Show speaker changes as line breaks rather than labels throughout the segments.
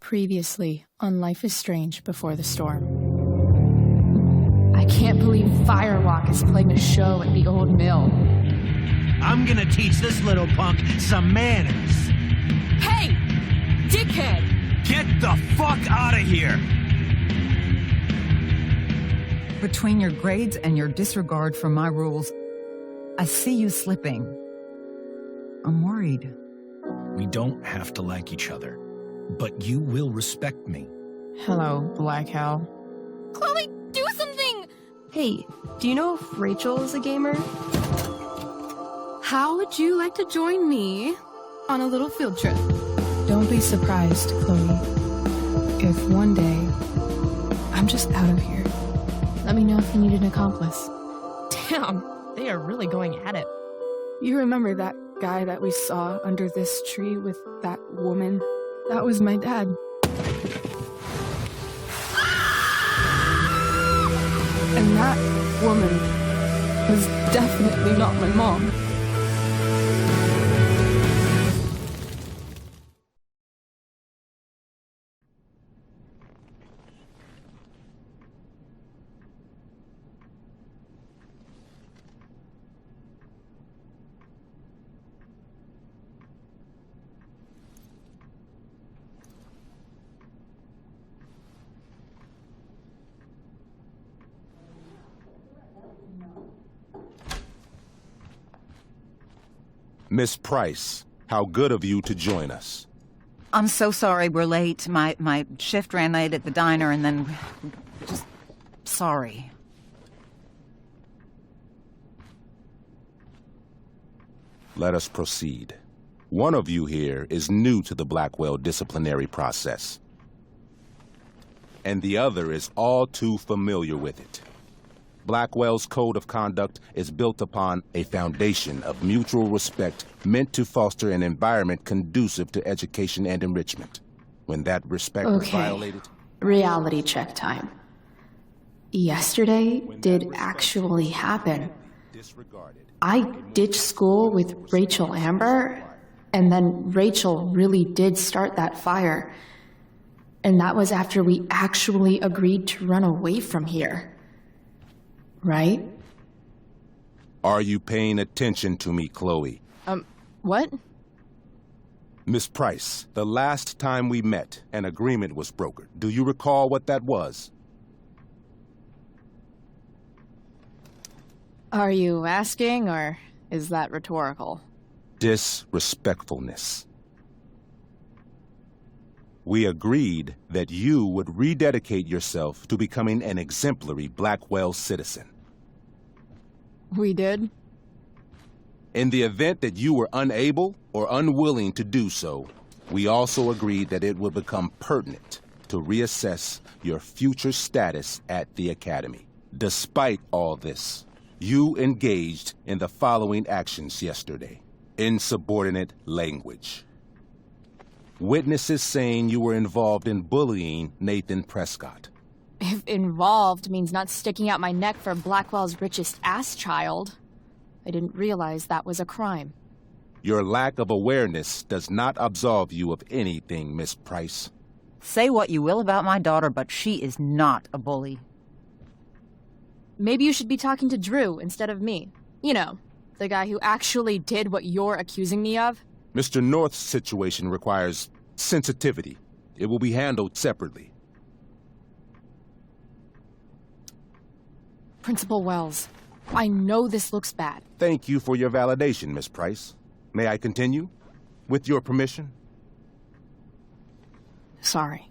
Previously on Life is Strange Before the Storm. I can't believe Firewalk is playing a show at the old mill.
I'm gonna teach this little punk some manners.
Hey! Dickhead!
Get the fuck out of here!
Between your grades and your disregard for my rules, I see you slipping. I'm worried.
We don't have to like each other, but you will respect me.
Hello, Black Hal.
Chloe, do something! Hey, do you know if Rachel is a gamer? How would you like to join me on a little field trip?
Don't be surprised, Chloe, if one day I'm just out of here. Let me know if you need an accomplice.
Damn, they are really going at it.
You remember that guy that we saw under this tree with that woman? That was my dad. And that woman was definitely not my mom.
Miss Price, how good of you to join us.
I'm so sorry we're late. My shift ran late at the diner and then... just... sorry.
Let us proceed. One of you here is new to the Blackwell disciplinary process, and the other is all too familiar with it. Blackwell's code of conduct is built upon a foundation of mutual respect meant to foster an environment conducive to education and enrichment. When that respect was violated...
Reality check time. Yesterday did actually happen. I ditched school with Rachel Amber, and then Rachel really did start that fire. And that was after we actually agreed to run away from here. Right?
Are you paying attention to me, Chloe?
What?
Miss Price, the last time we met, an agreement was brokered. Do you recall what that was?
Are you asking, or is that rhetorical?
Disrespectfulness. We agreed that you would rededicate yourself to becoming an exemplary Blackwell citizen.
We did?
In the event that you were unable or unwilling to do so, we also agreed that it would become pertinent to reassess your future status at the Academy. Despite all this, you engaged in the following actions yesterday. Insubordinate language. Witnesses saying you were involved in bullying Nathan Prescott.
If involved means not sticking out my neck for Blackwell's richest ass child, I didn't realize that was a crime.
Your lack of awareness does not absolve you of anything, Miss Price.
Say what you will about my daughter, but she is not a bully.
Maybe you should be talking to Drew instead of me. You know, the guy who actually did what you're accusing me of.
Mr. North's situation requires sensitivity. It will be handled separately.
Principal Wells, I know this looks bad.
Thank you for your validation, Miss Price. May I continue? With your permission?
Sorry.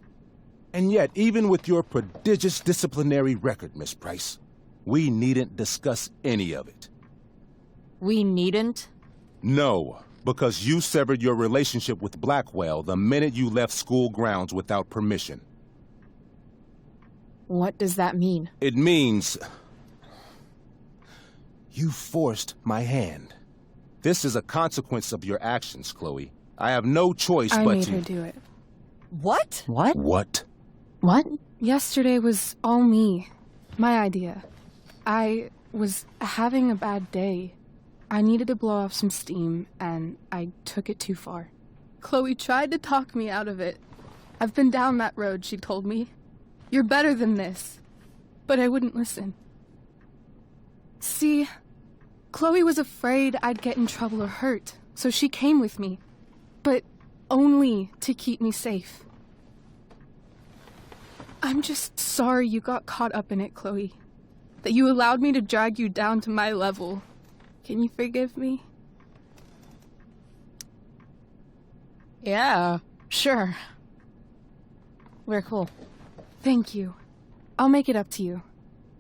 And yet, even with your prodigious disciplinary record, Miss Price, we needn't discuss any of it.
We needn't?
No, because you severed your relationship with Blackwell the minute you left school grounds without permission.
What does that mean?
It means... you forced my hand. This is a consequence of your actions, Chloe. I have no choice but to...
I made her do it.
What? What?
What?
What? Yesterday was all me. My idea. I was having a bad day. I needed to blow off some steam, and I took it too far. Chloe tried to talk me out of it,
I've been down that road, she told me. You're better than this. But I wouldn't listen. See, Chloe was afraid I'd get in trouble or hurt, so she came with me. But only to keep me safe. I'm just sorry you got caught up in it, Chloe. That you allowed me to drag you down to my level. Can you forgive me?
Yeah, sure. We're cool.
Thank you. I'll make it up to you.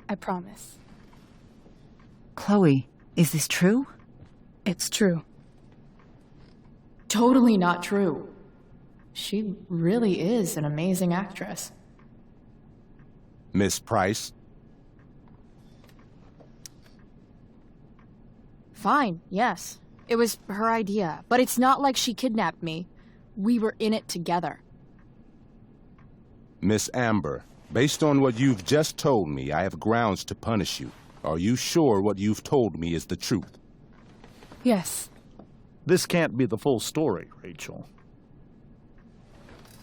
I promise.
Chloe, is this true?
It's true.
Totally not true. She really is an amazing actress.
Miss Price,
Fine, yes. It was her idea, but it's not like she kidnapped me. We were in it together.
Miss Amber, based on what you've just told me, I have grounds to punish you. Are you sure what you've told me is the truth?
Yes.
This can't be the full story, Rachel.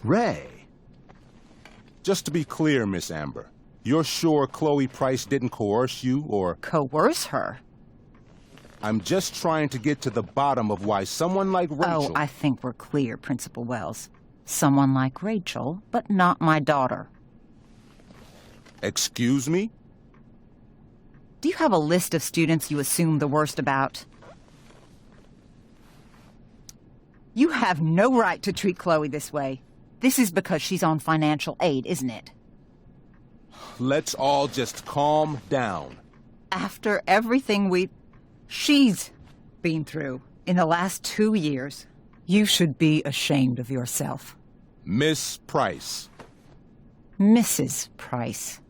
Ray.
Just to be clear, Miss Amber, you're sure Chloe Price didn't coerce you, or...
Coerce her?
I'm just trying to get to the bottom of why someone like Rachel...
Oh, I think we're clear, Principal Wells. Someone like Rachel, but not my daughter.
Excuse me?
Do you have a list of students you assume the worst about? You have no right to treat Chloe this way. This is because she's on financial aid, isn't it?
Let's all just calm down.
After everything she's been through in the last 2 years, you should be ashamed of yourself.
Miss Price.
Mrs. Price.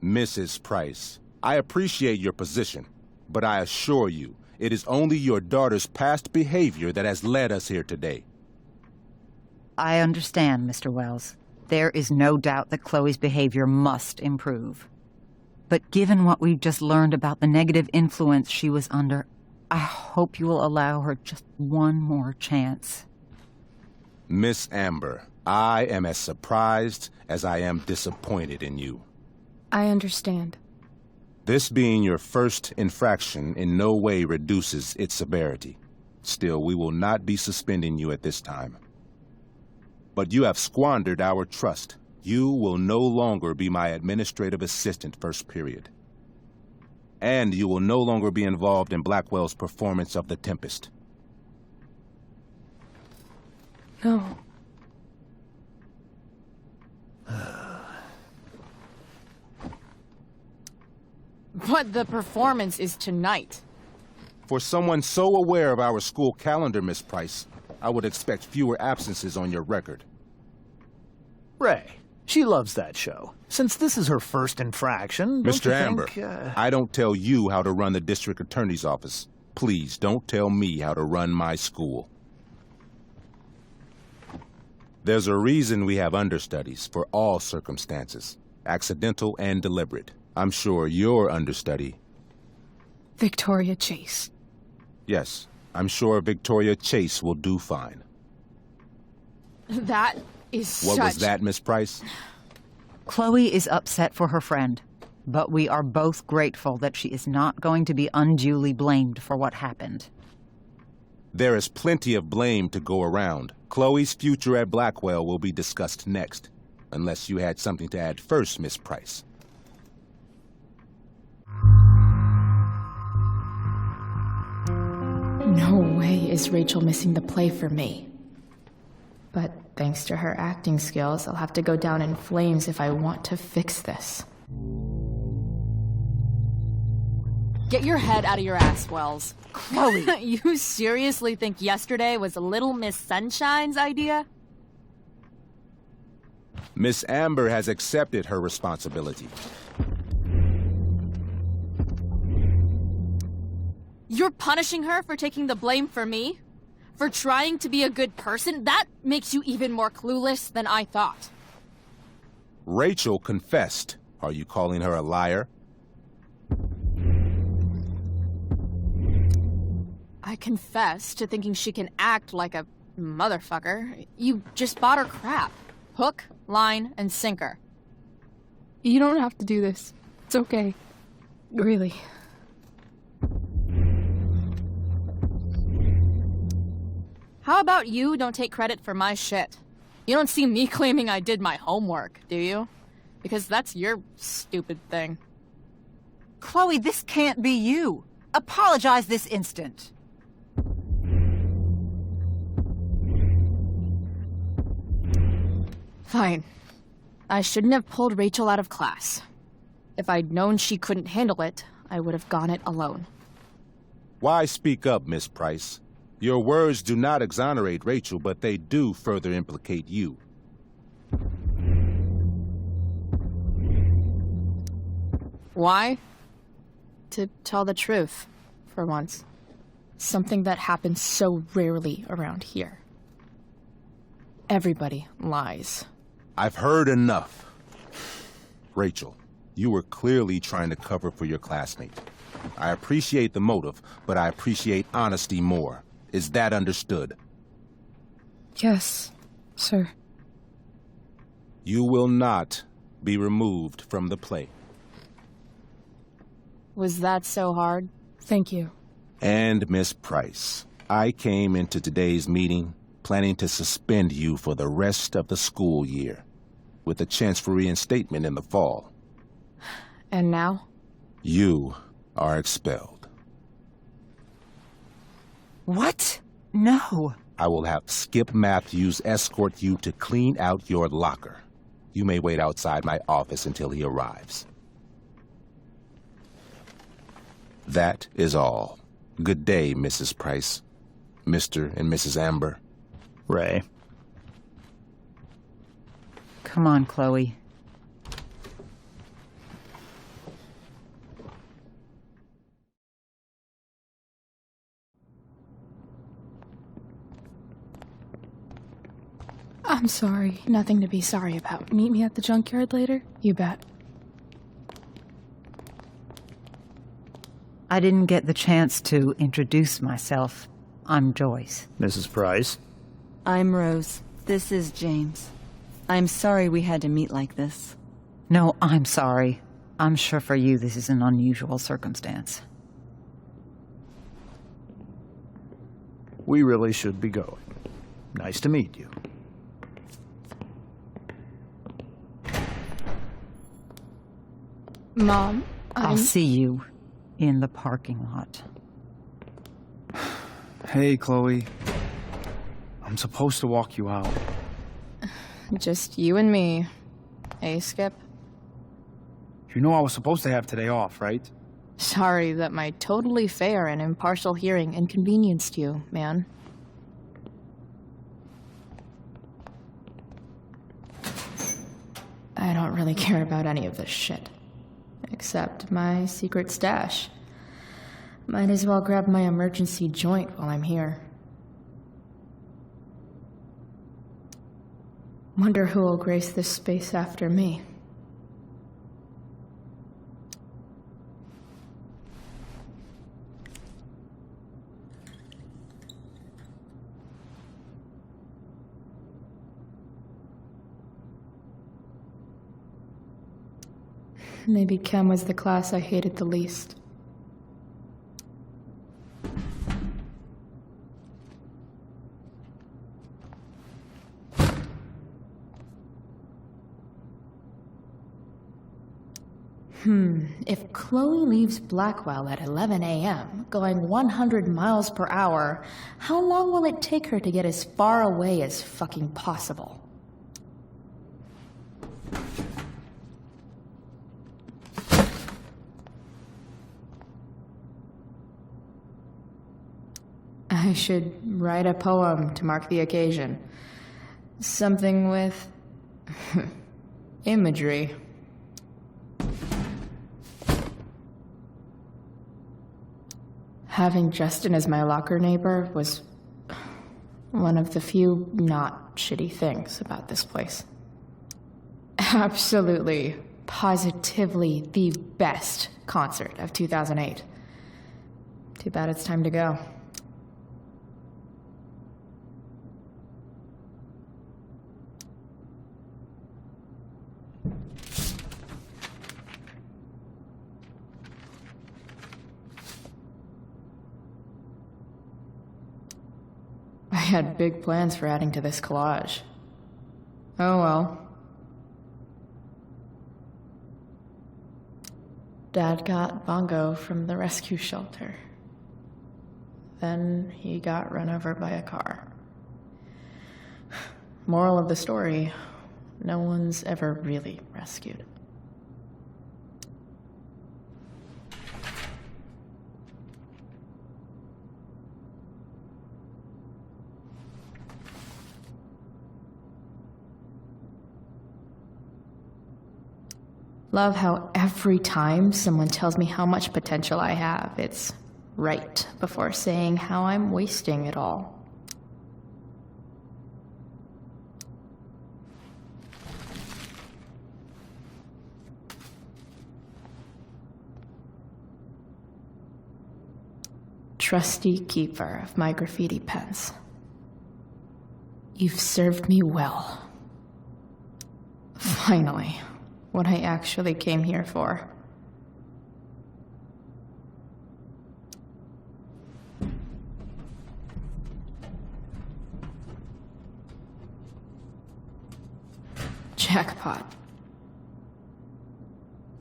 Mrs. Price, I appreciate your position, but I assure you, it is only your daughter's past behavior that has led us here today.
I understand, Mr. Wells. There is no doubt that Chloe's behavior must improve. But given what we've just learned about the negative influence she was under, I hope you will allow her just one more chance.
Miss Amber, I am as surprised as I am disappointed in you.
I understand.
This being your first infraction in no way reduces its severity. Still, we will not be suspending you at this time. But you have squandered our trust. You will no longer be my administrative assistant first period. And you will no longer be involved in Blackwell's performance of The Tempest.
No.
But the performance is tonight.
For someone so aware of our school calendar, Miss Price, I would expect fewer absences on your record.
Ray. She loves that show. Since this is her first infraction, don't
Mr.
you
Amber,
think,
I don't tell you how to run the district attorney's office. Please don't tell me how to run my school. There's a reason we have understudies for all circumstances, accidental and deliberate. I'm sure your understudy...
Victoria Chase.
Yes, I'm sure Victoria Chase will do fine.
That is
What was that, Miss Price?
Chloe is upset for her friend, but we are both grateful that she is not going to be unduly blamed for what happened.
There is plenty of blame to go around. Chloe's future at Blackwell will be discussed next, unless you had something to add first, Miss Price.
No way is Rachel missing the play for me. But thanks to her acting skills, I'll have to go down in flames if I want to fix this.
Get your head out of your ass, Wells.
Chloe!
You seriously think yesterday was Little Miss Sunshine's idea?
Miss Amber has accepted her responsibility.
You're punishing her for taking the blame for me? For trying to be a good person? That makes you even more clueless than I thought.
Rachel confessed. Are you calling her a liar?
I confess to thinking she can act like a motherfucker. You just bought her crap. Hook, line, and sinker.
You don't have to do this. It's okay. Really.
How about you don't take credit for my shit? You don't see me claiming I did my homework, do you? Because that's your stupid thing.
Chloe, this can't be you. Apologize this instant.
Fine. I shouldn't have pulled Rachel out of class. If I'd known she couldn't handle it, I would have gone it alone.
Why speak up, Miss Price? Your words do not exonerate Rachel, but they do further implicate you.
Why? To tell the truth, for once. Something that happens so rarely around here. Everybody lies.
I've heard enough. Rachel, you were clearly trying to cover for your classmate. I appreciate the motive, but I appreciate honesty more. Is that understood?
Yes, sir.
You will not be removed from the play.
Was that so hard?
Thank you.
And Miss Price, I came into today's meeting planning to suspend you for the rest of the school year, with a chance for reinstatement in the fall.
And now?
You are expelled.
What? No.
I will have Skip Matthews escort you to clean out your locker. You may wait outside my office until he arrives. That is all. Good day, Mrs. Price. Mr. and Mrs. Amber.
Ray.
Come on, Chloe.
I'm sorry. Nothing to be sorry about. Meet me at the junkyard later? You bet.
I didn't get the chance to introduce myself. I'm Joyce.
Mrs. Price.
I'm Rose. This is James. I'm sorry we had to meet like this.
No, I'm sorry. I'm sure for you this is an unusual circumstance.
We really should be going. Nice to meet you.
Mom,
I'll see you in the parking lot.
Hey, Chloe. I'm supposed to walk you out.
Just you and me. Hey, Skip.
You know I was supposed to have today off, right?
Sorry that my totally fair and impartial hearing inconvenienced you, man. I don't really care about any of this shit. Except my secret stash. Might as well grab my emergency joint while I'm here. Wonder who will grace this space after me. Maybe Chem was the class I hated the least. If Chloe leaves Blackwell at 11 a.m., going 100 miles per hour, how long will it take her to get as far away as fucking possible? I should write a poem to mark the occasion. Something with imagery. Having Justin as my locker neighbor was one of the few not shitty things about this place. Absolutely, positively the best concert of 2008. Too bad it's time to go. had big plans for adding to this collage. Oh well. Dad got Bongo from the rescue shelter. Then he got run over by a car. Moral of the story, no one's ever really rescued. Love how every time someone tells me how much potential I have, it's right before saying how I'm wasting it all. Trusty keeper of my graffiti pens. You've served me well. Finally, what I actually came here for. Jackpot.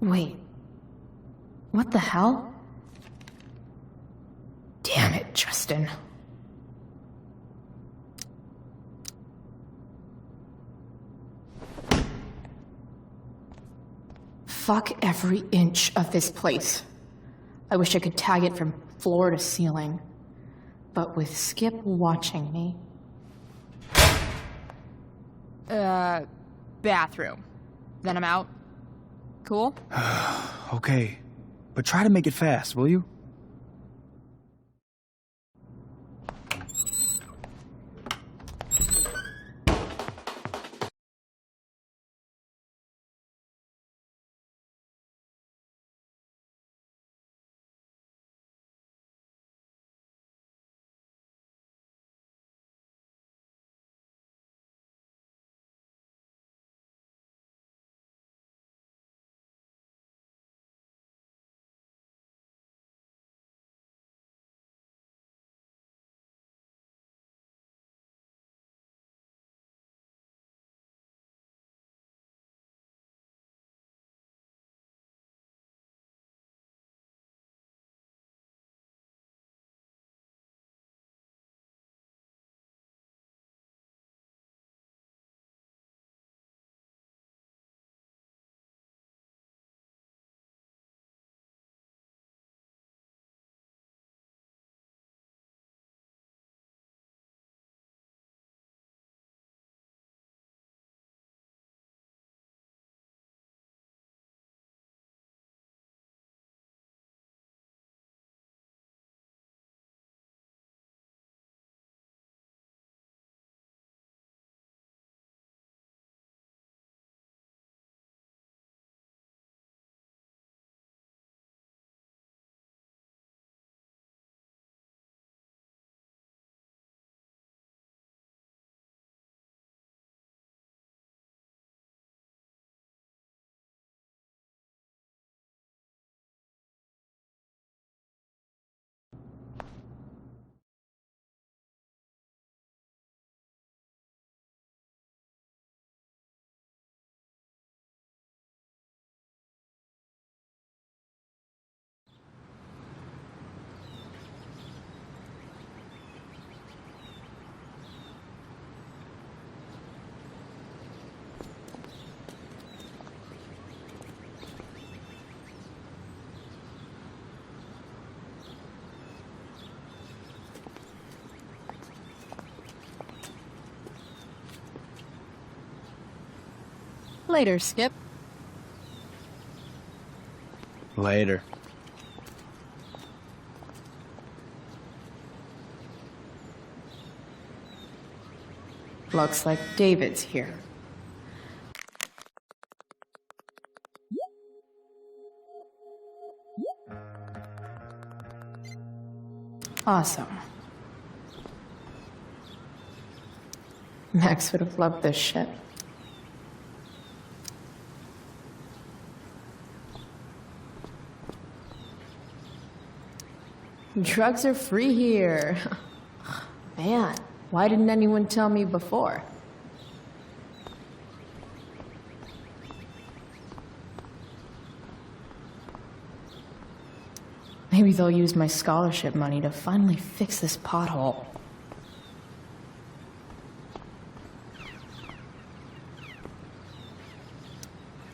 Wait. What the hell? Damn it, Justin. Fuck every inch of this place. I wish I could tag it from floor to ceiling. But with Skip watching me...
Bathroom. Then I'm out. Cool?
Okay, but try to make it fast, will you?
Later, Skip.
Later.
Looks like David's here. Awesome. Max would have loved this shit. Drugs are free here. Man, Why didn't anyone tell me before? Maybe they'll use my scholarship money to finally fix this pothole.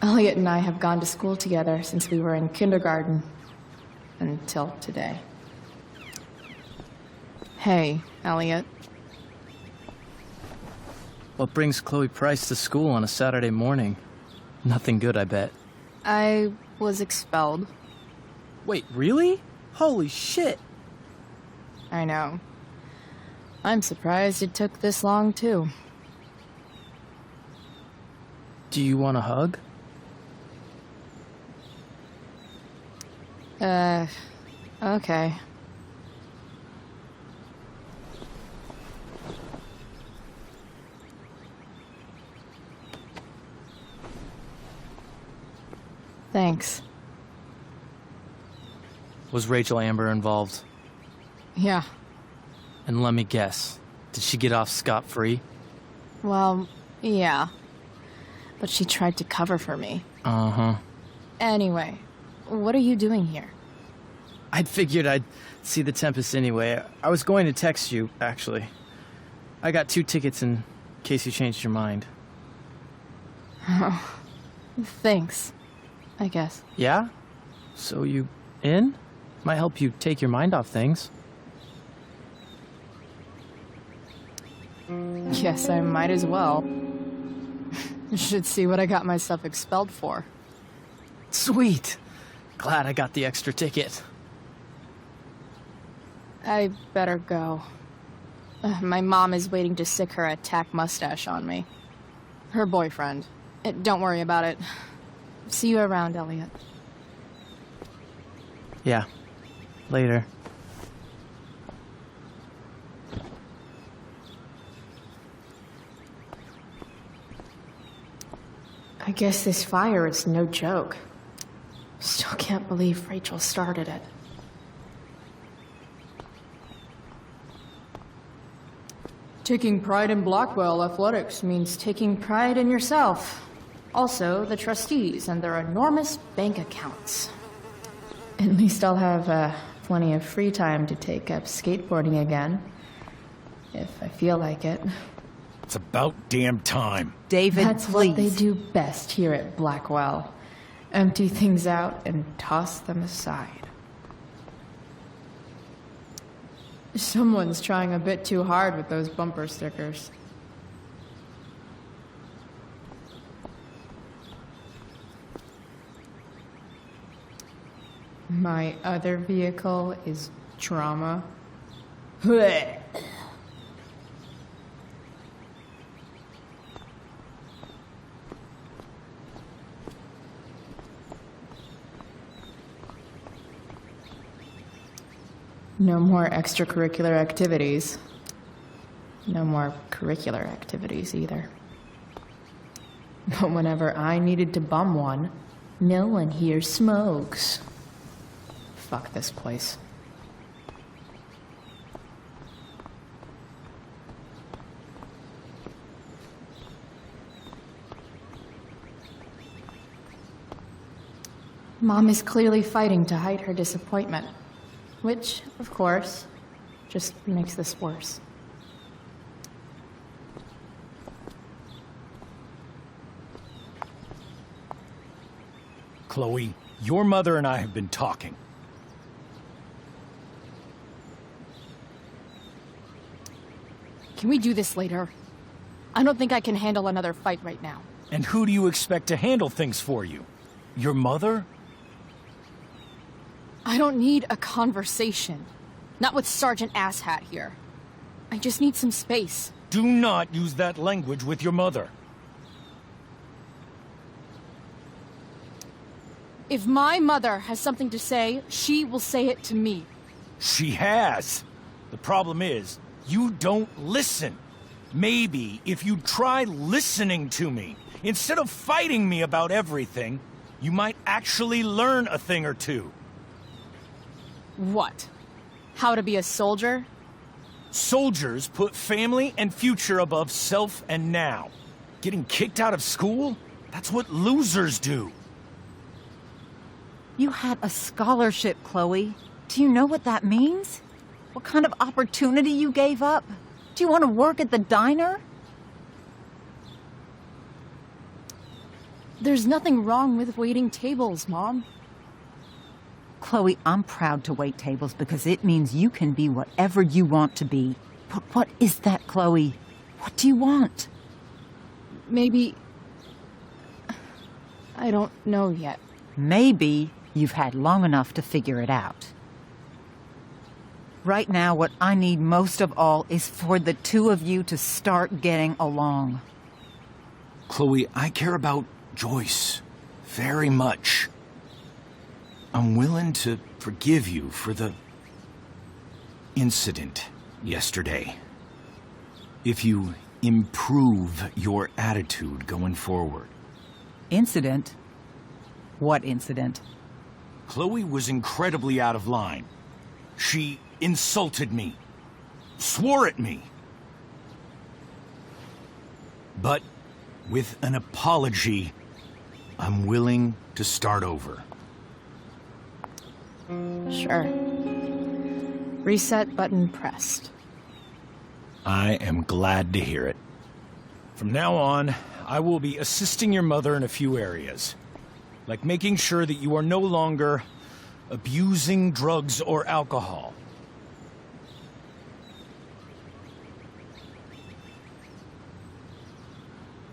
Elliot and I have gone to school together since we were in kindergarten. Until today.
Hey, Elliot.
What brings Chloe Price to school on a Saturday morning? Nothing good, I bet.
I was expelled.
Wait, really? Holy shit!
I know. I'm surprised it took this long, too.
Do you want a hug?
Okay. Thanks.
Was Rachel Amber involved?
Yeah.
And let me guess, did she get off scot-free?
Well, yeah. But she tried to cover for me.
Uh-huh.
Anyway, what are you doing here?
I'd figured I'd see the Tempest anyway. I was going to text you, actually. I got 2 tickets in case you changed your mind.
Oh, thanks, I guess.
Yeah? So you in? Might help you take your mind off things.
Yes, I might as well. Should see what I got myself expelled for.
Sweet! Glad I got the extra ticket.
I better go. My mom is waiting to sick her attack mustache on me. Her boyfriend. Don't worry about it. See you around, Elliot.
Yeah. Later.
I guess this fire is no joke. Still can't believe Rachel started it. Taking pride in Blackwell athletics means taking pride in yourself. Also, the trustees and their enormous bank accounts. At least I'll have plenty of free time to take up skateboarding again. If I feel like it.
It's about damn time.
David,
That's
please.
what they do best here at Blackwell. Empty things out and toss them aside. Someone's trying a bit too hard with those bumper stickers. My other vehicle is trauma. Blech. No more extracurricular activities. No more curricular activities either. But whenever I needed to bum one, no one here smokes. Fuck this place. Mom is clearly fighting to hide her disappointment. Which, of course, just makes this worse.
Chloe, your mother and I have been talking.
Can we do this later? I don't think I can handle another fight right now.
And who do you expect to handle things for you? Your mother?
I don't need a conversation. Not with Sergeant Asshat here. I just need some space.
Do not use that language with your mother.
If my mother has something to say, she will say it to me.
She has. The problem is, you don't listen. Maybe if you try listening to me, instead of fighting me about everything, you might actually learn a thing or two.
What? How to be a soldier?
Soldiers put family and future above self and now. Getting kicked out of school? That's what losers do.
You had a scholarship, Chloe. Do you know what that means? What kind of opportunity you gave up? Do you want to work at the diner?
There's nothing wrong with waiting tables, Mom.
Chloe, I'm proud to wait tables because it means you can be whatever you want to be. But what is that, Chloe? What do you want?
Maybe... I don't know yet.
Maybe you've had long enough to figure it out. Right now, what I need most of all is for the two of you to start getting along.
Chloe, I care about Joyce very much. I'm willing to forgive you for the incident yesterday. If you improve your attitude going forward.
Incident? What incident?
Chloe was incredibly out of line. She insulted me, swore at me. But with an apology, I'm willing to start over.
Sure. Reset button pressed.
I am glad to hear it. From now on, I will be assisting your mother in a few areas, like making sure that you are no longer abusing drugs or alcohol.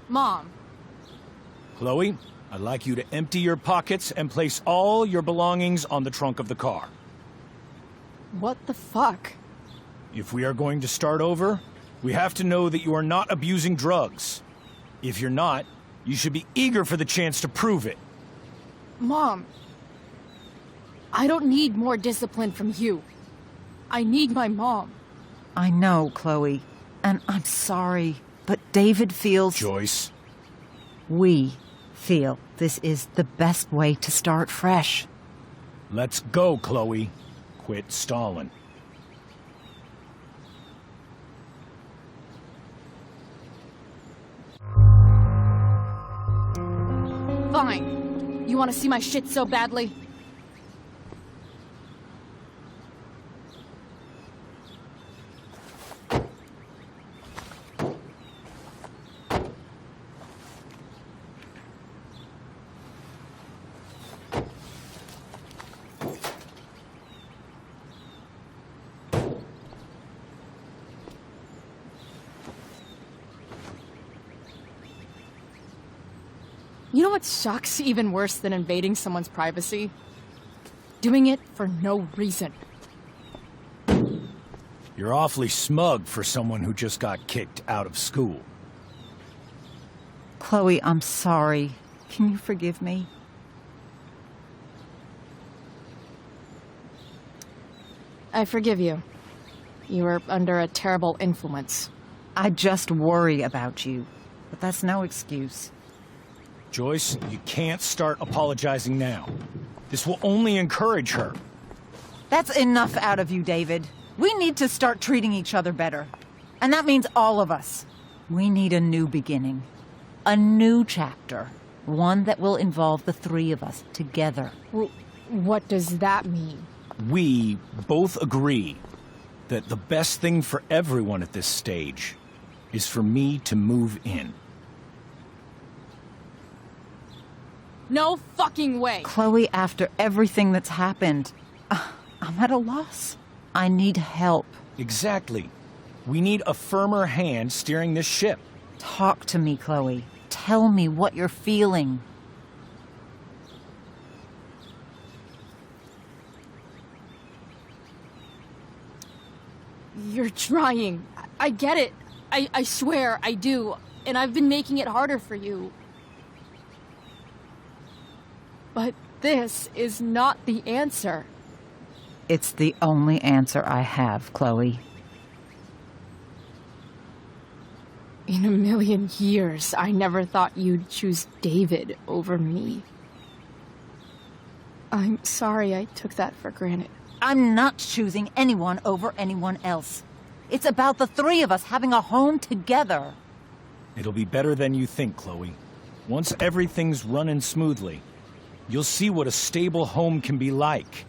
Mom.
Chloe, I'd like you to empty your pockets and place all your belongings on the trunk of the car.
What the fuck?
If we are going to start over, we have to know that you are not abusing drugs. If you're not, you should be eager for the chance to prove it.
Mom. I don't need more discipline from you. I need my mom.
I know, Chloe, and I'm sorry, but David feels...
Joyce.
We feel this is the best way to start fresh.
Let's go, Chloe. Quit stalling.
Fine. You want to see my shit so badly? You know what sucks even worse than invading someone's privacy? Doing it for no reason.
You're awfully smug for someone who just got kicked out of school.
Chloe, I'm sorry. Can you forgive me?
I forgive you. You were under a terrible influence.
I just worry about you, but that's no excuse.
Joyce, you can't start apologizing now. This will only encourage her.
That's enough out of you, David. We need to start treating each other better. And that means all of us. We need a new beginning. A new chapter. One that will involve the three of us together.
What does that mean?
We both agree that the best thing for everyone at this stage is for me to move in.
No fucking way!
Chloe, after everything that's happened, I'm at a loss. I need help.
Exactly. We need a firmer hand steering this ship.
Talk to me, Chloe. Tell me what you're feeling.
You're trying. I get it. I swear I do. And I've been making it harder for you. But this is not the answer.
It's the only answer I have, Chloe.
In a million years, I never thought you'd choose David over me. I'm sorry I took that for granted.
I'm not choosing anyone over anyone else. It's about the three of us having a home together.
It'll be better than you think, Chloe. Once everything's running smoothly, you'll see what a stable home can be like.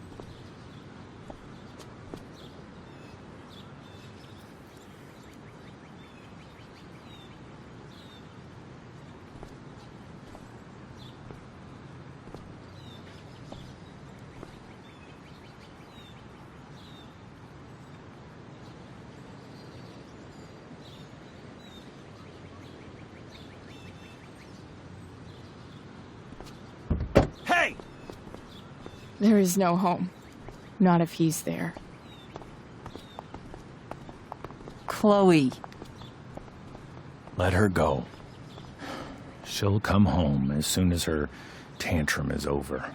There is no home. Not if he's there.
Chloe.
Let her go. She'll come home as soon as her tantrum is over.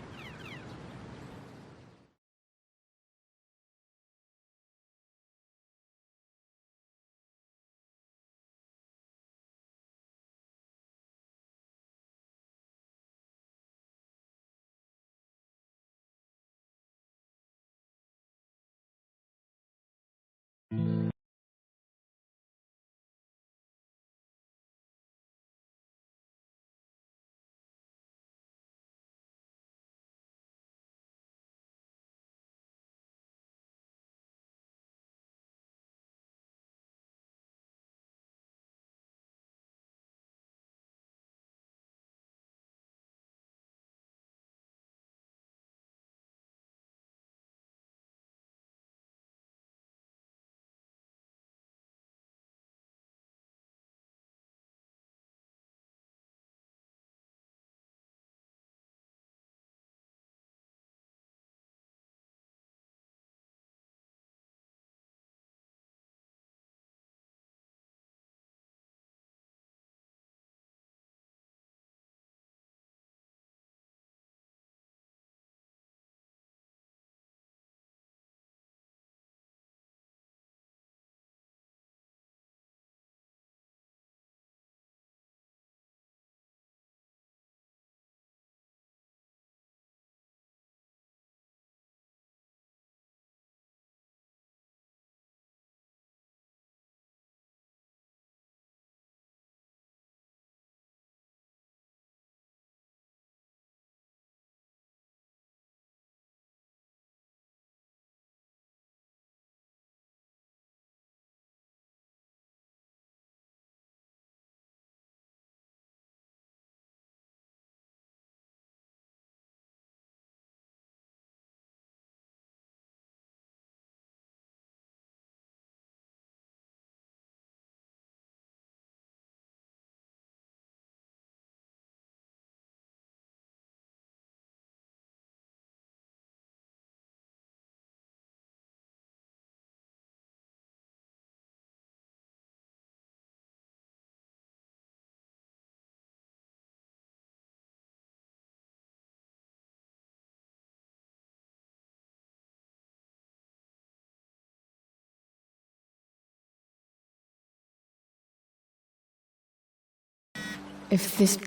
If this...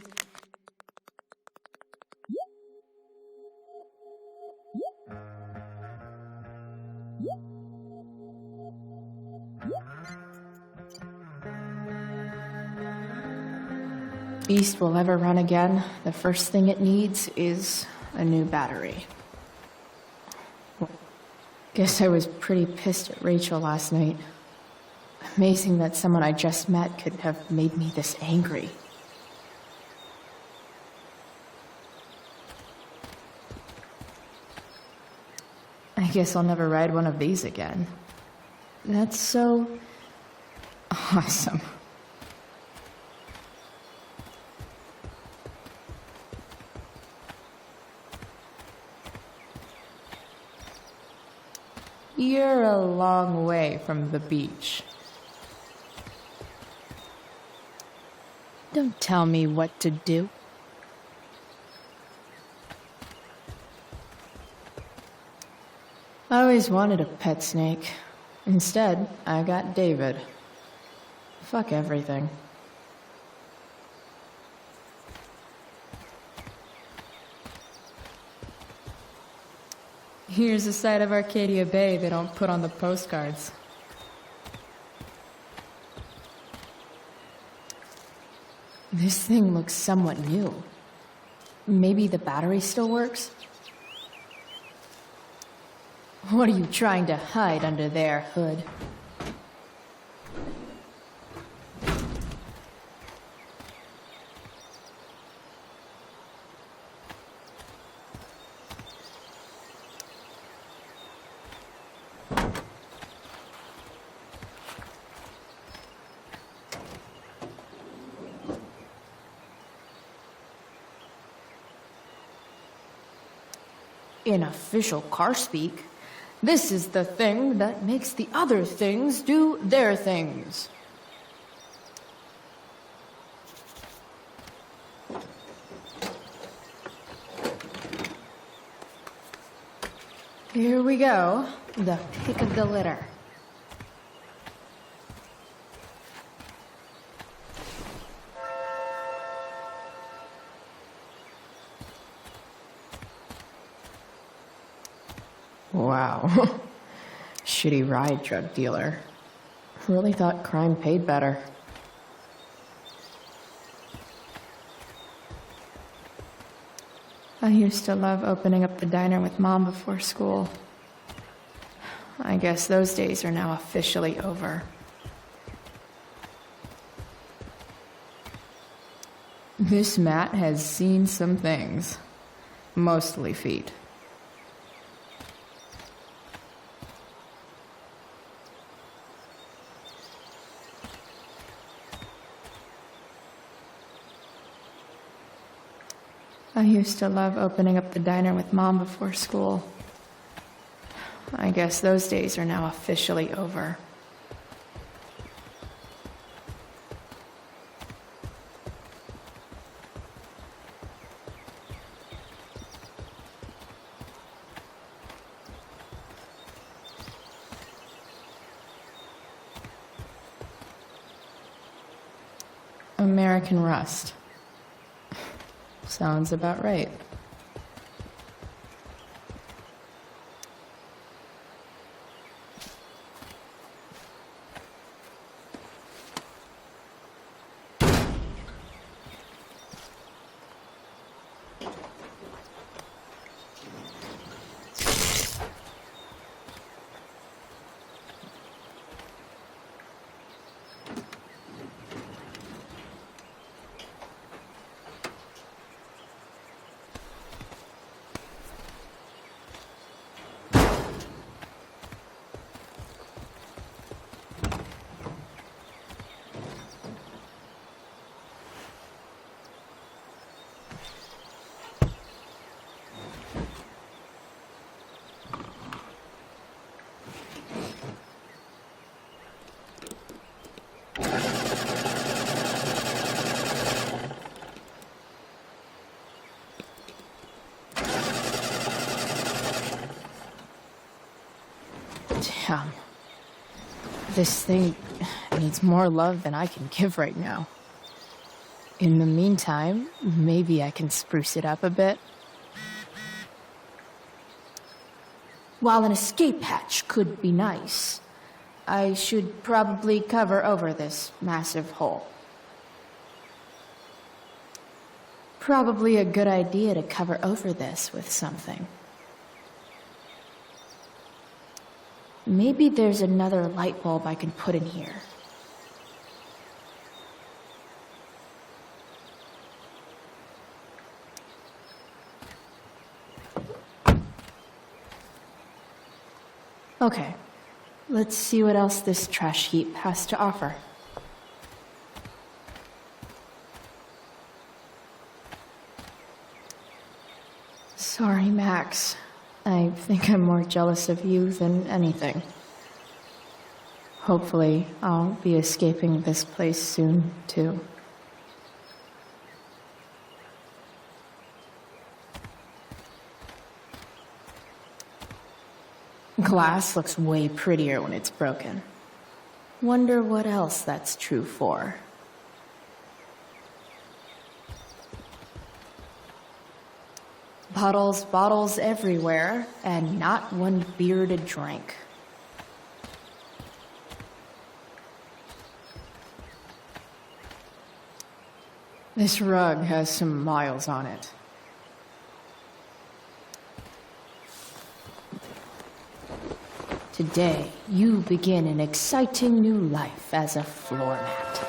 East will ever run again, the first thing it needs is a new battery. Guess I was pretty pissed at Rachel last night. Amazing that someone I just met could have made me this angry. I guess I'll never ride one of these again. That's so... awesome. You're a long way from the beach. Don't tell me what to do. I always wanted a pet snake. Instead, I got David. Fuck everything. Here's a side of Arcadia Bay they don't put on the postcards.
This thing looks somewhat new. Maybe the battery still works? What are you trying to hide under there, Hood? In official car speak, this is the thing that makes the other things do their things. Here we go, the pick of the litter. Wow. Shitty ride, drug dealer. Really thought crime paid better. I used to love opening up the diner with Mom before school. I guess those days are now officially over. This mat has seen some things. Mostly feet. I used to love opening up the diner with Mom before school. I guess those days are now officially over. American Rust. Sounds about right. Damn. This thing needs more love than I can give right now. In the meantime, maybe I can spruce it up a bit. While an escape hatch could be nice, I should probably cover over this massive hole. Probably a good idea to cover over this with something. Maybe there's another light bulb I can put in here. Okay, let's see what else this trash heap has to offer. Sorry, Max. I think I'm more jealous of you than anything. Hopefully, I'll be escaping this place soon, too. Glass looks way prettier when it's broken. Wonder what else that's true for. Bottles everywhere, and not one beer to drink.
This rug has some miles on it.
Today, you begin an exciting new life as a floor mat.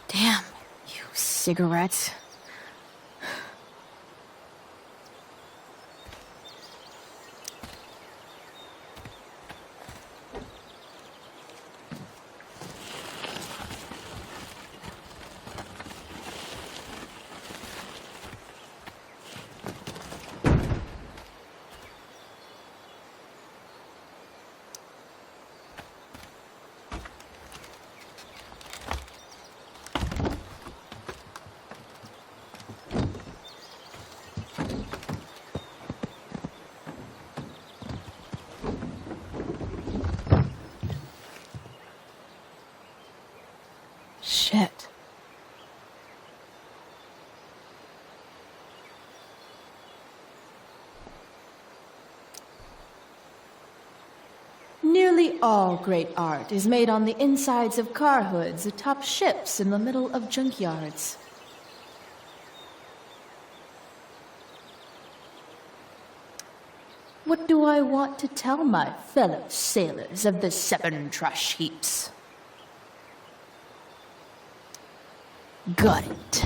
Damn, you cigarettes. Shit.
Nearly all great art is made on the insides of car hoods atop ships in the middle of junkyards. What do I want to tell my fellow sailors of the 7 trash heaps? Got it.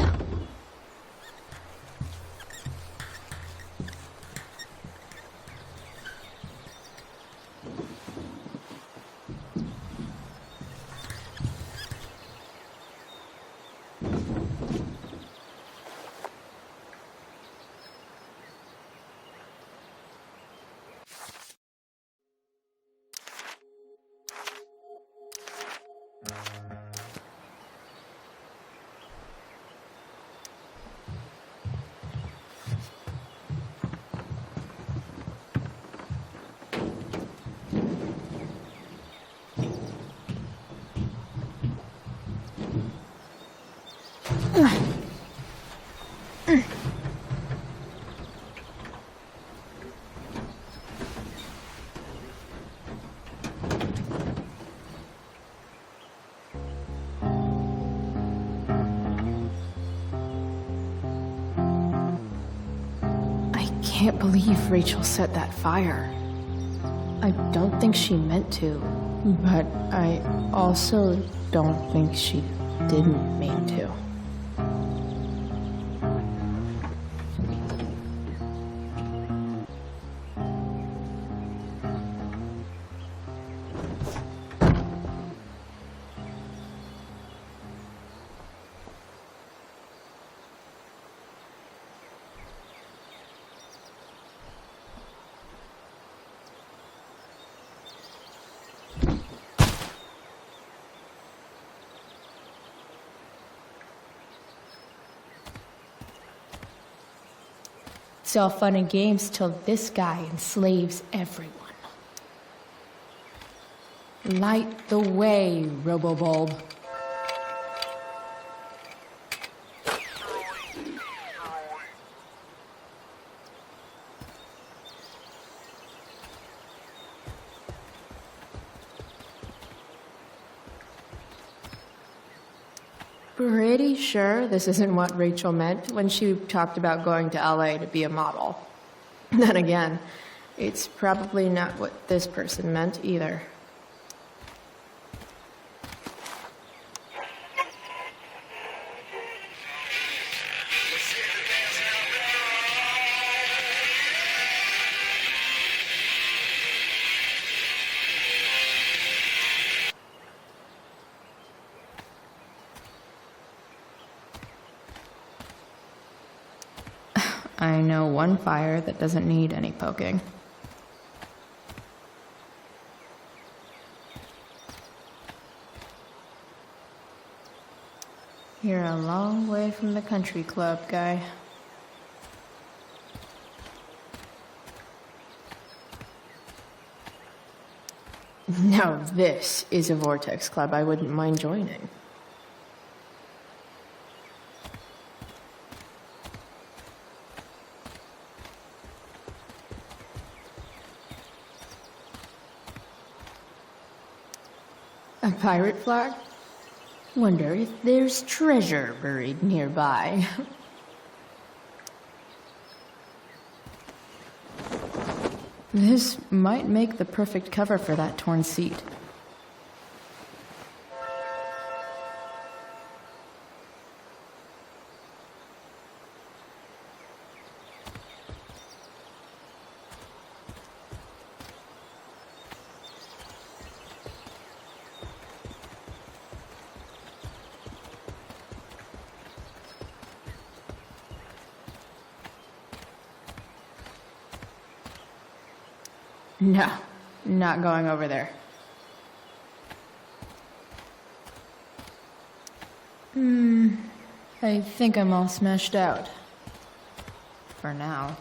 I can't believe Rachel set that fire. I don't think she meant to, but I also don't think she didn't mean to.
It's all fun and games till this guy enslaves everyone. Light the way, Robobulb.
Pretty sure this isn't what Rachel meant when she talked about going to LA to be a model. Then again, it's probably not what this person meant either.
I know one fire that doesn't need any poking. You're a long way from the country club, guy. Now this is a Vortex club I wouldn't mind joining. A pirate flag? Wonder if there's treasure buried nearby. This might make the perfect cover for that torn seat. No, not going over there. I think I'm all smashed out. For now.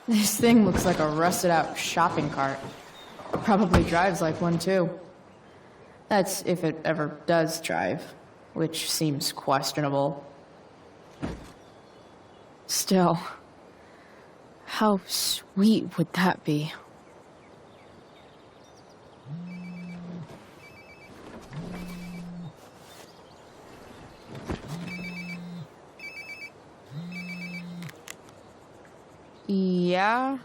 This thing looks like a rusted out shopping cart. Probably drives like one too. That's if it ever does drive, which seems questionable. Still, how sweet would that be? Yeah?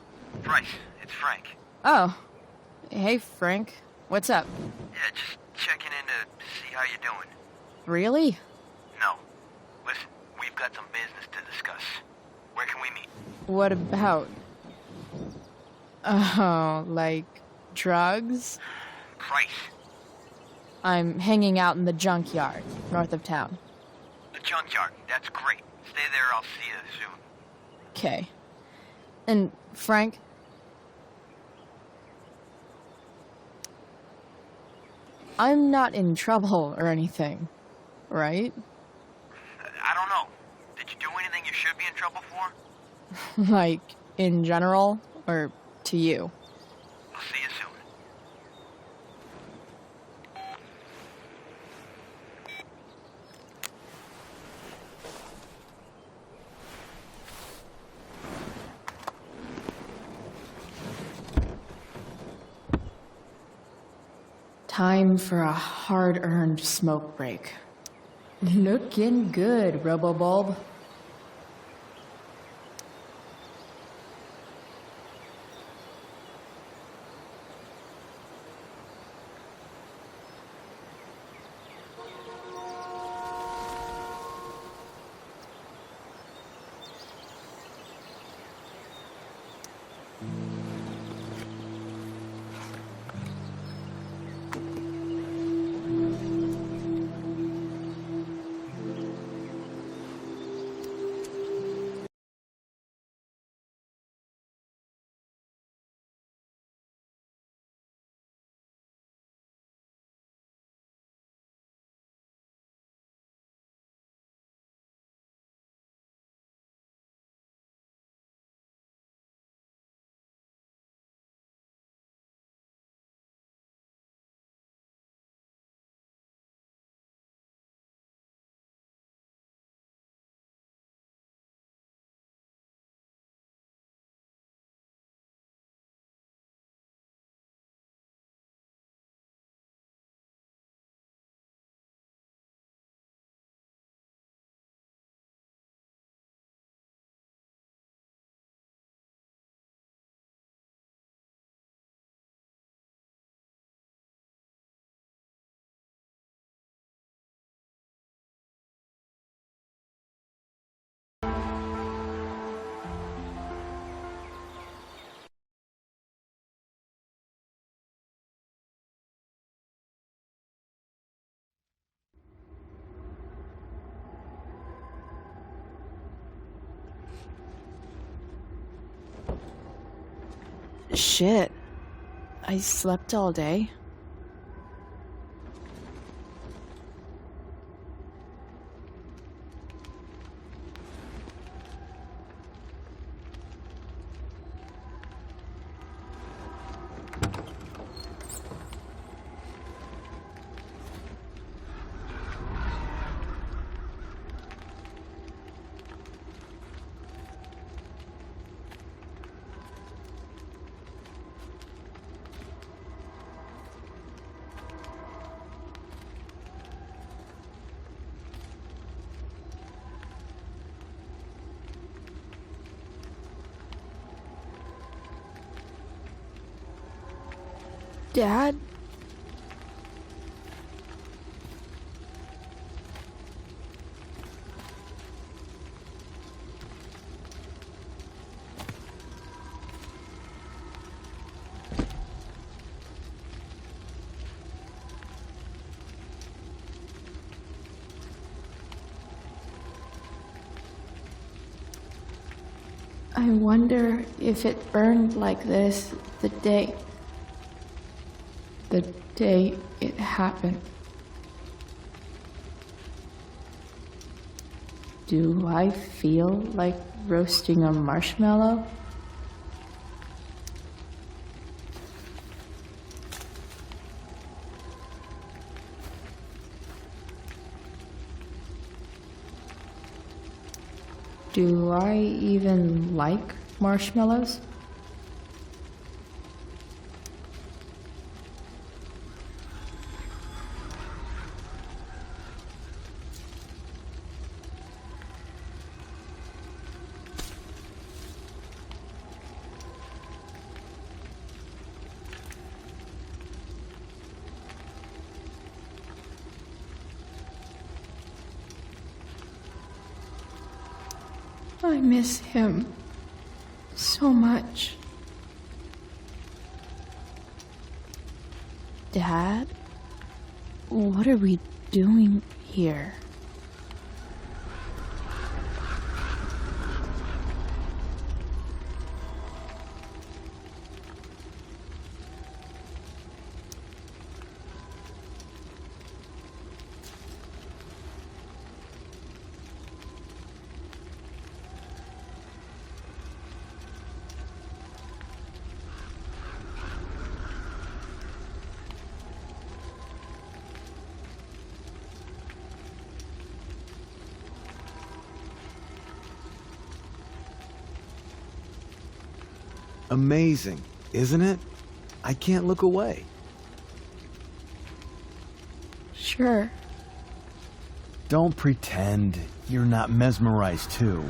Bryce, it's Frank.
Oh. Hey, Frank. What's up?
Yeah, just checking in to see how you're doing.
Really?
No. Listen, we've got some business to discuss. Where can we meet?
What about? Oh, like drugs?
Price.
I'm hanging out in the junkyard, north of town.
The junkyard. That's great. Stay there, I'll see you soon.
Okay. And, Frank? I'm not in trouble or anything, right?
I don't know. Did you do anything you should be in trouble for?
Like, in general, or to you?
I'll see you soon.
Time for a hard-earned smoke break. Looking good, Robobulb.
Shit. I slept all day. Dad? I wonder if it burned like this the day it happened. Do I feel like roasting a marshmallow? Do I even like marshmallows? I miss him so much. Dad? What are we doing here?
Amazing, isn't it? I can't look away.
Sure.
Don't pretend you're not mesmerized too.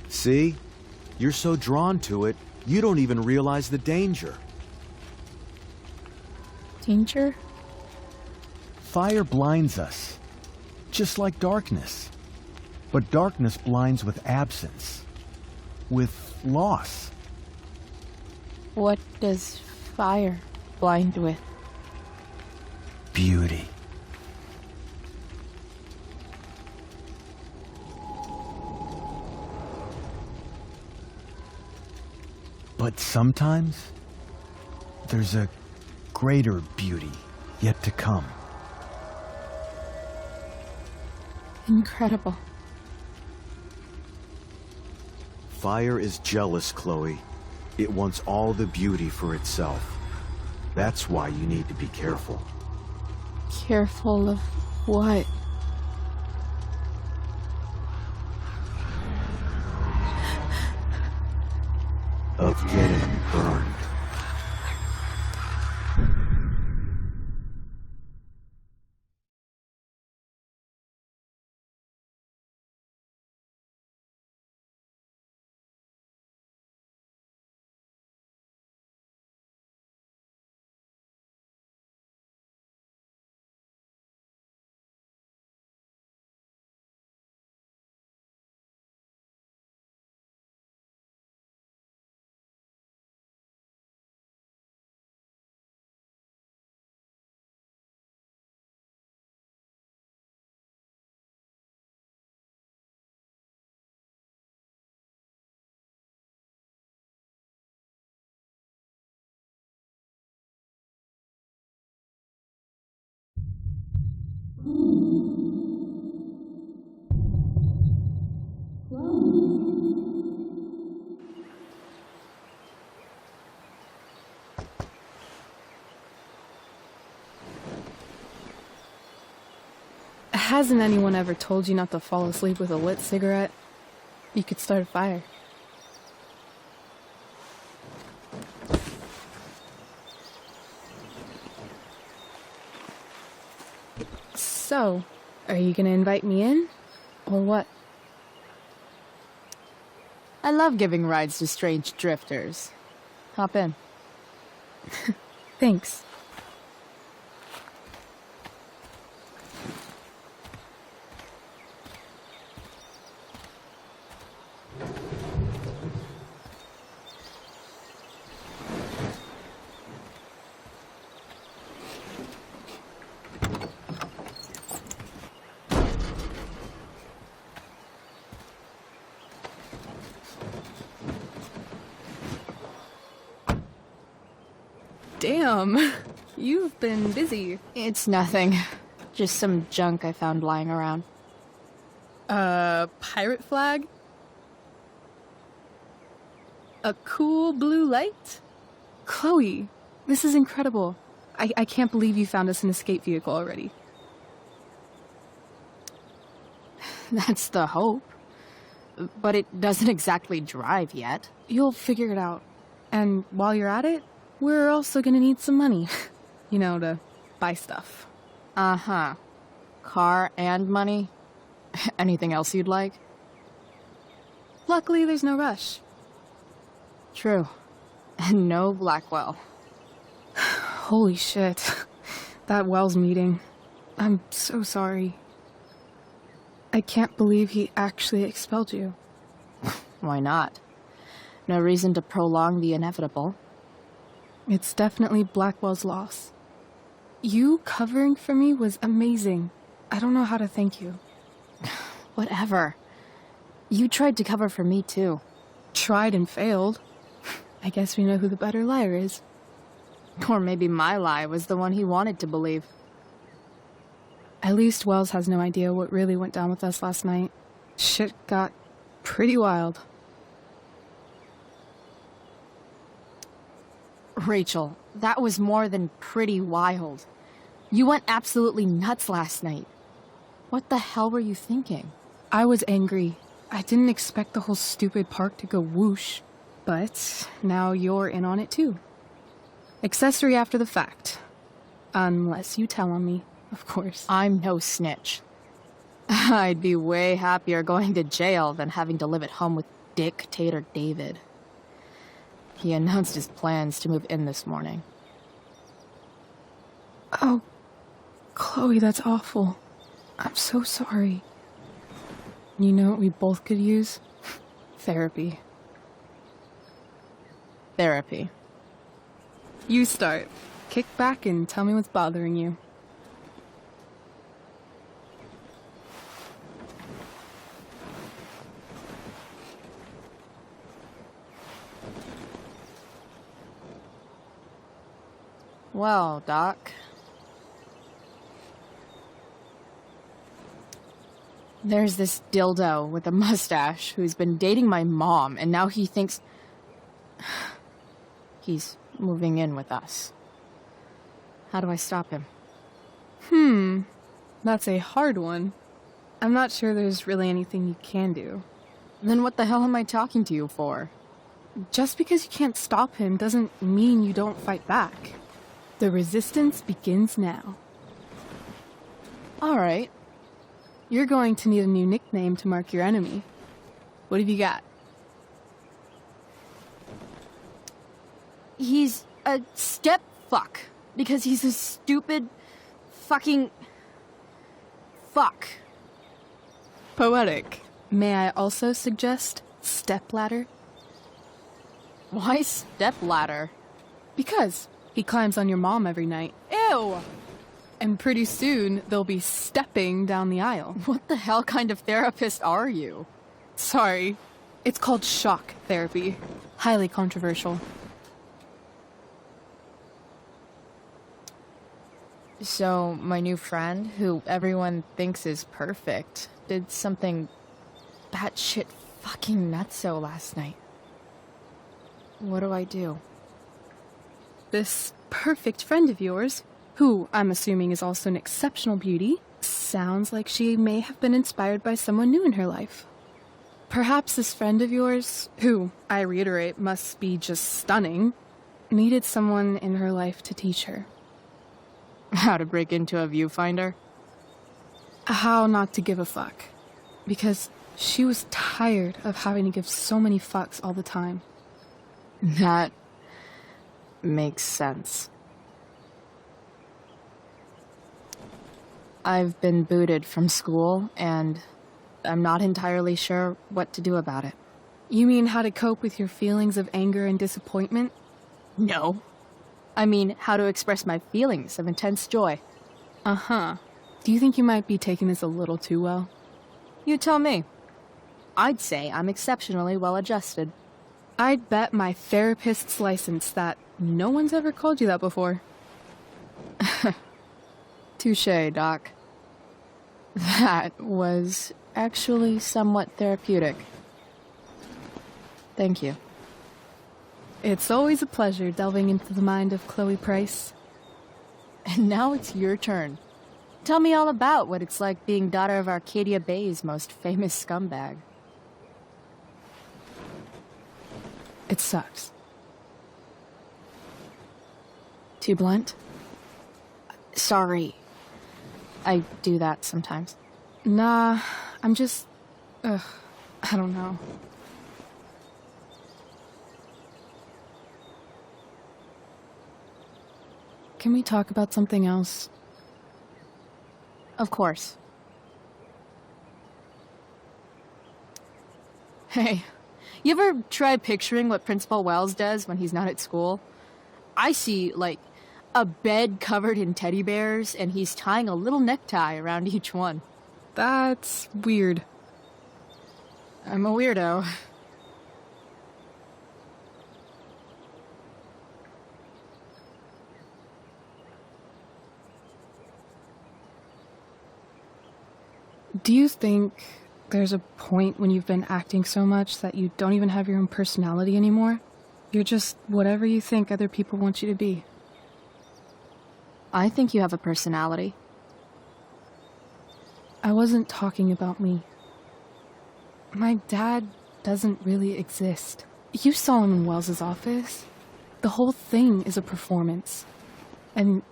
See? You're so drawn to it, you don't even realize the danger.
Danger?
Fire blinds us, just like darkness. But darkness blinds with absence, with loss.
What does fire blind with?
Beauty. But sometimes, there's a greater beauty yet to come.
Incredible.
Fire is jealous, Chloe. It wants all the beauty for itself. That's why you need to be careful.
Careful of what?
Of getting burned.
Hasn't anyone ever told you not to fall asleep with a lit cigarette? You could start a fire. So, are you gonna invite me in? Or what?
I love giving rides to strange drifters. Hop in.
Thanks. Damn, you've been busy.
It's nothing. Just some junk I found lying around.
Pirate flag? A cool blue light? Chloe, this is incredible. I can't believe you found us an escape vehicle already.
That's the hope. But it doesn't exactly drive yet.
You'll figure it out. And while you're at it, we're also gonna need some money. You know, to buy stuff.
Uh-huh. Car and money? Anything else you'd like?
Luckily, there's no rush.
True. And no Blackwell.
Holy shit. That Wells meeting. I'm so sorry. I can't believe he actually expelled you.
Why not? No reason to prolong the inevitable.
It's definitely Blackwell's loss. You covering for me was amazing. I don't know how to thank you.
Whatever. You tried to cover for me, too.
Tried and failed. I guess we know who the better liar is.
Or maybe my lie was the one he wanted to believe.
At least Wells has no idea what really went down with us last night. Shit got pretty wild.
Rachel, that was more than pretty wild. You went absolutely nuts last night. What the hell were you thinking?
I was angry. I didn't expect the whole stupid park to go whoosh. But now you're in on it too. Accessory after the fact. Unless you tell on me, of course.
I'm no snitch. I'd be way happier going to jail than having to live at home with Dictator David. He announced his plans to move in this morning.
Oh, Chloe, that's awful. I'm so sorry. You know what we both could use? Therapy.
Therapy.
You start. Kick back and tell me what's bothering you.
Well, Doc. There's this dildo with a mustache who's been dating my mom, and now he thinks he's moving in with us. How do I stop him?
That's a hard one. I'm not sure there's really anything you can do.
Then what the hell am I talking to you for?
Just because you can't stop him doesn't mean you don't fight back. The resistance begins now.
All right.
You're going to need a new nickname to mark your enemy. What have you got?
He's a step fuck. Because he's a stupid fucking fuck.
Poetic. May I also suggest stepladder?
Why stepladder?
Because he climbs on your mom every night.
Ew!
And pretty soon, they'll be stepping down the aisle.
What the hell kind of therapist are you?
Sorry. It's called shock therapy. Highly controversial.
So, my new friend, who everyone thinks is perfect, did something batshit fucking nutso last night. What do I do?
This perfect friend of yours, who I'm assuming is also an exceptional beauty, sounds like she may have been inspired by someone new in her life. Perhaps this friend of yours, who, I reiterate, must be just stunning, needed someone in her life to teach her.
How to break into a viewfinder?
How not to give a fuck. Because she was tired of having to give so many fucks all the time.
That makes sense. I've been booted from school, and I'm not entirely sure what to do about it.
You mean how to cope with your feelings of anger and disappointment?
No. I mean, how to express my feelings of intense joy.
Uh-huh. Do you think you might be taking this a little too well?
You tell me. I'd say I'm exceptionally well adjusted.
I'd bet my therapist's license that no one's ever called you that before.
Touché, Doc. That was actually somewhat therapeutic. Thank you.
It's always a pleasure delving into the mind of Chloe Price.
And now it's your turn. Tell me all about what it's like being daughter of Arcadia Bay's most famous scumbag.
It sucks.
Too blunt? Sorry. I do that sometimes.
Nah, I'm just... I don't know. Can we talk about something else?
Of course. Hey, you ever try picturing what Principal Wells does when he's not at school? I see, like, a bed covered in teddy bears, and he's tying a little necktie around each one.
That's weird.
I'm a weirdo.
Do you think there's a point when you've been acting so much that you don't even have your own personality anymore? You're just whatever you think other people want you to be.
I think you have a personality.
I wasn't talking about me. My dad doesn't really exist. You saw him in Wells's office. The whole thing is a performance. And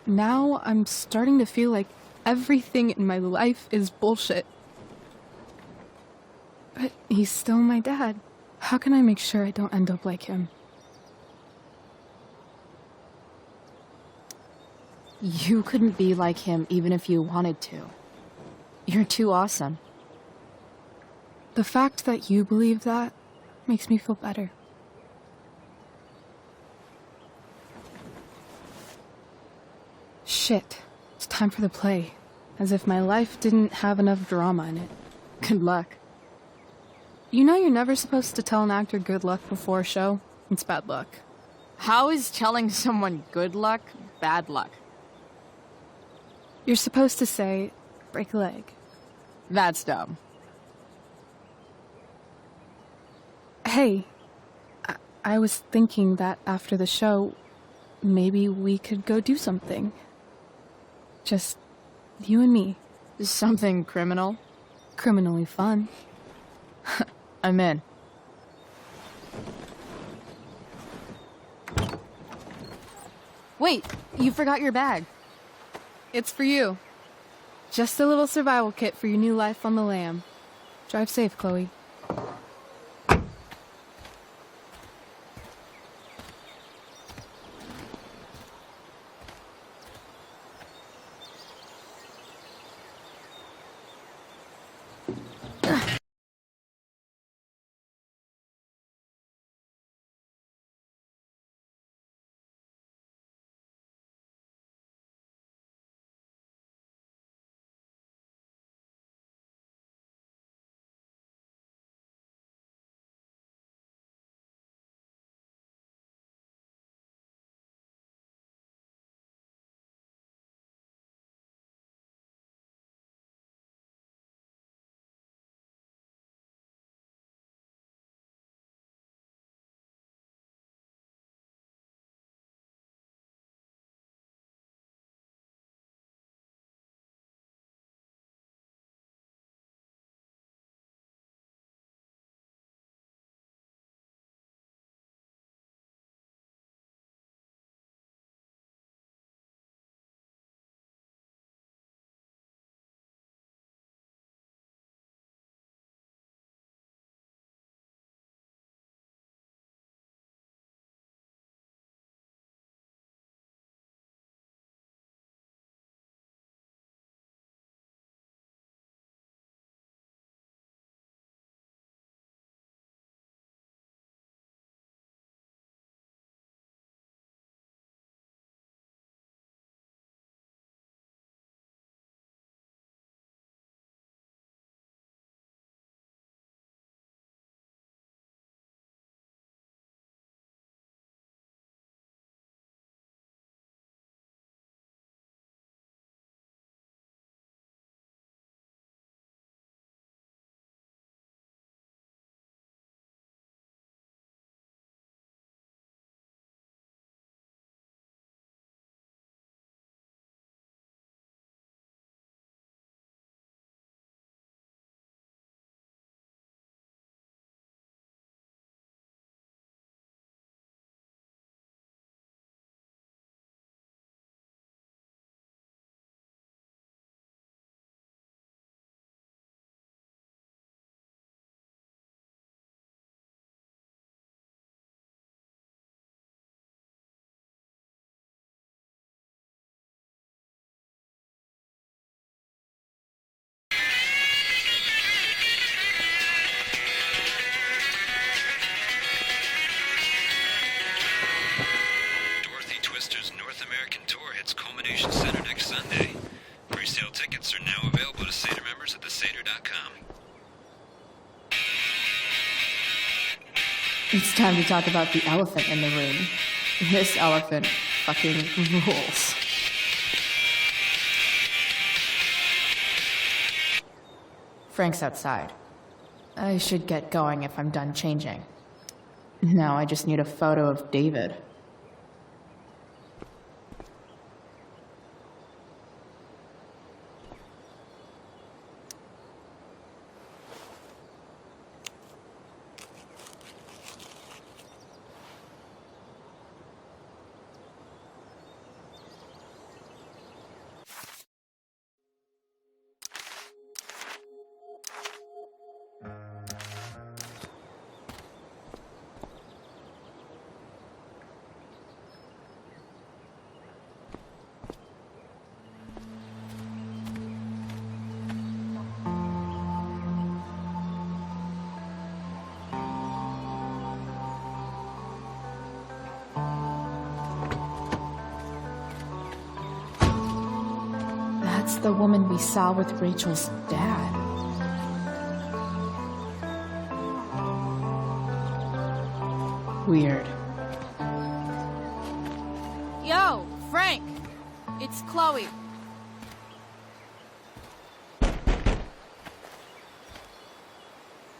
now I'm starting to feel like everything in my life is bullshit. But he's still my dad. How can I make sure I don't end up like him?
You couldn't be like him even if you wanted to. You're too awesome.
The fact that you believe that makes me feel better. Shit. It's time for the play. As if my life didn't have enough drama in it.
Good luck.
You know you're never supposed to tell an actor good luck before a show? It's bad luck.
How is telling someone good luck bad luck?
You're supposed to say, break a leg.
That's dumb.
Hey, I was thinking that after the show, maybe we could go do something. Just you and me.
Something criminal?
Criminally fun.
I'm in. Wait, you forgot your bag.
It's for you. Just a little survival kit for your new life on the lam. Drive safe, Chloe.
It's time to talk about the elephant in the room. This elephant fucking rules. Frank's outside. I should get going if I'm done changing. Now I just need a photo of David. That's the woman we saw with Rachel's dad. Weird.
Yo, Frank! It's Chloe.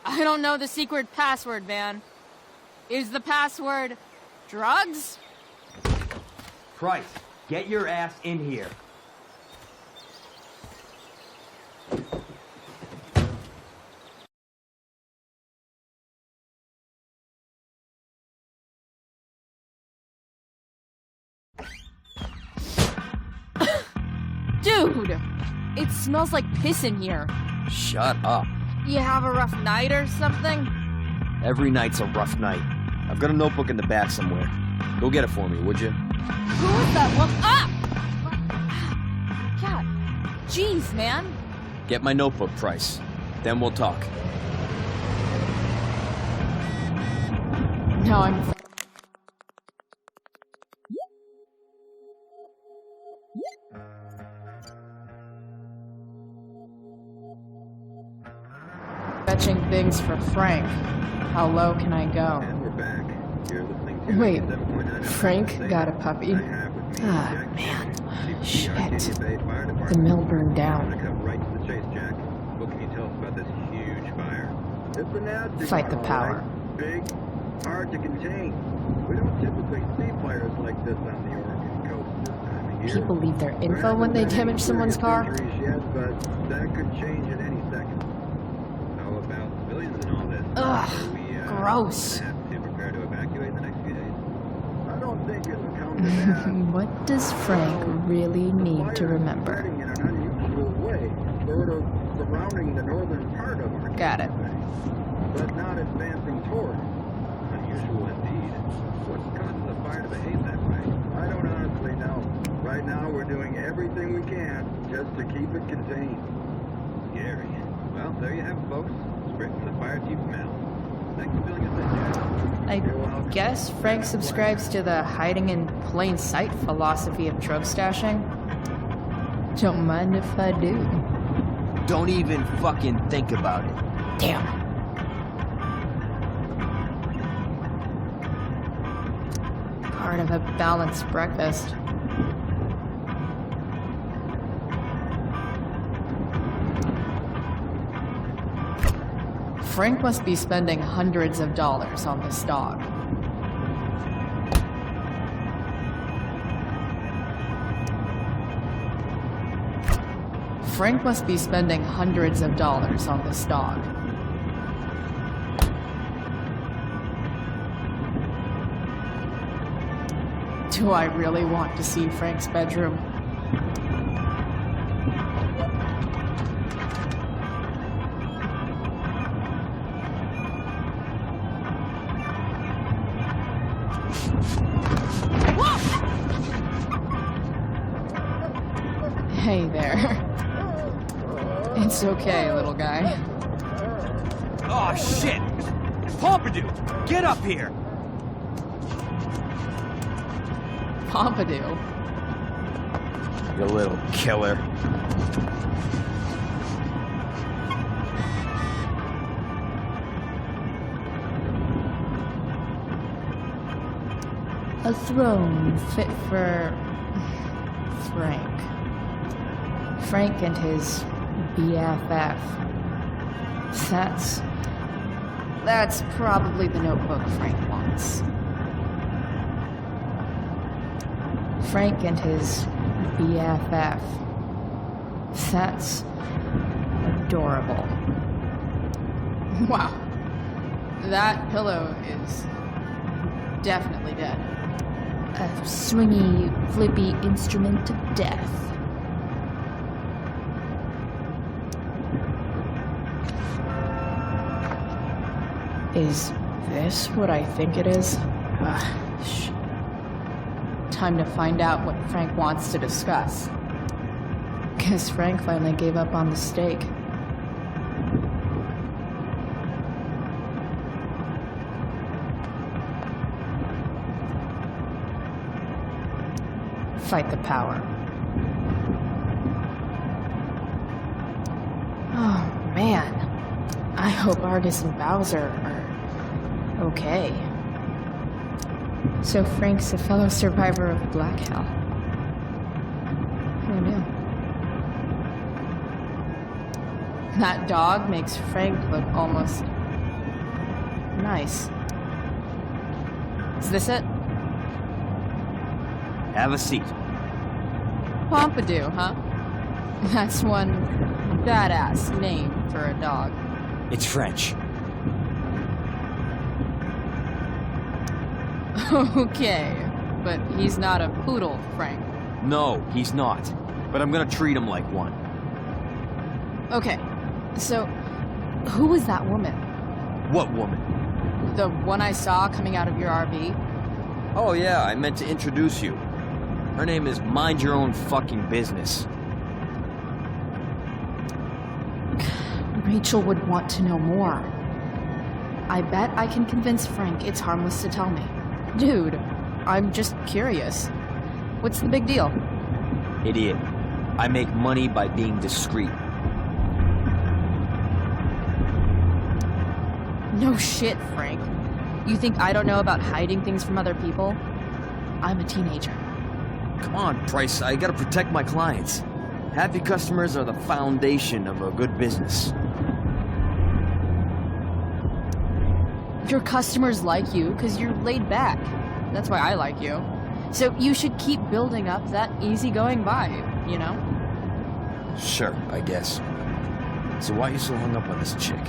I don't know the secret password, man. Is the password drugs?
Price, get your ass in here.
Dude! It smells like piss in here.
Shut up.
You have a rough night or something?
Every night's a rough night. I've got a notebook in the back somewhere. Go get it for me, would you?
Who is that one? Ah! God. Jeez, man.
Get my notebook, Price. Then we'll talk.
No, I'm... fetching things for Frank. How low can I go?
And we're back. You're listening to
Wait,
7.9
Frank got a puppy? Ah, man. Shit. The mill burned down.
Right to the chase, Jack. What can you tell us about this huge fire? It's a nasty
Fight the
fire,
power.
right? Big, hard to contain. We don't typically see fires like this on the Oregon coast this time of year.
People leave their info when they damage someone's car?
Yet, but that could change at any second. How about civilians and all this?
Ugh,
We,
gross.
have to prepare to evacuate in the next few days. I don't think it'll come to that.
What does Frank really need to remember?
In an unusual way, sort of surrounding the northern part of our
Got it.
but not advancing toward. Unusual indeed. What's causing the fire to behave that way? I don't honestly know. Right now, we're doing everything we can just to keep it contained. Scary. Well, there you have it, folks. Straight from the fire chief's mouth. Thanks for filling us in, Jack.
I guess Frank subscribes to the hiding in plain sight philosophy of drug stashing. Don't mind if I do.
Don't even fucking think about it.
Damn. Part of a balanced breakfast. Frank must be spending hundreds of dollars on this dog. Frank must be spending hundreds of dollars on this dog. Do I really want to see Frank's bedroom? Hey there. It's okay, little guy.
Oh, shit! Pompidou, get up here!
Pompidou?
You little killer.
A throne fit for Frank. Frank and his BFF. That's probably the notebook Frank wants. Frank and his BFF. That's adorable.
Wow. That pillow is definitely dead.
A swingy, flippy instrument of death.
Is this what I think it is?
Time to find out what Frank wants to discuss.
Guess Frank finally gave up on the steak. Fight the power. Oh, man. I hope Argus and Bowser are okay. So Frank's a fellow survivor of Black Hell. Who knew?
That dog makes Frank look almost nice. Is this it?
Have a seat.
Pompidou, huh? That's one badass name for a dog.
It's French.
Okay, but he's not a poodle, Frank.
No, he's not. But I'm gonna treat him like one.
Okay, so who was that woman?
What woman?
The one I saw coming out of your RV?
Oh yeah, I meant to introduce you. Her name is Mind Your Own Fucking Business.
Rachel would want to know more. I bet I can convince Frank it's harmless to tell me.
Dude, I'm just curious. What's the big deal?
Idiot. I make money by being discreet.
No shit, Frank. You think I don't know about hiding things from other people? I'm a teenager.
Come on, Price, I gotta protect my clients. Happy customers are the foundation of a good business.
Your customers like you because you're laid back. That's why I like you. So you should keep building up that easygoing vibe, you know?
Sure, I guess. So why are you so hung up on this chick?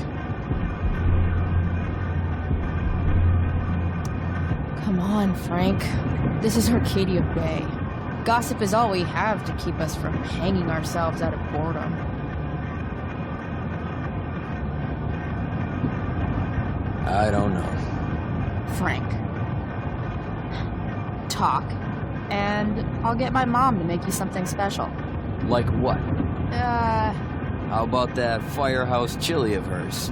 Come on, Frank. This is Arcadia Bay. Gossip is all we have to keep us from hanging ourselves out of boredom.
I don't know.
Frank. Talk, and I'll get my mom to make you something special.
Like what? How about that firehouse chili of hers?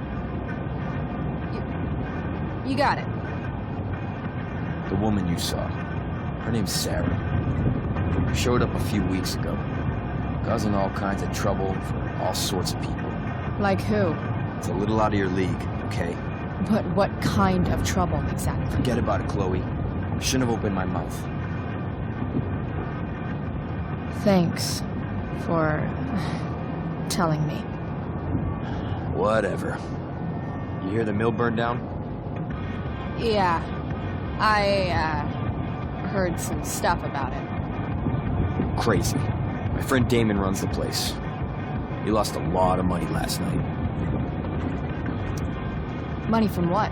You got it.
The woman you saw. Her name's Sarah. Showed up a few weeks ago. Causing all kinds of trouble for all sorts of people.
Like who?
It's a little out of your league, okay?
But what kind of trouble exactly?
Forget about it, Chloe. I shouldn't have opened my mouth.
Thanks for telling me.
Whatever. You hear the mill burned down?
Yeah. I heard some stuff about it.
Crazy. My friend Damon runs the place. He lost a lot of money last night.
Money from what?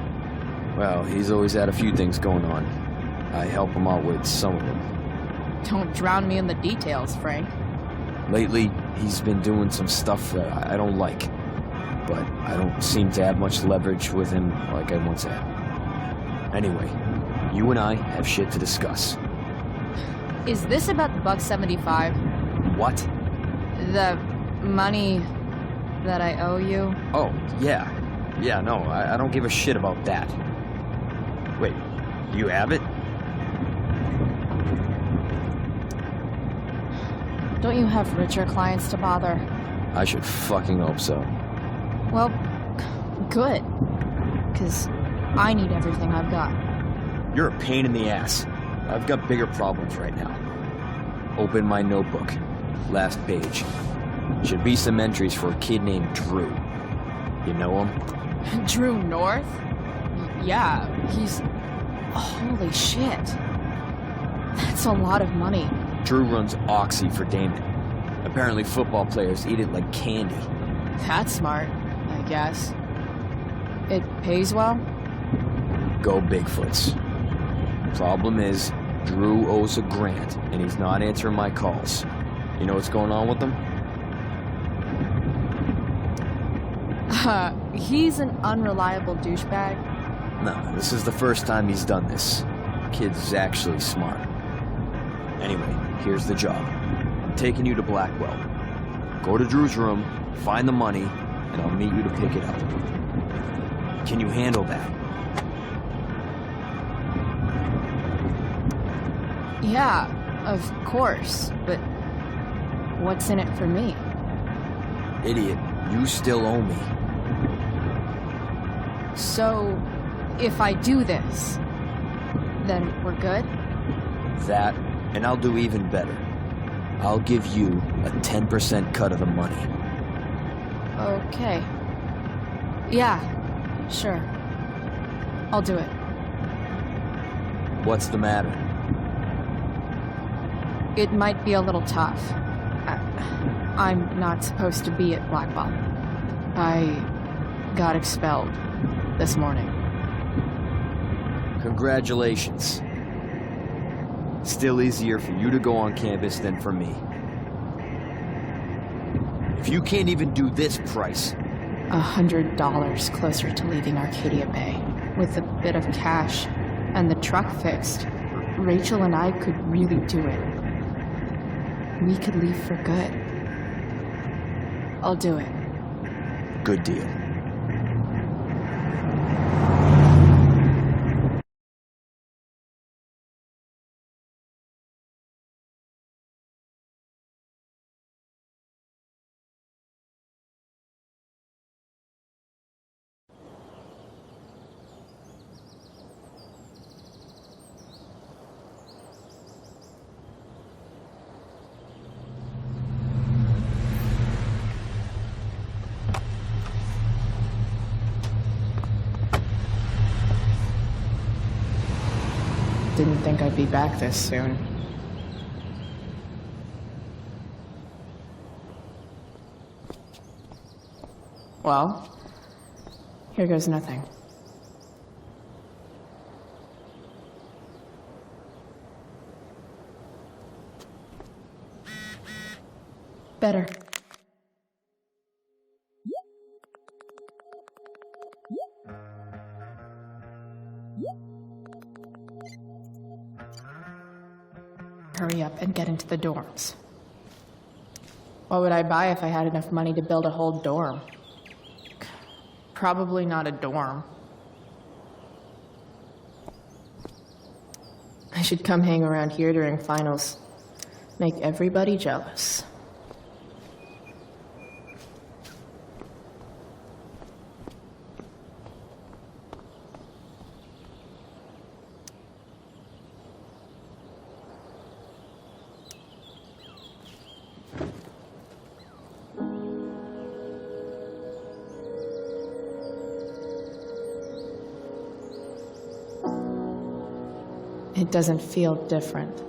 Well, he's always had a few things going on. I help him out with some of them.
Don't drown me in the details, Frank.
Lately, he's been doing some stuff that I don't like. But I don't seem to have much leverage with him like I once had. Anyway, you and I have shit to discuss.
Is this about the $175?
What?
The money that I owe you?
Oh, yeah. Yeah, no, I don't give a shit about that. Wait, you have it?
Don't you have richer clients to bother?
I should fucking hope so.
Well, good. Because I need everything I've got.
You're a pain in the ass. I've got bigger problems right now. Open my notebook. Last page. Should be some entries for a kid named Drew. You know him?
Drew North? Yeah, he's... Holy shit. That's a lot of money.
Drew runs Oxy for Damon. Apparently football players eat it like candy.
That's smart, I guess. It pays well?
Go Bigfoots. Problem is, Drew owes a grant, and he's not answering my calls. You know what's going on with him?
He's an unreliable douchebag.
No, this is the first time he's done this. Kid's actually smart. Anyway, here's the job. I'm taking you to Blackwell. Go to Drew's room, find the money, and I'll meet you to pick it up. Can you handle that?
Yeah, of course, but what's in it for me?
Idiot, you still owe me.
So, if I do this, then we're good?
That, and I'll do even better. I'll give you a 10% cut of the money.
Okay. Yeah, sure. I'll do it.
What's the matter?
It might be a little tough. I'm not supposed to be at Blackwell. I got expelled this morning.
Congratulations. Still easier for you to go on campus than for me. If you can't even do this price...
$100 closer to leaving Arcadia Bay. With a bit of cash and the truck fixed, Rachel and I could really do it. We could leave for good.
I'll do it.
Good deal.
Didn't think I'd be back this soon. Well, here goes nothing. Better. Hurry up and get into the dorms. What would I buy if I had enough money to build a whole dorm? Probably not a dorm. I should come hang around here during finals. Make everybody jealous. It doesn't feel different.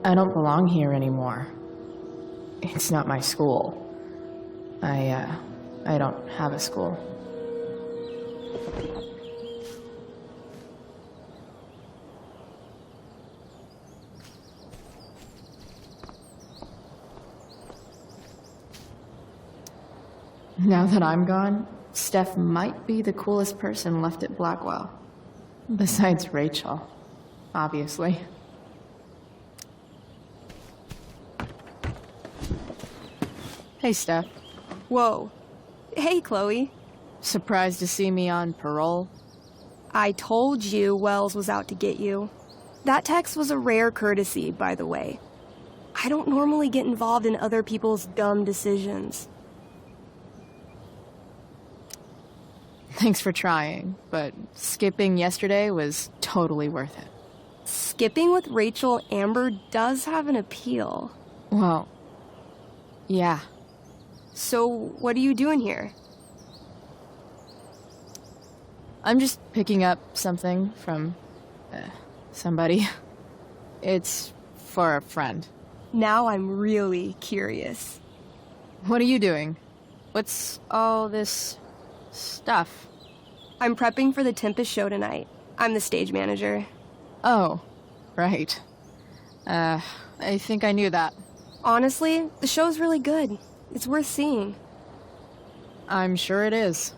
I don't belong here anymore. It's not my school. I don't have a school. Now that I'm gone, Steph might be the coolest person left at Blackwell. Besides Rachel, obviously. Hey, Steph.
Whoa. Hey, Chloe.
Surprised to see me on parole?
I told you Wells was out to get you. That text was a rare courtesy, by the way. I don't normally get involved in other people's dumb decisions.
Thanks for trying, but skipping yesterday was totally worth it.
Skipping with Rachel Amber does have an appeal.
Well, yeah.
So, what are you doing here?
I'm just picking up something from somebody. It's for a friend.
Now I'm really curious.
What are you doing? What's all this stuff?
I'm prepping for the Tempest show tonight. I'm the stage manager.
Oh, right. I think I knew that.
Honestly, the show's really good. It's worth seeing.
I'm sure it is.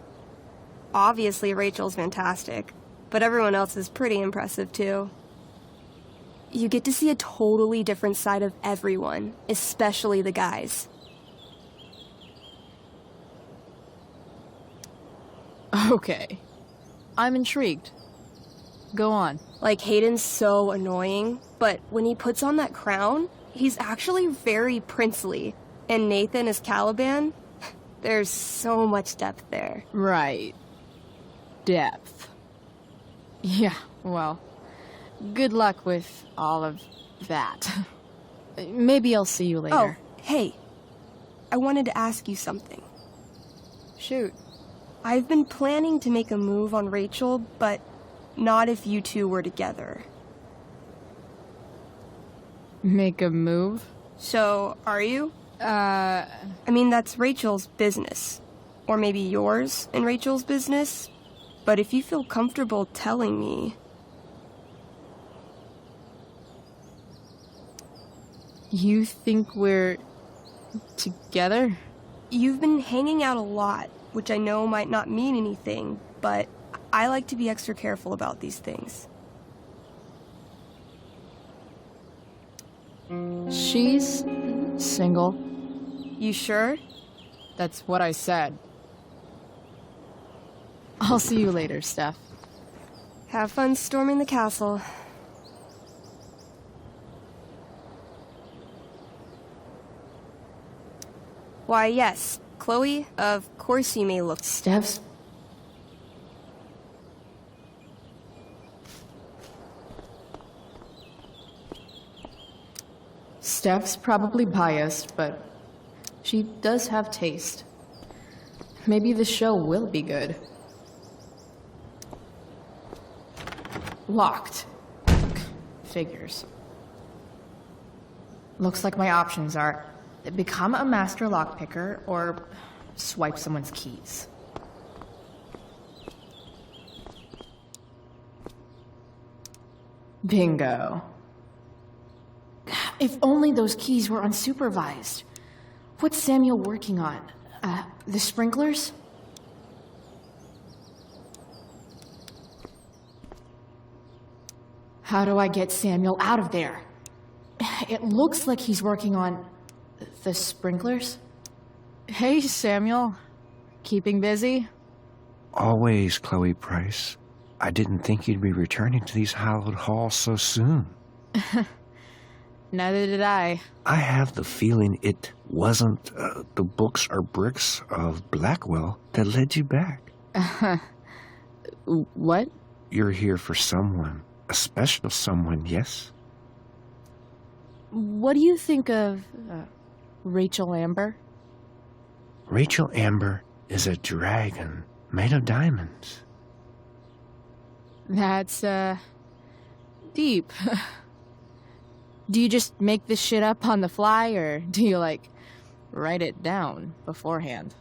Obviously, Rachel's fantastic, but everyone else is pretty impressive too. You get to see a totally different side of everyone, especially the guys.
Okay. I'm intrigued. Go on.
Like, Hayden's so annoying, but when he puts on that crown, he's actually very princely. And Nathan as Caliban, there's so much depth there.
Right. Depth. Yeah, well, good luck with all of that. Maybe I'll see you later.
Oh, hey. I wanted to ask you something.
Shoot.
I've been planning to make a move on Rachel, but not if you two were together.
Make a move?
So, are you? I mean, that's Rachel's business. Or maybe yours and Rachel's business. But if you feel comfortable telling me...
You think we're together?
You've been hanging out a lot, which I know might not mean anything, but I like to be extra careful about these things.
She's single.
You sure?
That's what I said. I'll see you later, Steph.
Have fun storming the castle. Why, yes, Chloe, of course you may look...
Steph's...
Steph's probably biased, but she does have taste. Maybe the show will be good. Locked. Figures. Looks like my options are become a master lockpicker or swipe someone's keys. Bingo. If only those keys were unsupervised. What's Samuel working on? The sprinklers? How do I get Samuel out of there? It looks like he's working on the sprinklers. Hey, Samuel. Keeping busy?
Always, Chloe Price. I didn't think you'd be returning to these hallowed halls so soon.
Neither did I.
I have the feeling it wasn't the books or bricks of Blackwell that led you back.
What?
You're here for someone. A special someone, yes?
What do you think of Rachel Amber?
Rachel Amber is a dragon made of diamonds.
That's, deep. Do you just make this shit up on the fly, or do you, write it down beforehand?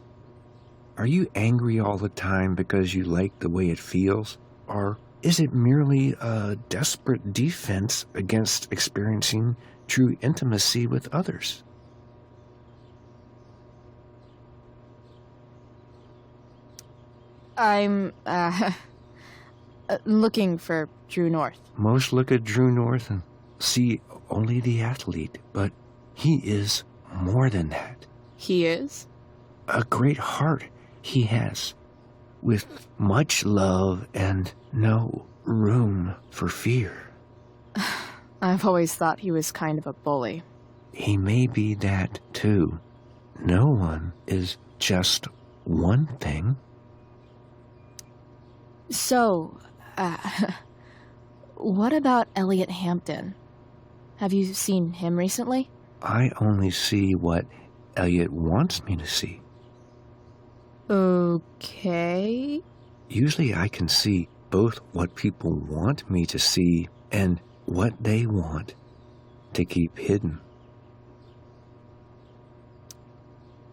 Are you angry all the time because you like the way it feels? Or is it merely a desperate defense against experiencing true intimacy with others?
I'm, looking for True North.
Most look at True North and see only the athlete, but he is more than that.
He is?
A great heart he has, with much love and no room for fear.
I've always thought he was kind of a bully.
He may be that, too. No one is just one thing.
So, what about Elliot Hampton? Have you seen him recently?
I only see what Elliot wants me to see.
Okay.
Usually I can see both what people want me to see and what they want to keep hidden.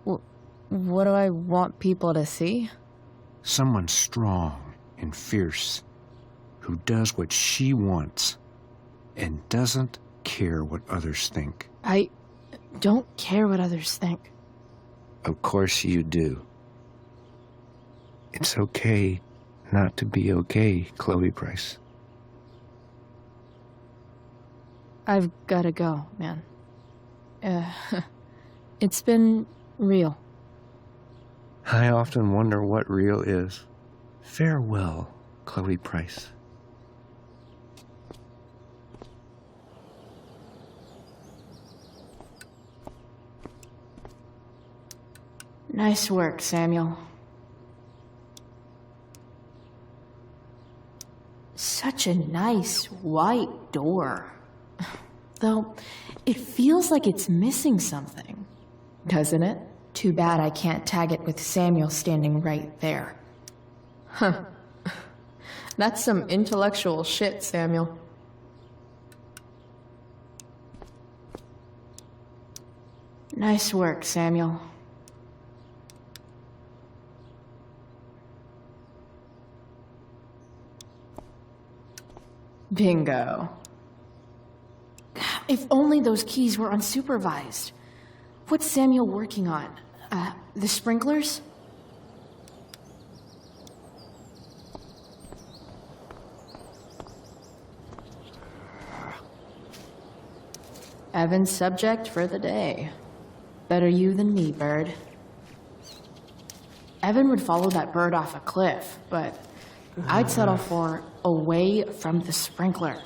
What do I want people to see?
Someone strong and fierce who does what she wants and doesn't care what others think.
I don't care what others think.
Of course you do. It's okay not to be okay, Chloe Price.
I've gotta go, man. It's been real.
I often wonder what real is. Farewell, Chloe Price.
Nice work, Samuel. Such a nice white door. Though, it feels like it's missing something. Doesn't it? Too bad I can't tag it with Samuel standing right there. Huh. That's some intellectual shit, Samuel. Nice work, Samuel. Bingo. If only those keys were unsupervised. What's Samuel working on? The sprinklers? Evan's subject for the day. Better you than me, bird. Evan would follow that bird off a cliff, but I'd settle for away from the sprinkler.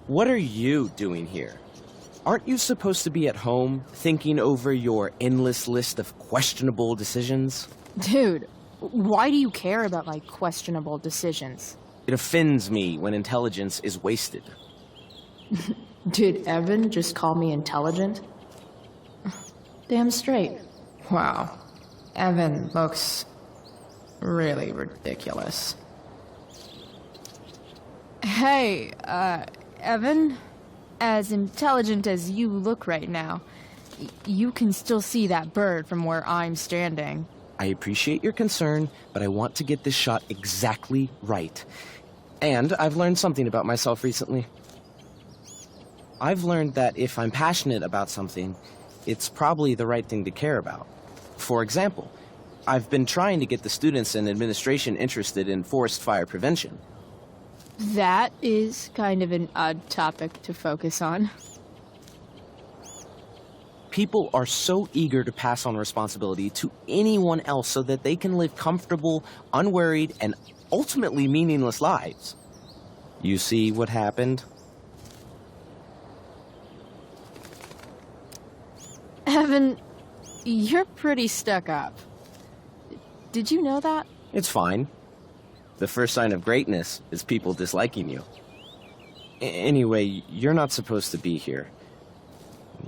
What are you doing here? Aren't you supposed to be at home, thinking over your endless list of questionable decisions?
Dude, why do you care about my questionable decisions?
It offends me when intelligence is wasted.
Did Evan just call me intelligent? Damn straight. Wow. Evan looks really ridiculous.
Hey, Evan, as intelligent as you look right now, you can still see that bird from where I'm standing.
I appreciate your concern, but I want to get this shot exactly right. And I've learned something about myself recently. I've learned that if I'm passionate about something, it's probably the right thing to care about. For example, I've been trying to get the students and administration interested in forest fire prevention.
That is kind of an odd topic to focus on.
People are so eager to pass on responsibility to anyone else so that they can live comfortable, unworried, and ultimately meaningless lives. You see what happened?
Evan, you're pretty stuck up. Did you know that?
It's fine. The first sign of greatness is people disliking you. Anyway, you're not supposed to be here.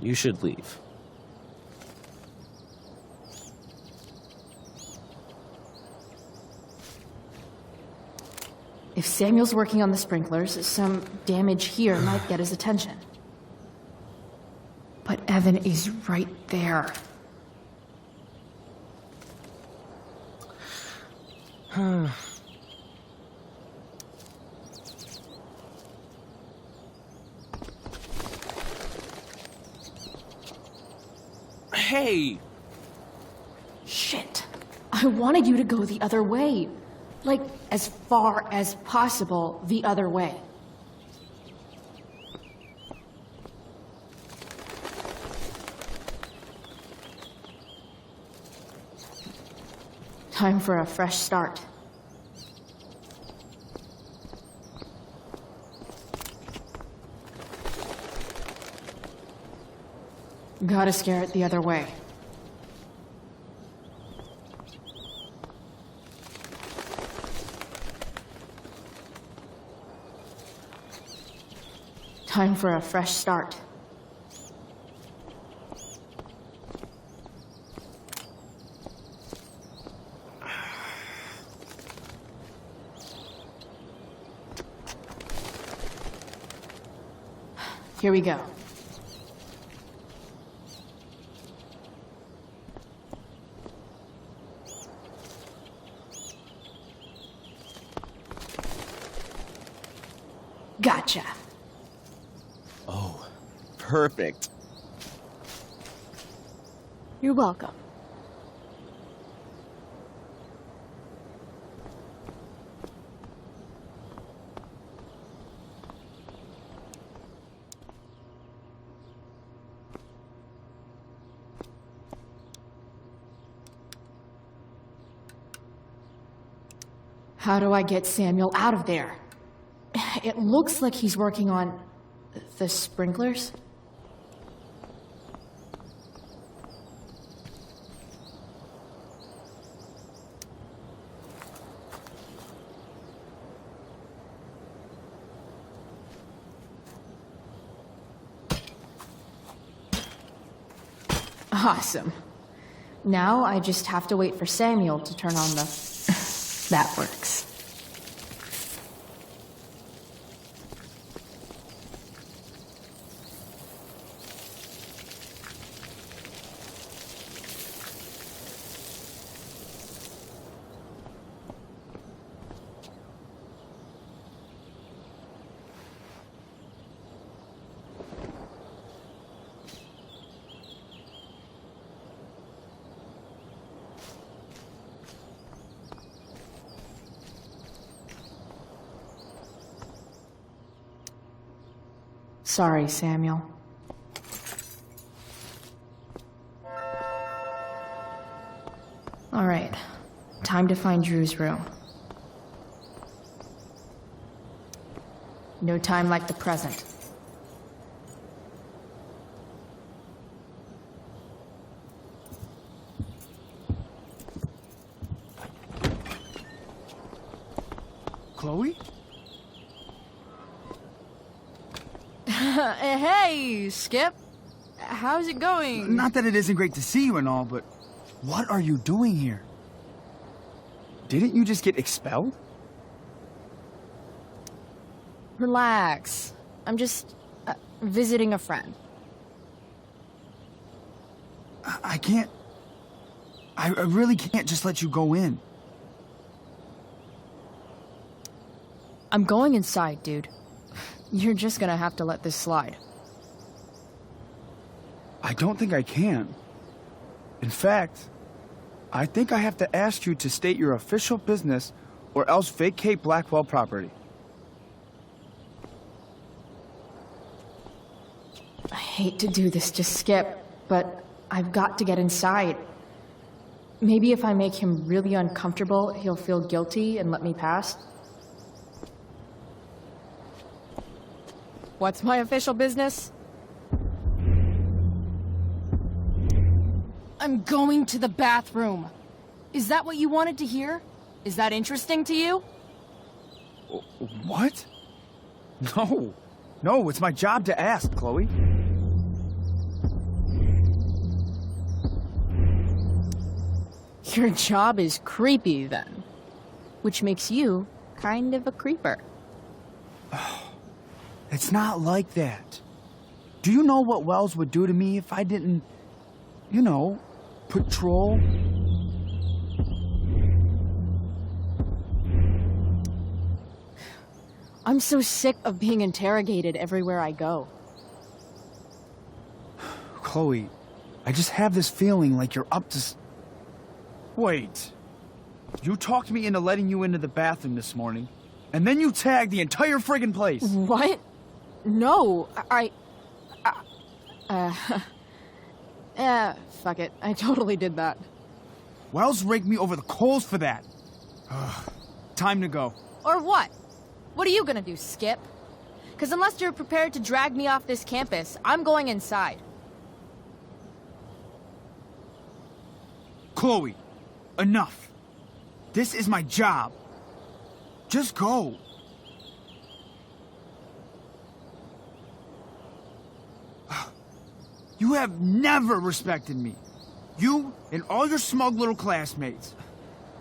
You should leave.
If Samuel's working on the sprinklers, some damage here might get his attention. But Evan is right there.
Hey!
Shit. I wanted you to go the other way. Like, as far as possible the other way. Time for a fresh start.
Gotta scare it the other way. Time for a fresh start. Here we go. Gotcha.
Oh, perfect.
You're welcome. How do I get Samuel out of there? It looks like he's working on the sprinklers. Awesome. Now I just have to wait for Samuel to turn on the... That works. Sorry, Samuel. All right, time to find Drew's room. No time like the present.
Chloe?
Hey, Skip. How's it going?
Not that it isn't great to see you and all, but what are you doing here?
Didn't you just get expelled?
Relax. I'm just visiting a friend.
I can't... I really can't just let you go in.
I'm going inside, dude. You're just gonna have to let this slide.
I don't think I can. In fact, I think I have to ask you to state your official business or else vacate Blackwell property.
I hate to do this to Skip, but I've got to get inside. Maybe if I make him really uncomfortable, he'll feel guilty and let me pass.
What's my official business? I'm going to the bathroom. Is that what you wanted to hear? Is that interesting to you?
What? No. No, it's my job to ask, Chloe.
Your job is creepy, then. Which makes you kind of a creeper.
It's not like that. Do you know what Wells would do to me if I didn't, you know, patrol?
I'm so sick of being interrogated everywhere I go.
Chloe, I just have this feeling like you're up to... Wait. You talked me into letting you into the bathroom this morning, and then you tagged the entire friggin' place.
What? No, fuck it. I totally did that.
Wells raked me over the coals for that. Time to go.
Or what? What are you gonna do, Skip? Because unless you're prepared to drag me off this campus, I'm going inside.
Chloe, enough. This is my job. Just go. You have never respected me. You and all your smug little classmates.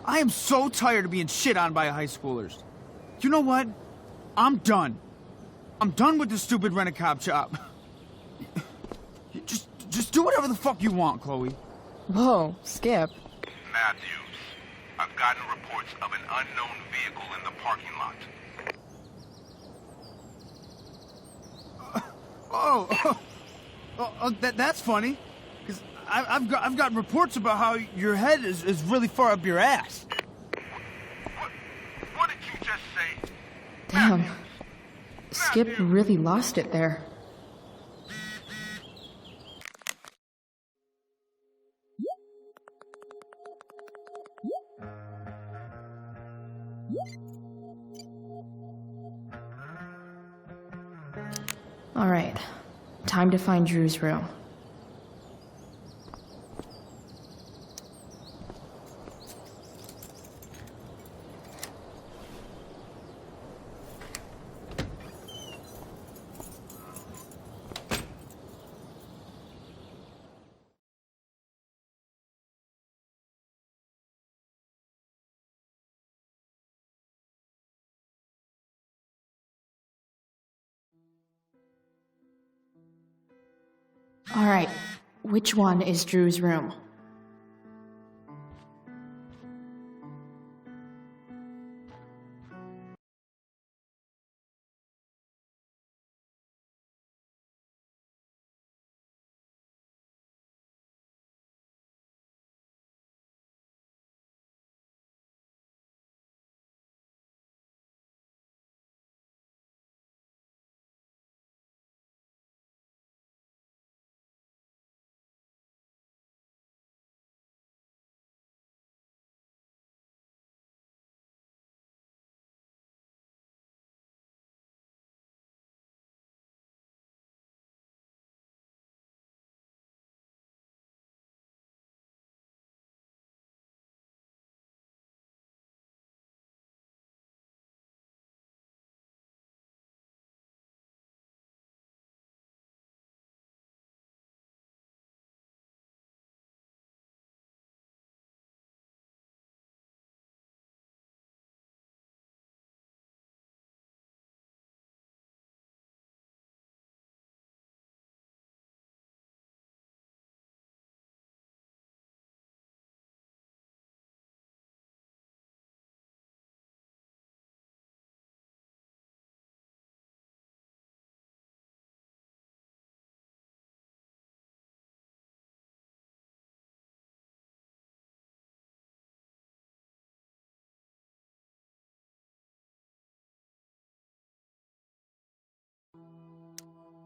I am so tired of being shit on by high schoolers. You know what? I'm done. I'm done with this stupid rent-a-cop job. Just do whatever the fuck you want, Chloe.
Whoa, Skip.
Matthews, I've gotten reports of an unknown vehicle in the parking lot.
That's funny. Because I've got reports about how your head is really far up your ass.
What did you just say?
Damn. Skip really lost it there. All right, time to find Drew's room. All right, which one is Drew's room?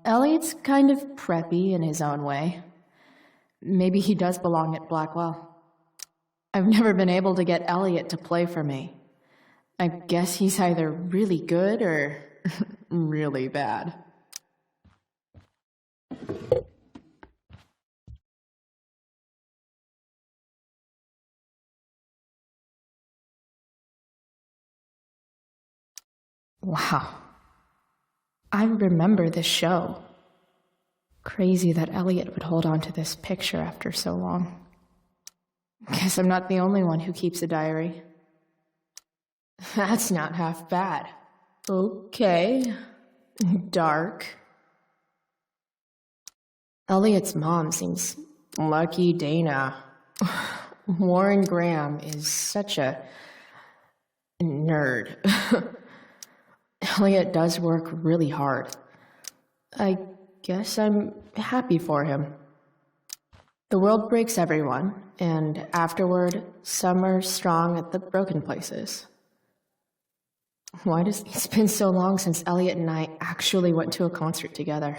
Elliot's kind of preppy in his own way. Maybe he does belong at Blackwell. I've never been able to get Elliot to play for me. I guess he's either really good or really bad. Wow. I remember this show. Crazy that Elliot would hold on to this picture after so long. Guess I'm not the only one who keeps a diary. That's not half bad. Okay. Dark. Elliot's mom seems lucky Dana. Warren Graham is such a nerd. Elliot does work really hard. I guess I'm happy for him. The world breaks everyone, and afterward, some are strong at the broken places. Why does it's been so long since Elliot and I actually went to a concert together?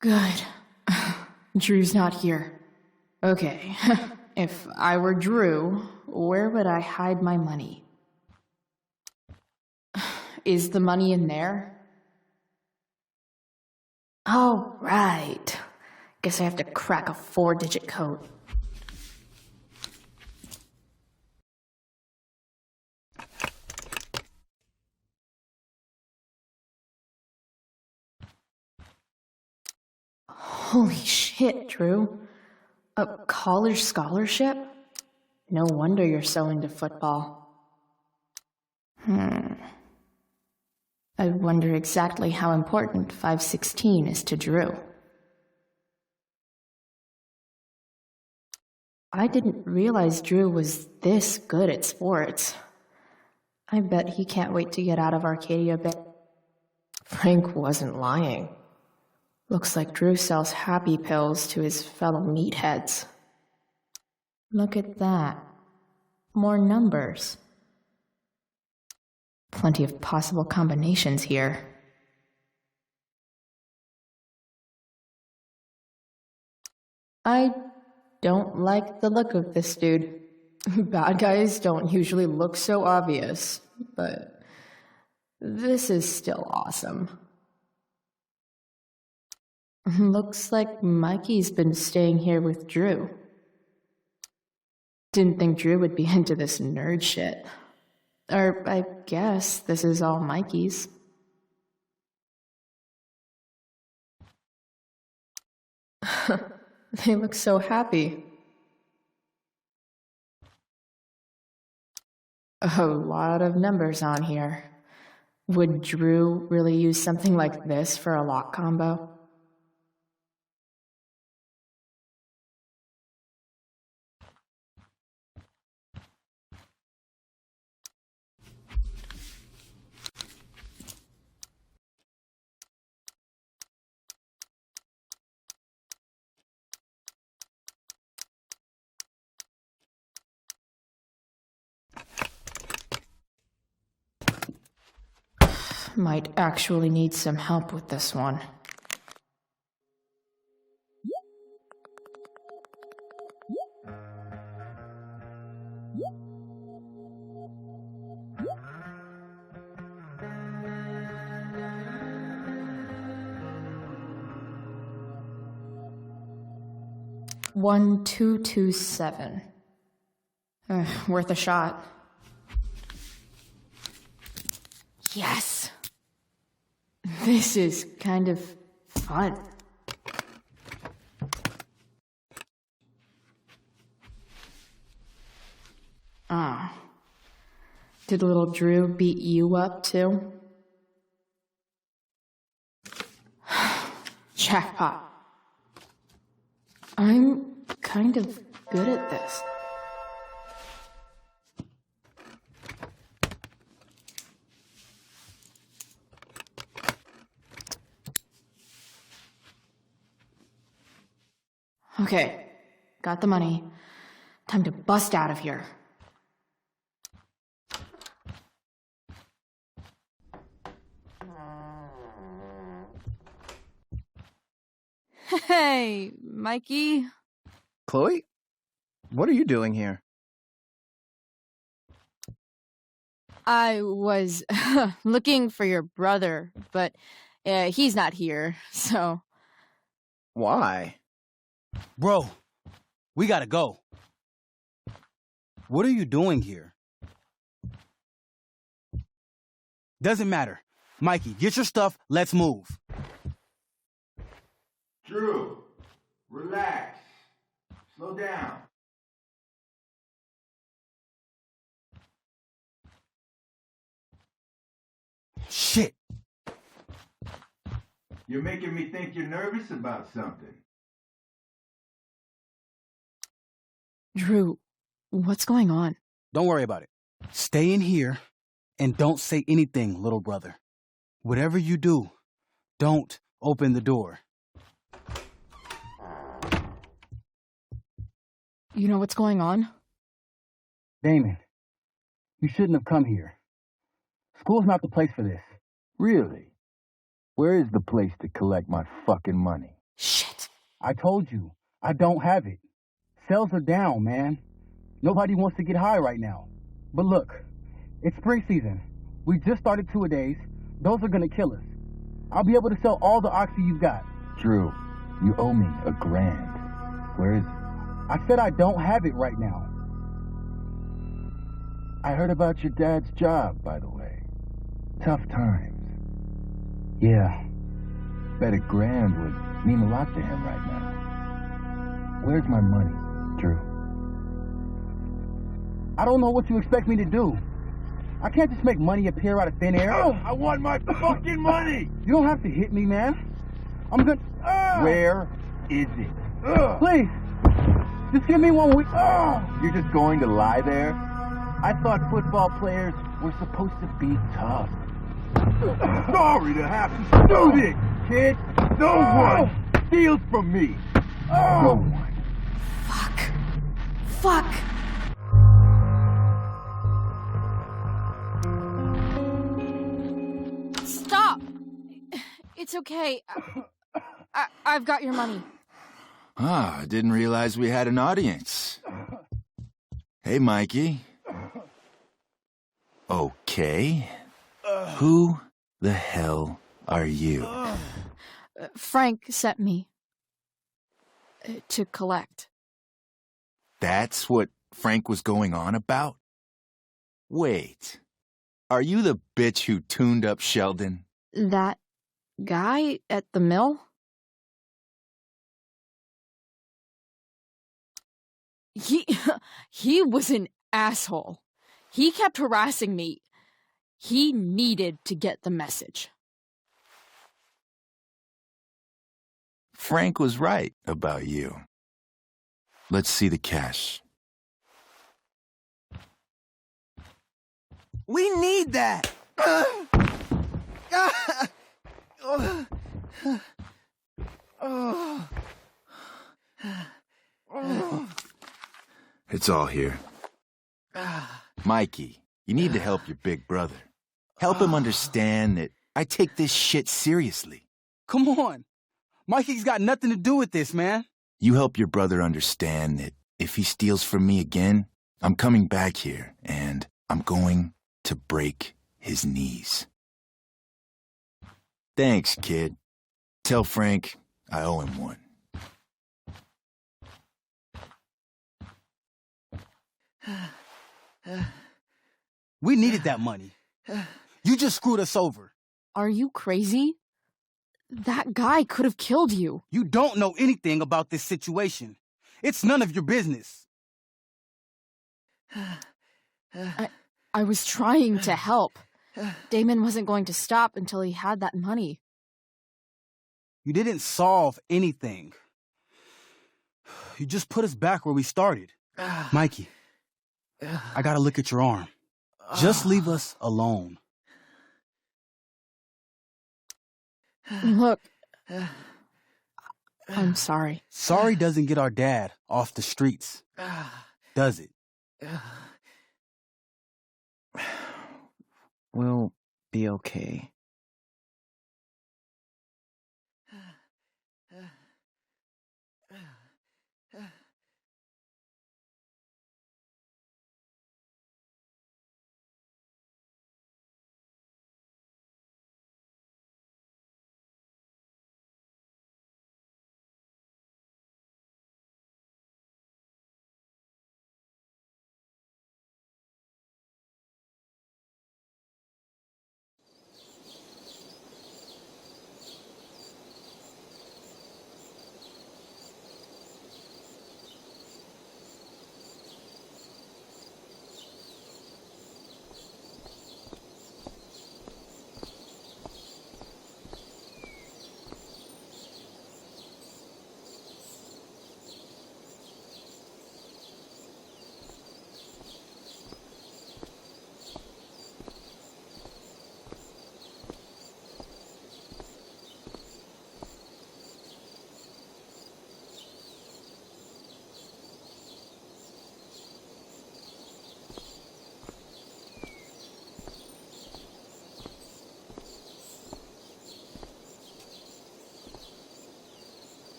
Good. Drew's not here. Okay. If I were Drew, where would I hide my money? Is the money in there? Oh, right. Guess I have to crack a 4-digit code. Holy shit, Drew. A college scholarship? No wonder you're so into football. I wonder exactly how important 516 is to Drew. I didn't realize Drew was this good at sports. I bet he can't wait to get out of Arcadia Bay. Frank wasn't lying. Looks like Drew sells happy pills to his fellow meatheads. Look at that. More numbers. Plenty of possible combinations here. I don't like the look of this dude. Bad guys don't usually look so obvious, but this is still awesome. Looks like Mikey's been staying here with Drew. Didn't think Drew would be into this nerd shit. Or I guess this is all Mikey's. They look so happy. A lot of numbers on here. Would Drew really use something like this for a lock combo? Might actually need some help with this one. One, 227. Worth a shot. Yes! This is kind of fun. Ah. Did little Drew beat you up too? Jackpot. I'm kind of good at this. Okay, got the money. Time to bust out of here.
Hey, Mikey.
Chloe? What are you doing here?
I was looking for your brother, but he's not here, so...
Why?
Bro, we gotta go. What are you doing here? Doesn't matter. Mikey, get your stuff, let's move.
Drew, relax. Slow down.
Shit.
You're making me think you're nervous about something.
Drew, what's going on?
Don't worry about it. Stay in here and don't say anything, little brother. Whatever you do, don't open the door.
You know what's going on?
Damon, you shouldn't have come here. School's not the place for this.
Really? Where is the place to collect my fucking money?
Shit.
I told you, I don't have it. Sales are down, man. Nobody wants to get high right now. But look, it's spring season. We just started two-a-days. Those are gonna kill us. I'll be able to sell all the oxy you've got.
Drew, you owe me $1,000. Where is it?
I said I don't have it right now.
I heard about your dad's job, by the way. Tough times. Yeah. Bet $1,000 would mean a lot to him right now. Where's my money, Drew?
I don't know what you expect me to do. I can't just make money appear out of thin air.
Oh, I want my fucking money!
You don't have to hit me, man. I'm gonna...
Where is it?
Please! Just give me 1 week.
You're just going to lie there? I thought football players were supposed to be tough. Sorry to have to do this, kid. No one steals from me. No one.
Fuck.
Stop! It's okay. I've got your money.
Ah, I didn't realize we had an audience. Hey, Mikey. Okay. Who the hell are you?
Frank sent me to collect.
That's what Frank was going on about? Wait. Are you the bitch who tuned up Sheldon?
That guy at the mill? He was an asshole. He kept harassing me. He needed to get the message.
Frank was right about you. Let's see the cash.
We need that!
It's all here. Mikey, you need to help your big brother. Help him understand that I take this shit seriously.
Come on. Mikey's got nothing to do with this, man.
You help your brother understand that if he steals from me again, I'm coming back here and I'm going to break his knees. Thanks, kid. Tell Frank I owe him one.
We needed that money. You just screwed us over.
Are you crazy? That guy could have killed you.
You don't know anything about this situation. It's none of your business.
I was trying to help. Damon wasn't going to stop until he had that money.
You didn't solve anything. You just put us back where we started. Mikey, I gotta look at your arm. Just leave us alone.
Look, I'm sorry.
Sorry doesn't get our dad off the streets, does it?
We'll be okay.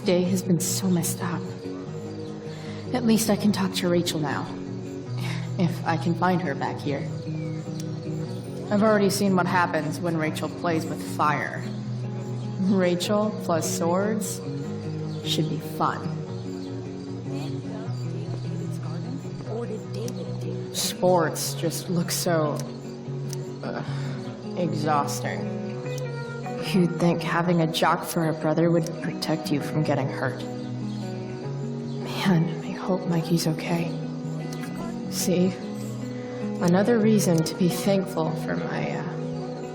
day has been so messed up. At least I can talk to Rachel now. If I can find her back here. I've already seen what happens when Rachel plays with fire. Rachel plus swords should be fun. Sports just look so exhausting. You'd think having a jock for a brother would protect you from getting hurt. Man, I hope Mikey's okay. See? Another reason to be thankful for my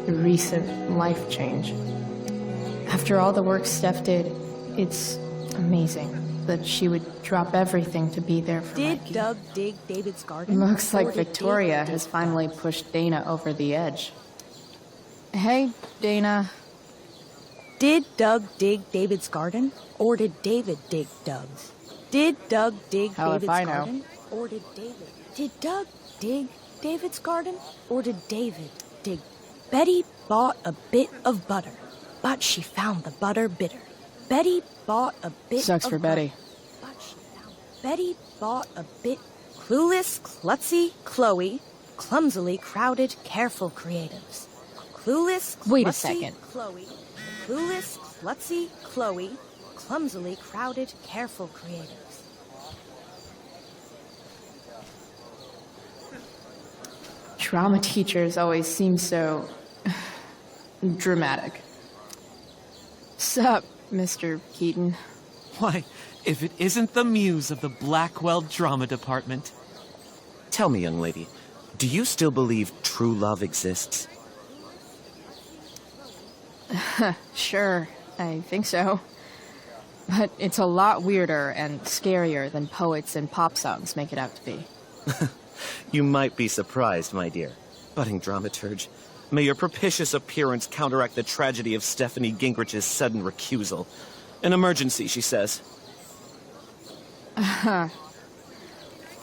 recent life change. After all the work Steph did, it's amazing that she would drop everything to be there for
Did
Mikey.
Doug dig David's garden?
Looks
Or
like
did
Victoria
David
has
dig-
finally pushed Dana over the edge. Hey, Dana.
Did Doug dig David's garden? Or did David dig Doug's? Did Doug dig
Hell if
David's
I know.
garden? Or did David? Did Doug dig David's garden? Or did David dig? Betty bought a bit of butter, but she found the butter bitter. Betty bought a bit
Sucks
of
for
butter,
Betty.
but she found Betty bought a bit clueless, klutzy, Chloe, clumsily crowded, careful creatives. Clueless, klutzy,
Wait a second.
Chloe, clueless, klutzy, Chloe, clumsily crowded, careful creatives.
Drama teachers always seem so dramatic. Sup, Mr. Keaton?
Why, if it isn't the muse of the Blackwell Drama Department.
Tell me, young lady, do you still believe true love exists?
Sure, I think so. But it's a lot weirder and scarier than poets and pop songs make it out to be.
You might be surprised, my dear. Budding dramaturge, may your propitious appearance counteract the tragedy of Stephanie Gingrich's sudden recusal. An emergency, she says.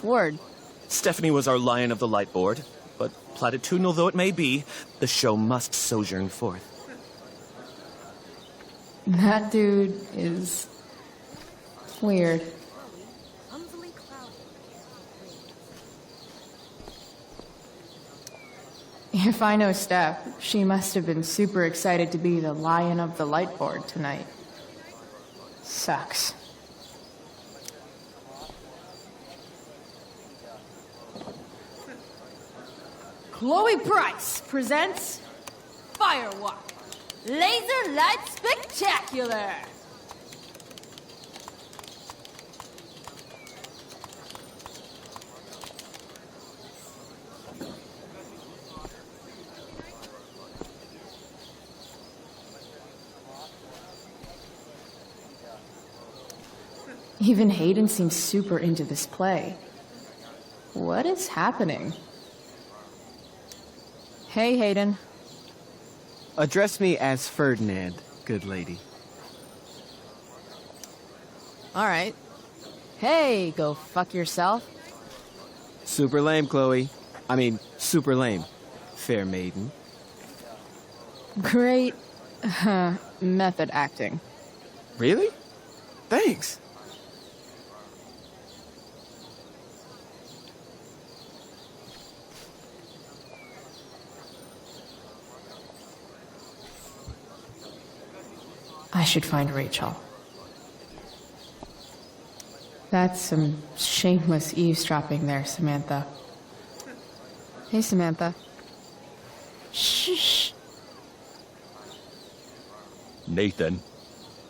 Word.
Stephanie was our lion of the light board, but platitudinal though it may be, the show must sojourn forth.
That dude is weird. If I know Steph, she must have been super excited to be the lion of the light board tonight. Sucks.
Chloe Price presents Firewalk Laser Light Spectacular.
Even Hayden seems super into this play. What is happening? Hey, Hayden.
Address me as Ferdinand, good lady.
All right. Hey, go fuck yourself.
Super lame, Chloe. I mean, super lame. Fair maiden.
Great method acting.
Really? Thanks.
I should find Rachel. That's some shameless eavesdropping there, Samantha. Hey, Samantha. Shh.
Nathan,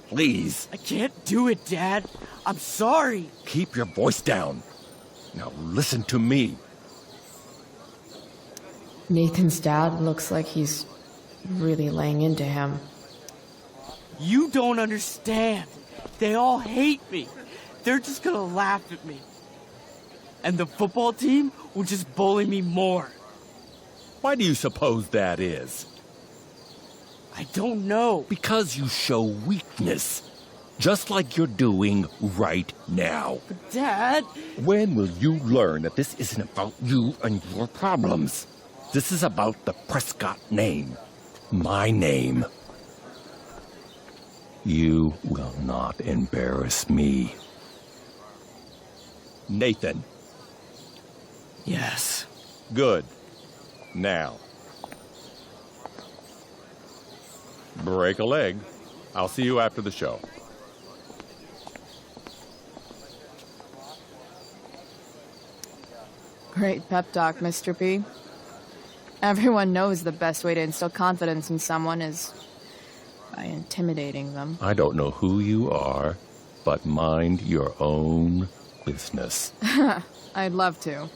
please.
I can't do it, Dad. I'm sorry.
Keep your voice down. Now listen to me.
Nathan's dad looks like he's really laying into him.
You don't understand. They all hate me. They're just gonna laugh at me. And the football team will just bully me more.
Why do you suppose that is?
I don't know.
Because you show weakness. Just like you're doing right now.
Dad!
When will you learn that this isn't about you and your problems? This is about the Prescott name. My name. You will not embarrass me. Nathan.
Yes.
Good. Now. Break a leg. I'll see you after the show.
Great pep talk, Mr. P. Everyone knows the best way to instill confidence in someone is by intimidating them.
I don't know who you are, but mind your own business.
I'd love to.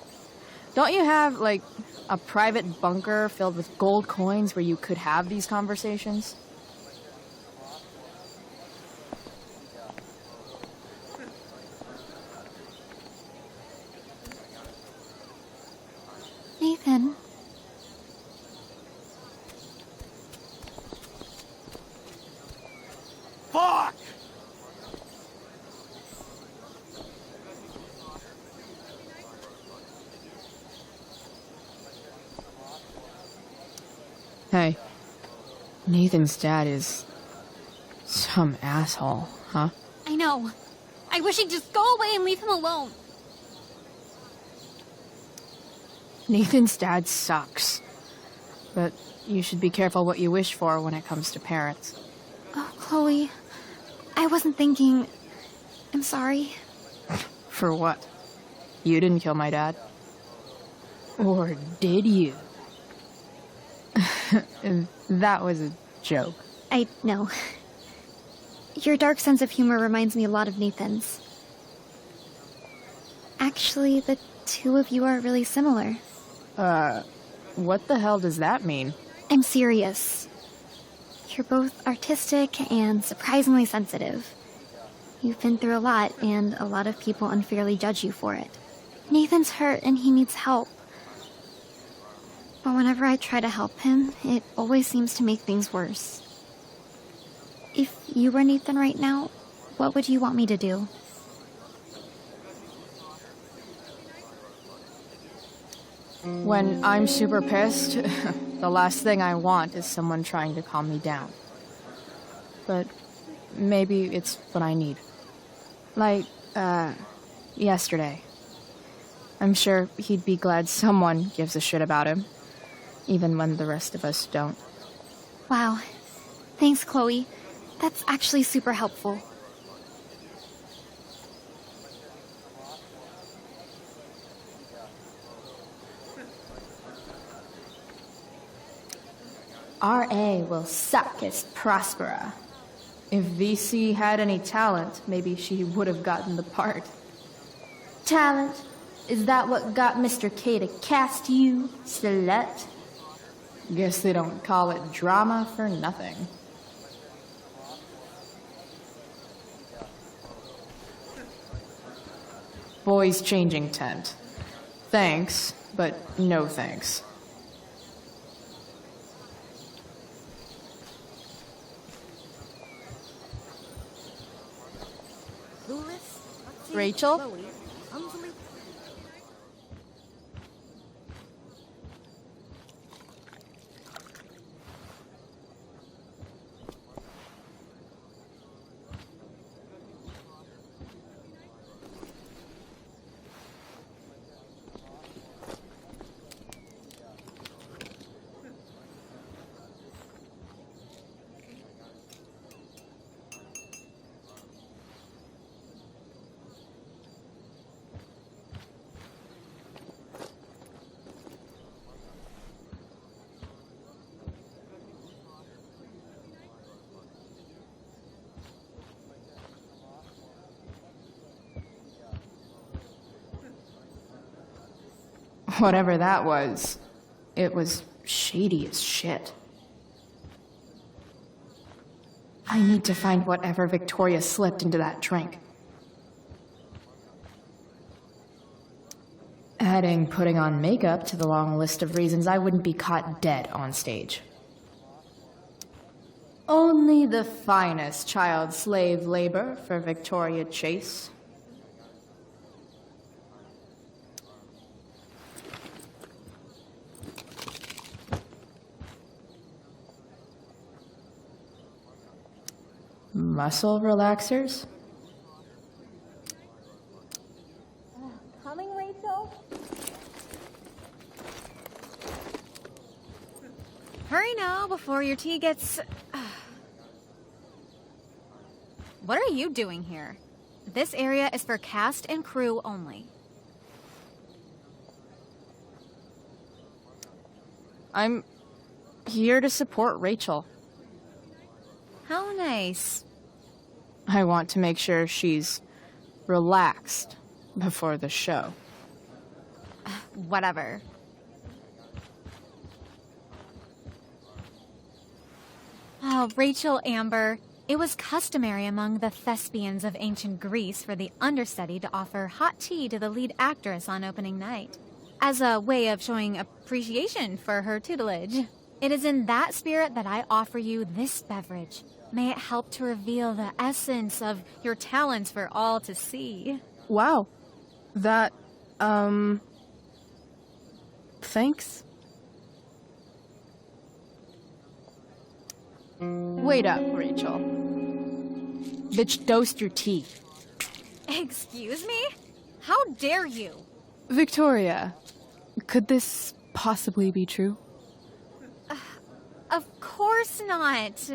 Don't you have, like, a private bunker filled with gold coins where you could have these conversations?
Nathan.
Fuck!
Hey, Nathan's dad is some asshole, huh?
I know. I wish he'd just go away and leave him alone.
Nathan's dad sucks. But you should be careful what you wish for when it comes to parents.
Oh, Chloe. I wasn't thinking... I'm sorry.
For what? You didn't kill my dad? Or did you? That was a joke.
I know. Your dark sense of humor reminds me a lot of Nathan's. Actually, the two of you are really similar.
What the hell does that mean?
I'm serious. You're both artistic and surprisingly sensitive. You've been through a lot, and a lot of people unfairly judge you for it. Nathan's hurt and he needs help. But whenever I try to help him, it always seems to make things worse. If you were Nathan right now, what would you want me to do?
When I'm super pissed, the last thing I want is someone trying to calm me down. But maybe it's what I need. Like, yesterday. I'm sure he'd be glad someone gives a shit about him, even when the rest of us don't.
Wow. Thanks, Chloe. That's actually super helpful.
RA will suck as Prospera.
If VC had any talent, maybe she would have gotten the part.
Talent? Is that what got Mr. K to cast you, slut?
Guess they don't call it drama for nothing. Boys changing tent. Thanks, but no thanks.
Rachel?
Whatever that was, it was shady as shit. I need to find whatever Victoria slipped into that drink. Adding putting on makeup to the long list of reasons I wouldn't be caught dead on stage. Only the finest child slave labor for Victoria Chase.
Muscle relaxers?
Coming, Rachel? Hurry now before your tea gets... What are you doing here? This area is for cast and crew only.
I'm here to support Rachel.
How nice.
I want to make sure she's relaxed before the show.
Whatever. Oh, Rachel Amber. It was customary among the thespians of ancient Greece for the understudy to offer hot tea to the lead actress on opening night, as a way of showing appreciation for her tutelage. It is in that spirit that I offer you this beverage. May it help to reveal the essence of your talents for all to see.
Wow. That, thanks. Wait up, Rachel. Bitch, dosed your tea.
Excuse me? How dare you?
Victoria, could this possibly be true?
Of course not.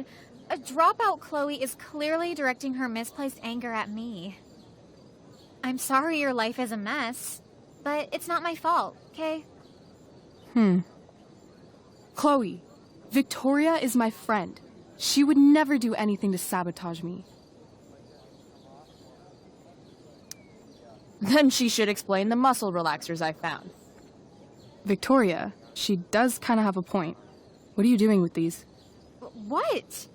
A dropout Chloe is clearly directing her misplaced anger at me. I'm sorry your life is a mess, but it's not my fault, okay?
Chloe, Victoria is my friend. She would never do anything to sabotage me. Then she should explain the muscle relaxers I found. Victoria, she does kind of have a point. What are you doing with these?
What?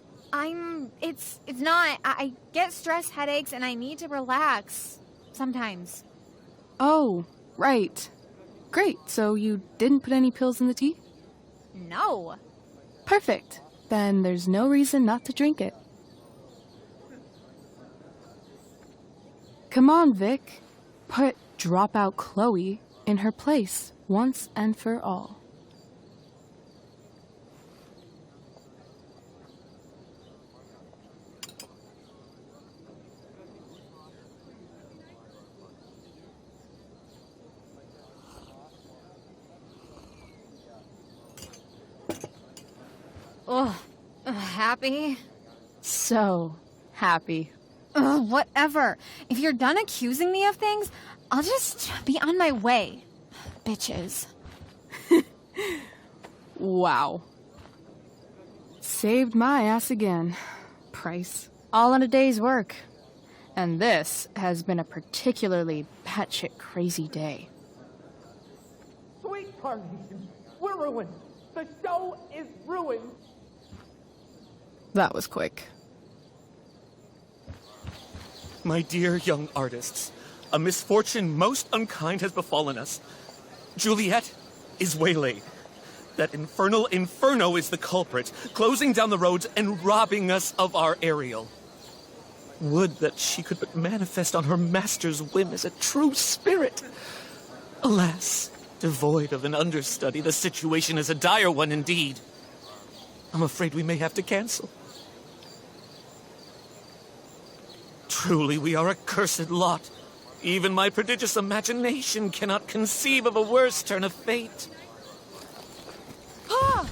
It's not. I get stress headaches and I need to relax. Sometimes.
Oh, right. Great, so you didn't put any pills in the tea?
No.
Perfect. Then there's no reason not to drink it. Come on, Vic. Put dropout Chloe in her place once and for all.
Ugh. Happy?
So happy.
Ugh, whatever. If you're done accusing me of things, I'll just be on my way. Bitches.
Wow. Saved my ass again. Price. All in a day's work. And this has been a particularly batshit crazy day.
Sweet Carnation, we're ruined. The show is ruined.
That was quick.
My dear young artists, a misfortune most unkind has befallen us. Juliet is waylaid. That infernal Inferno is the culprit, closing down the roads and robbing us of our Ariel. Would that she could but manifest on her master's whim as a true spirit. Alas, devoid of an understudy, the situation is a dire one indeed. I'm afraid we may have to cancel. Truly, we are a cursed lot. Even my prodigious imagination cannot conceive of a worse turn of fate.
Ah!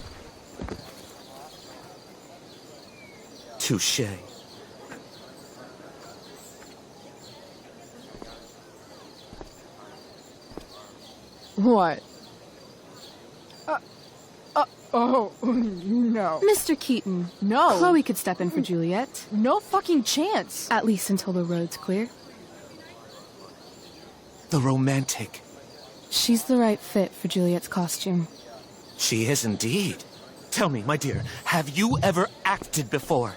Touché.
What? Oh, no. Mr. Keaton.
No.
Chloe could step in for Juliet.
No fucking chance.
At least until the road's clear.
The romantic.
She's the right fit for Juliet's costume.
She is indeed. Tell me, my dear, have you ever acted before?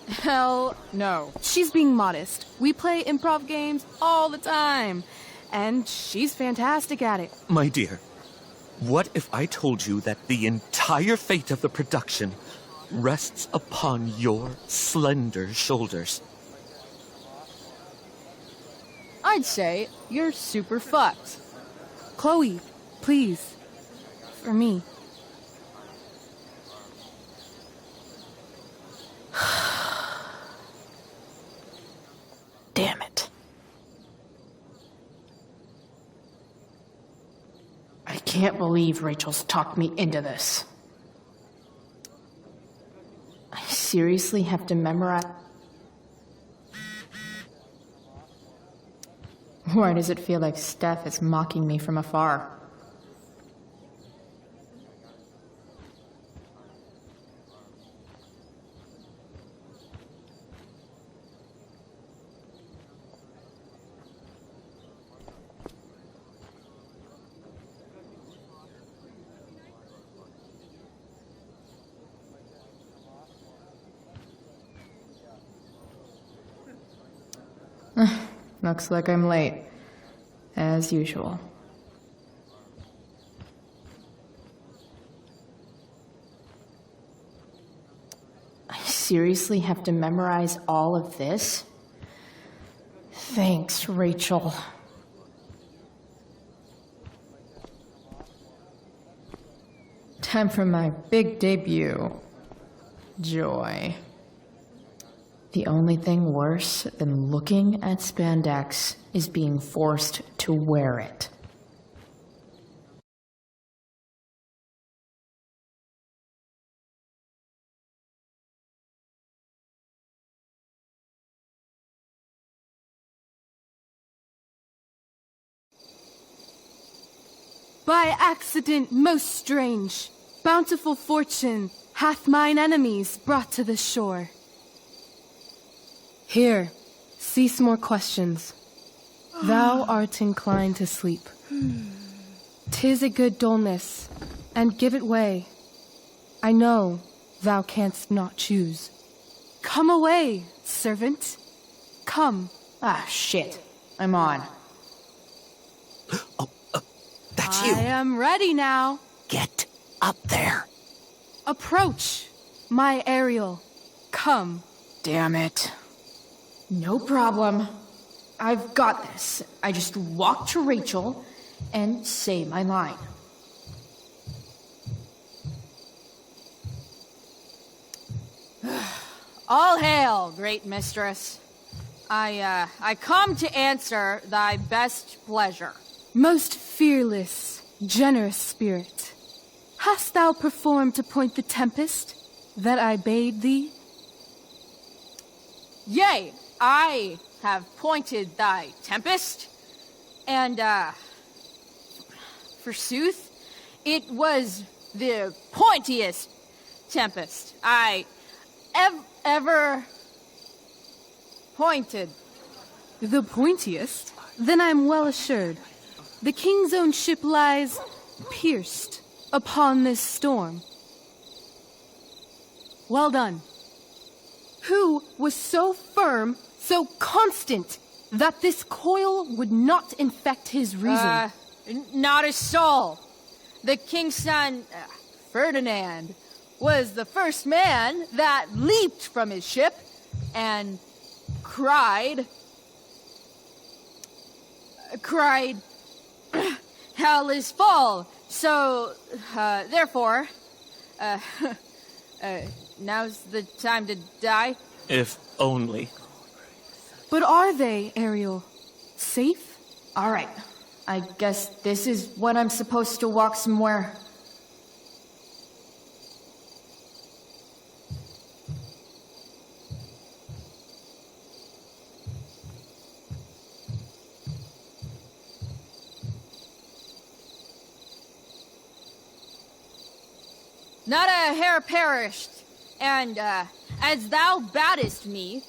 Hell no. She's being modest. We play improv games all the time. And she's fantastic at it.
My dear, what if I told you that the entire fate of the production rests upon your slender shoulders?
I'd say you're super fucked. Chloe, please. For me.
can't believe Rachel's talked me into this. I seriously have to memorize... Why does it feel like Steph is mocking me from afar? Looks like I'm late, as usual. I seriously have to memorize all of this? Thanks, Rachel. Time for my big debut. Joy. The only thing worse than looking at spandex is being forced to wear it.
By accident most strange, bountiful fortune hath mine enemies brought to the shore. Here, cease more questions. Thou art inclined to sleep. 'Tis a good dullness, and give it way. I know thou canst not choose. Come away, servant. Come.
Ah, shit. I'm on.
That's you.
I am ready now.
Get up there.
Approach, my Ariel. Come.
Damn it. No problem. I've got this. I just walk to Rachel and say my line.
All hail, great mistress. I come to answer thy best pleasure.
Most fearless, generous spirit, hast thou performed to point the tempest that I bade thee?
Yea, I have pointed thy tempest, and, forsooth, it was the pointiest tempest I ever pointed.
The pointiest? Then I'm well assured. The king's own ship lies pierced upon this storm. Well done. Who was so firm, so constant, that this coil would not infect his reason?
Not a soul. The king's son, Ferdinand, was the first man that leaped from his ship and cried, hell is full. So, therefore, now's the time to die.
If only.
But are they, Ariel? Safe?
All right. I guess this is when I'm supposed to walk somewhere.
Not a hair perished, and, as thou badest me,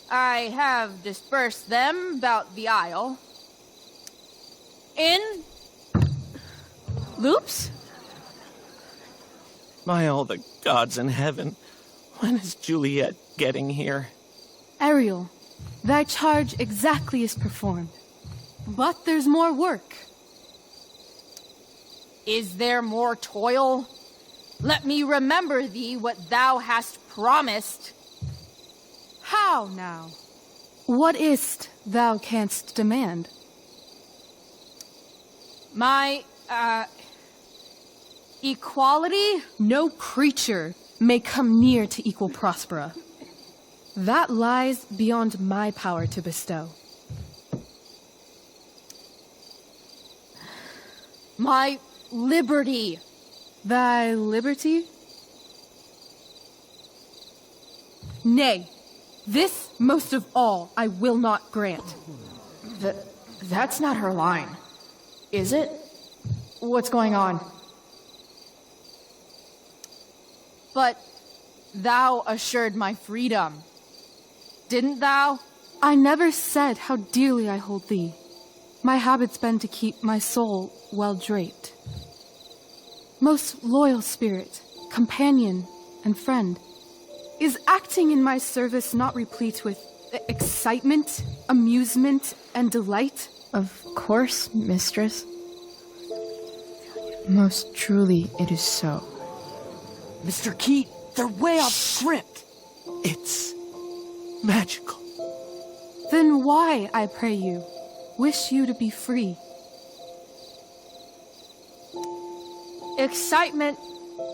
I have dispersed them about the isle. In loops?
My all the gods in heaven, when is Juliet getting here?
Ariel, thy charge exactly is performed. But there's more work.
Is there more toil? Let me remember thee what thou hast promised.
How now? What is't thou canst demand?
My, equality?
No creature may come near to equal Prospera. That lies beyond my power to bestow.
My
liberty. Thy liberty? Nay, this most of all I will not grant.
That's not her line. Is it? What's going on? But thou assured my freedom. Didn't thou?
I never said how dearly I hold thee. My habit's been to keep my soul well draped. Most loyal spirit, companion, and friend, is acting in my service not replete with excitement, amusement, and delight?
Of course, mistress. Most truly it is so.
Mr. Keat, they're way off script.
It's magical.
Then why, I pray you, wish you to be free?
Excitement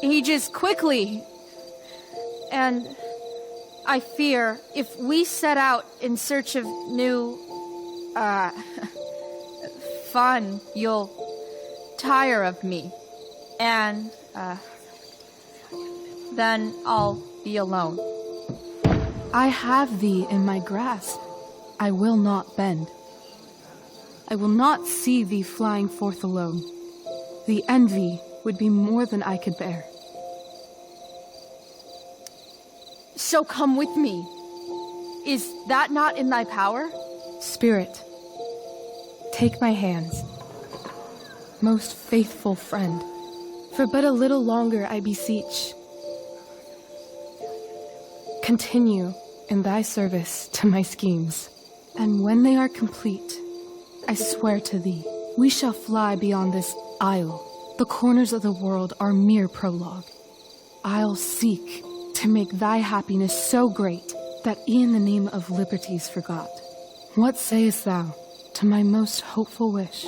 ages quickly. And I fear if we set out in search of new, fun, you'll tire of me. And, then I'll be alone.
I have thee in my grasp. I will not bend. I will not see thee flying forth alone. The envy would be more than I could bear.
So come with me. Is that not in thy power?
Spirit, take my hands. Most faithful friend, for but a little longer I beseech. Continue in thy service to my schemes, and when they are complete, I swear to thee, we shall fly beyond this isle. The corners of the world are mere prologue. I'll seek to make thy happiness so great that e'en the name of liberty's forgot. What sayest thou to my most hopeful wish?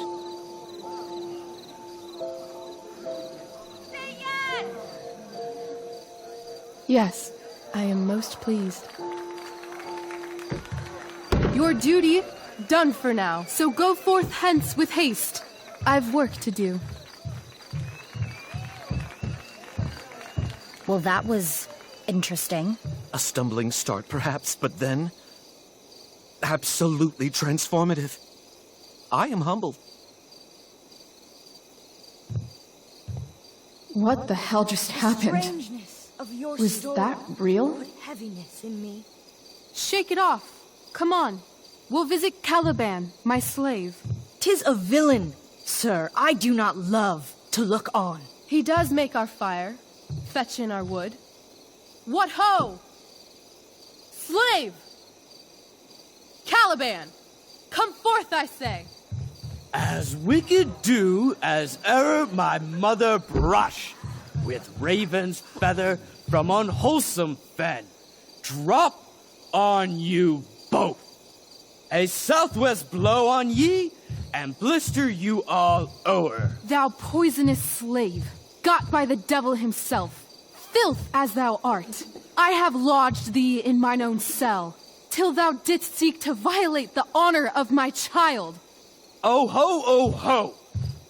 Yes, I am most pleased. Your duty done for now, so go forth hence with haste. I've work to do.
Well, that was interesting.
A stumbling start, perhaps, but then absolutely transformative. I am humbled.
What the hell just happened?
Strangeness of your
Was
story
that real?
put heaviness in me.
Shake it off. Come on. We'll visit Caliban, my slave.
'Tis a villain, sir, I do not love to look on.
He does make our fire, fetch in our wood. What ho! Slave! Caliban! Come forth, I say!
As wicked do as e'er my mother brush, with raven's feather from unwholesome fen, drop on you both. A southwest blow on ye, and blister you all o'er.
Thou poisonous slave, got by the devil himself, filth as thou art, I have lodged thee in mine own cell, till thou didst seek to violate the honor of my child.
Oh ho, oh ho!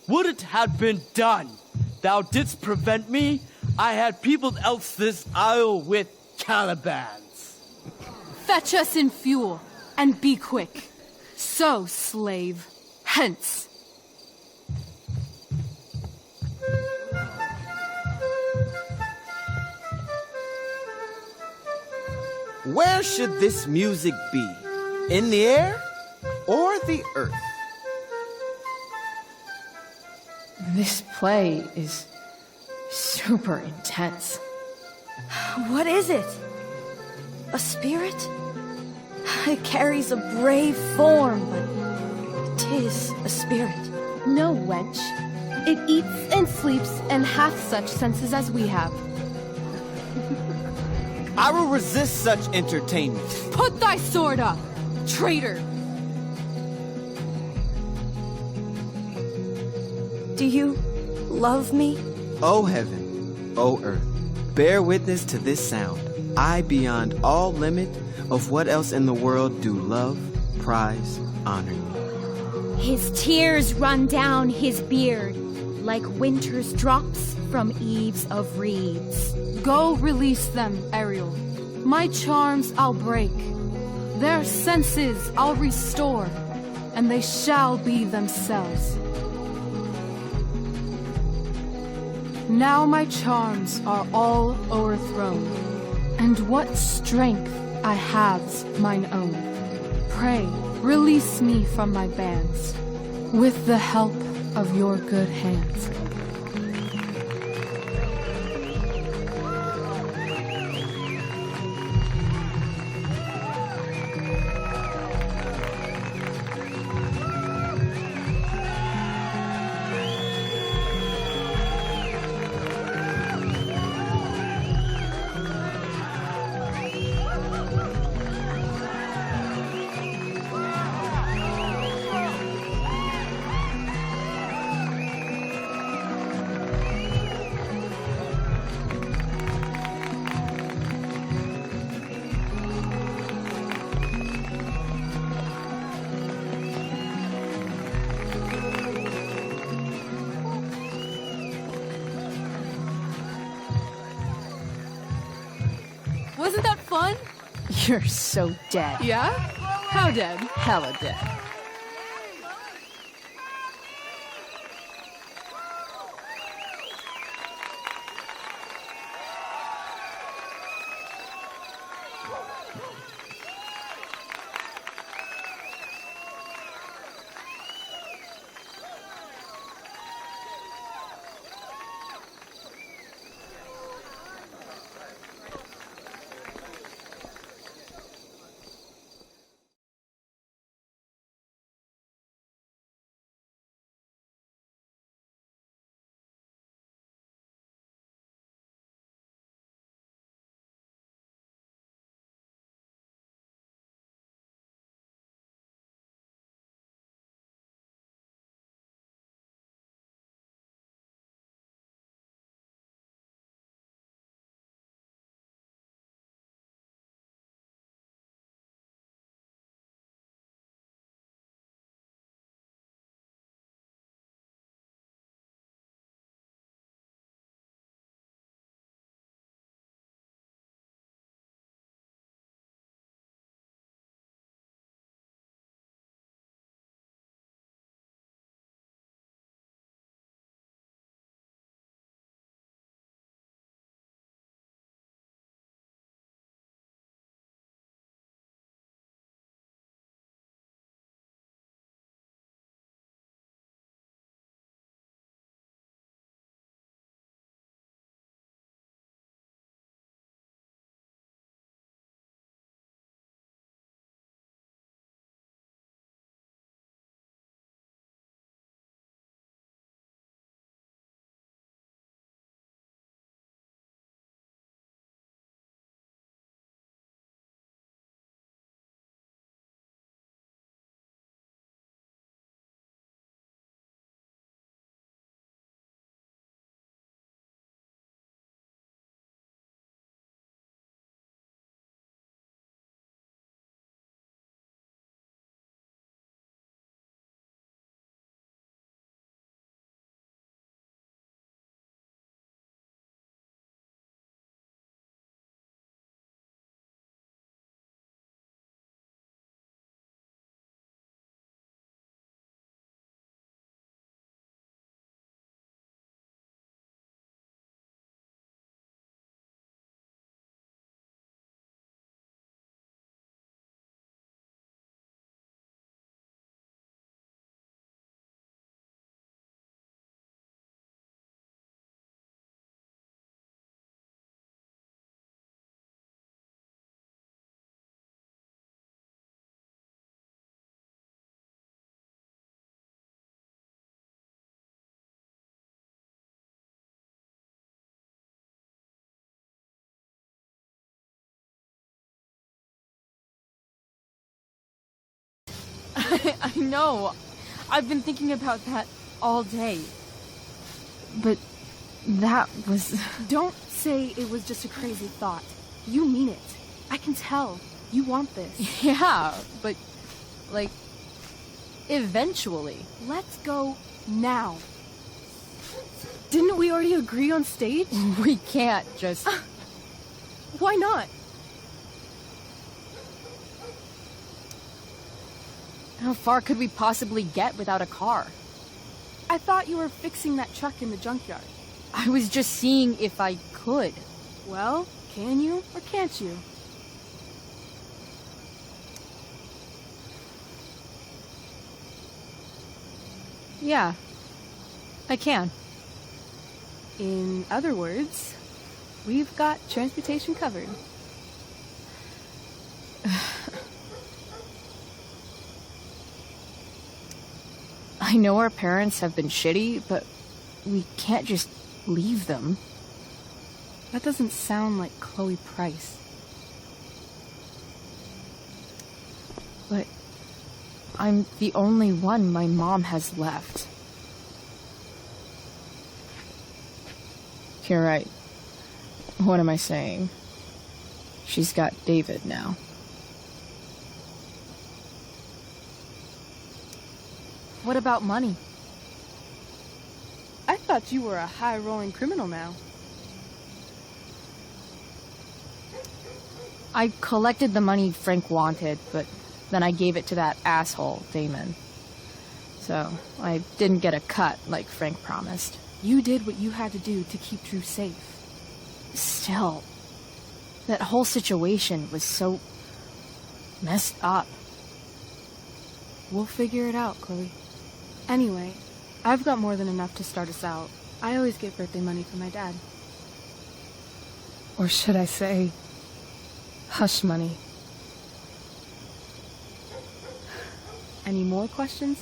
Would it had been done! Thou didst prevent me, I had peopled else this isle with Calibans.
Fetch us in fuel, and be quick. So, slave, hence.
Where should this music be? In the air or the earth?
This play is super intense.
What is it? A spirit? It carries a brave form, but 'tis a spirit.
No, wench. It eats and sleeps and hath such senses as we have.
I will resist such entertainment.
Put thy sword up, traitor!
Do you love me?
O heaven, O earth, bear witness to this sound. I, beyond all limit of what else in the world, do love, prize, honor you.
His tears run down his beard.
like winter's drops from eaves of reeds.
Go release them, Ariel. My charms I'll break. Their senses I'll restore, and they shall be themselves. Now my charms are all o'erthrown, and what strength I have's mine own. Pray, release me from my bands, with the help of your good hands. Wasn't that fun?
You're so dead.
Yeah? How dead?
Hella dead.
I know. I've been thinking about that all day.
But that was...
Don't say it was just a crazy thought. You mean it. I can tell. You want this.
Yeah, but, like, eventually.
Let's go now. Didn't we already agree on stage?
We can't just...
Why not?
How far could we possibly get without a car?
I thought you were fixing that truck in the junkyard.
I was just seeing if I could.
Well, can you or can't you?
Yeah, I can.
In other words, we've got transportation covered.
I know our parents have been shitty, but we can't just leave them.
That doesn't sound like Chloe Price.
But I'm the only one my mom has left. You're right. What am I saying? She's got David now. What about money?
I thought you were a high-rolling criminal now.
I collected the money Frank wanted, but then I gave it to that asshole, Damon. So, I didn't get a cut like Frank promised.
You did what you had to do to keep Drew safe.
Still, that whole situation was so messed up.
We'll figure it out, Chloe. Anyway, I've got more than enough to start us out. I always get birthday money from my dad.
Or should I say, hush money.
Any more questions?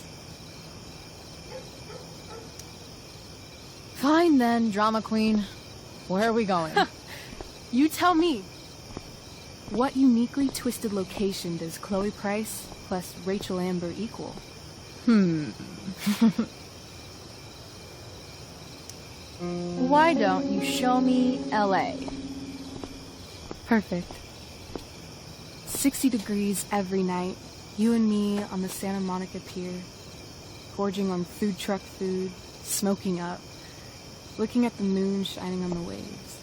Fine then, drama queen. Where are we going?
You tell me. What uniquely twisted location does Chloe Price plus Rachel Amber equal?
Why don't you show me LA?
Perfect. 60 degrees every night. You and me on the Santa Monica Pier. Gorging on food truck food. Smoking up. Looking at the moon shining on the waves.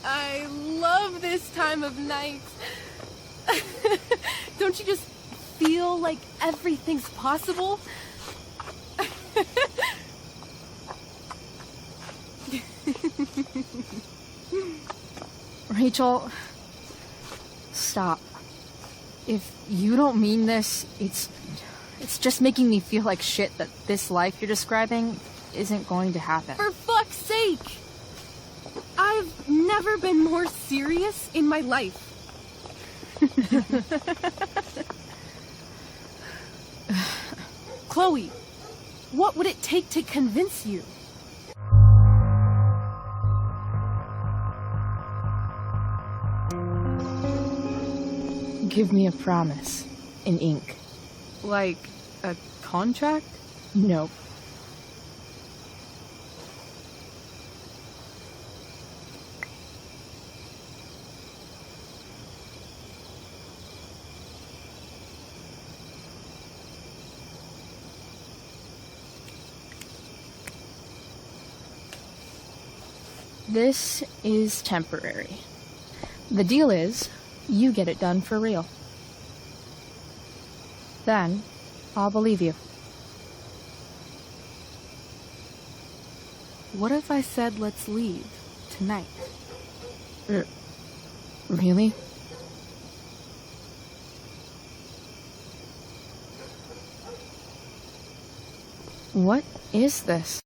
I love this time of night. Don't you just feel like everything's possible?
Rachel, stop. If you don't mean this, it's just making me feel like shit that this life you're describing isn't going to happen.
For fuck's sake! I've never been more serious in my life. Chloe, what would it take to convince you?
Give me a promise in ink.
Like a contract?
Nope. This is temporary. The deal is, you get it done for real. Then, I'll believe you.
What if I said let's leave tonight?
Really? What is this?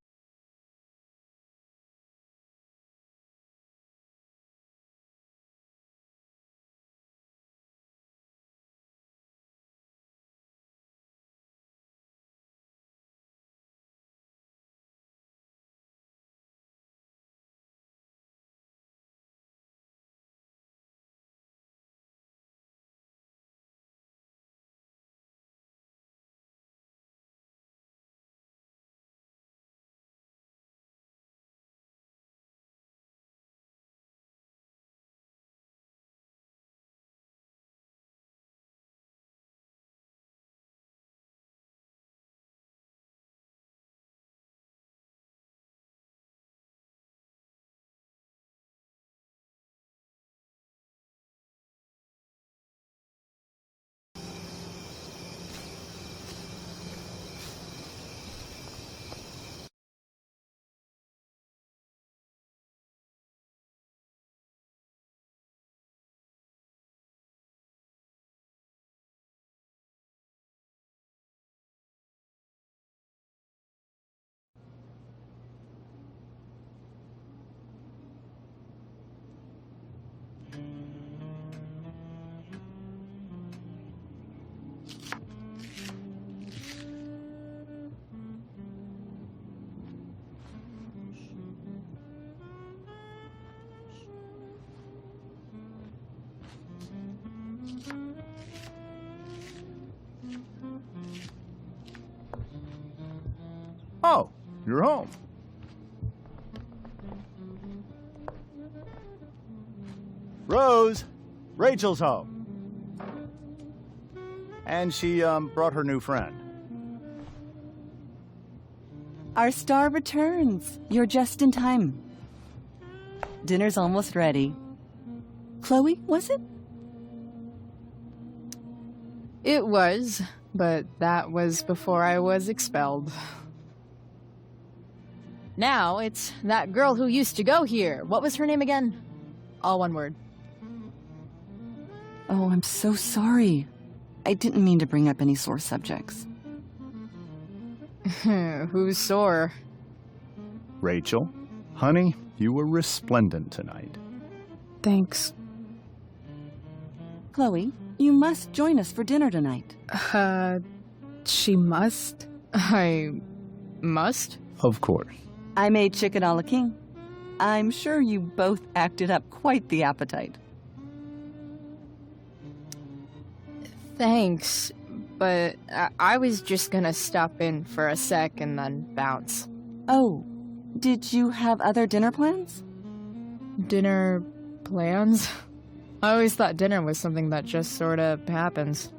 you're home. Rose, Rachel's home. And she, brought her new friend.
Our star returns. You're just in time. Dinner's almost ready. Chloe, was it?
It was, but that was before I was expelled. Now it's that girl who used to go here. What was her name again? All one word.
Oh, I'm so sorry. I didn't mean to bring up any sore subjects.
Who's sore?
Rachel, honey, you were resplendent tonight.
Thanks.
Chloe, you must join us for dinner tonight.
She must? I must?
Of course.
I made chicken a la king. I'm sure you both acted up quite the appetite.
Thanks, but I was just gonna stop in for a sec and then bounce.
Oh, did you have other dinner plans?
Dinner plans? I always thought dinner was something that just sorta happens.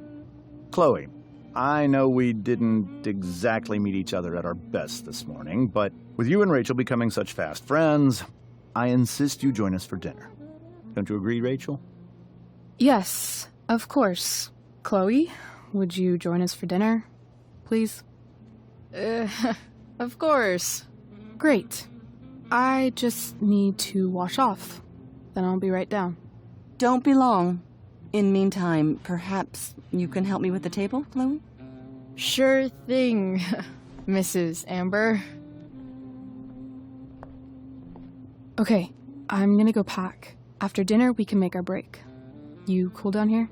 Chloe, I know we didn't exactly meet each other at our best this morning, but with you and Rachel becoming such fast friends, I insist you join us for dinner. Don't you agree, Rachel?
Yes, of course. Chloe, would you join us for dinner, please? Of course. Great. I just need to wash off. Then I'll be right down.
Don't be long. In meantime, perhaps you can help me with the table, Chloe?
Sure thing, Mrs. Amber. Okay, I'm gonna go pack. After dinner, we can make our break. You cool down here?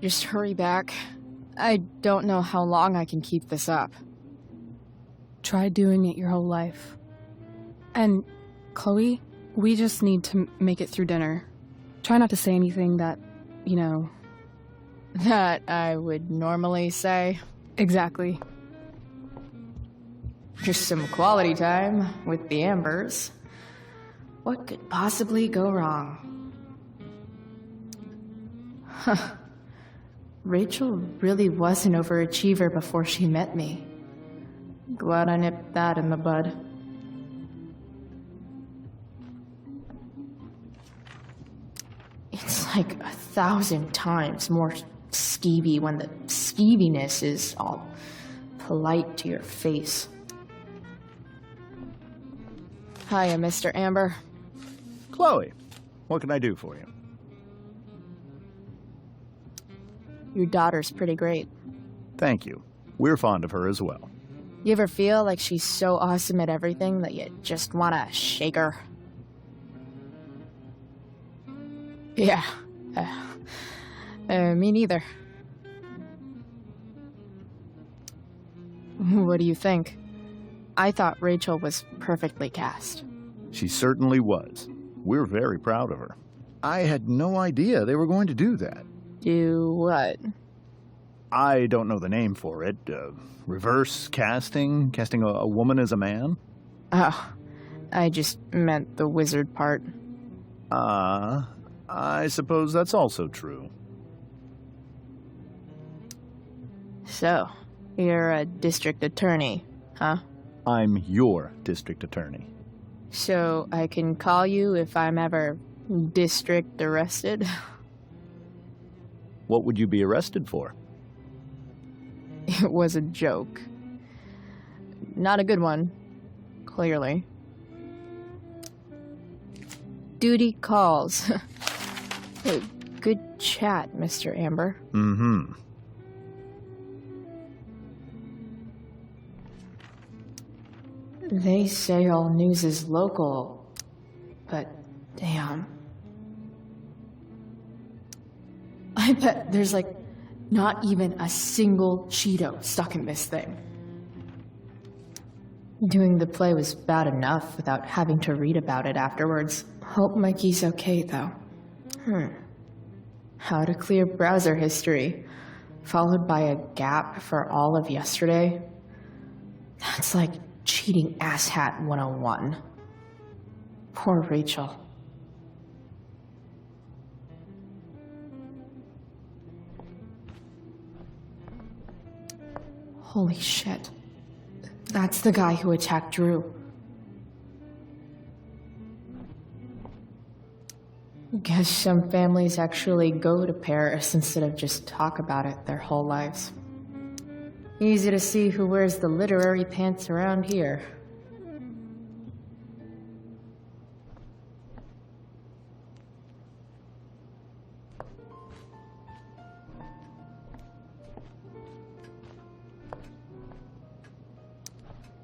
Just hurry back. I don't know how long I can keep this up. Try doing it your whole life. And, Chloe, we just need to make it through dinner. Try not to say anything that, you know, that I would normally say. Exactly. Just some quality time with the Ambers.
What could possibly go wrong? Huh. Rachel really was an overachiever before she met me. Glad I nipped that in the bud. It's like 1,000 times more skeevy when the skeeviness is all polite to your face.
Hiya, Mr. Amber.
Chloe, what can I do for you?
Your daughter's pretty great.
Thank you. We're fond of her as well.
You ever feel like she's so awesome at everything that you just want to shake her? Yeah. Me neither. What do you think? I thought Rachel was perfectly cast.
She certainly was. We're very proud of her. I had no idea they were going to do that.
Do what?
I don't know the name for it. Reverse casting? Casting a woman as a man?
Oh, I just meant the wizard part.
I suppose that's also true.
So, you're a district attorney, huh?
I'm your district attorney.
So I can call you if I'm ever district arrested?
What would you be arrested for?
It was a joke. Not a good one, clearly. Duty calls. Hey, good chat, Mr. Amber.
Mm-hmm.
They say all news is local, but damn. I bet there's like not even a single Cheeto stuck in this thing. Doing the play was bad enough without having to read about it afterwards. Hope Mikey's okay though. How to clear browser history.
followed by a gap for all of yesterday. That's like cheating asshat 101. Poor Rachel. Holy shit. That's the guy who attacked Drew. Guess some families actually go to Paris instead of just talk about it their whole lives. Easy to see who wears the literary pants around here.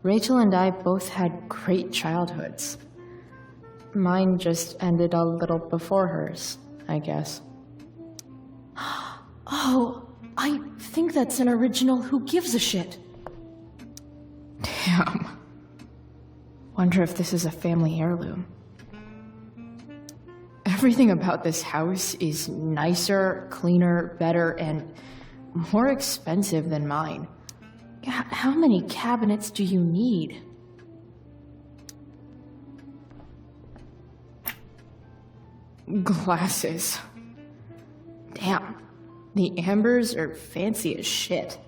Rachel and I both had great childhoods. Mine just ended a little before hers, I guess. Oh, I think that's an original Who Gives a Shit. Damn. Wonder if this is a family heirloom. Everything about this house is nicer, cleaner, better, and more expensive than mine. How many cabinets do you need? Glasses. Damn, the Ambers are fancy as shit.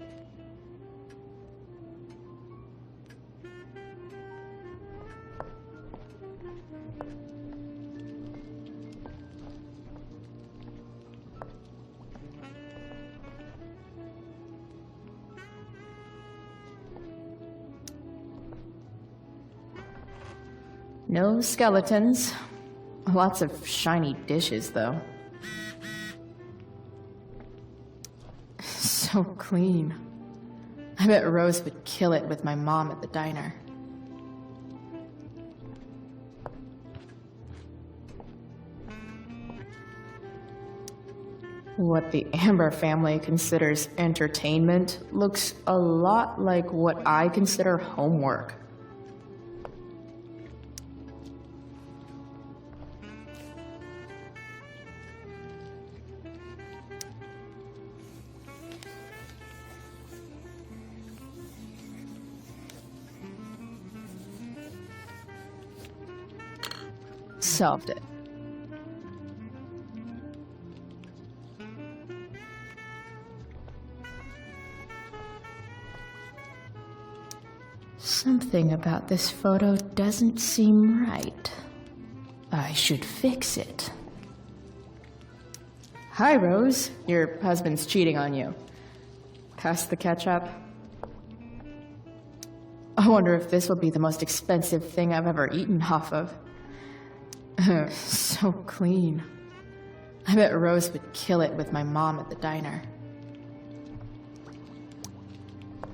No skeletons. Lots of shiny dishes, though. So clean. I bet Rose would kill it with my mom at the diner. What the Amber family considers entertainment looks a lot like what I consider homework. Solved it. Something about this photo doesn't seem right. I should fix it. Hi, Rose. Your husband's cheating on you. Pass the ketchup. I wonder if this will be the most expensive thing I've ever eaten off of. So clean. I bet Rose would kill it with my mom at the diner.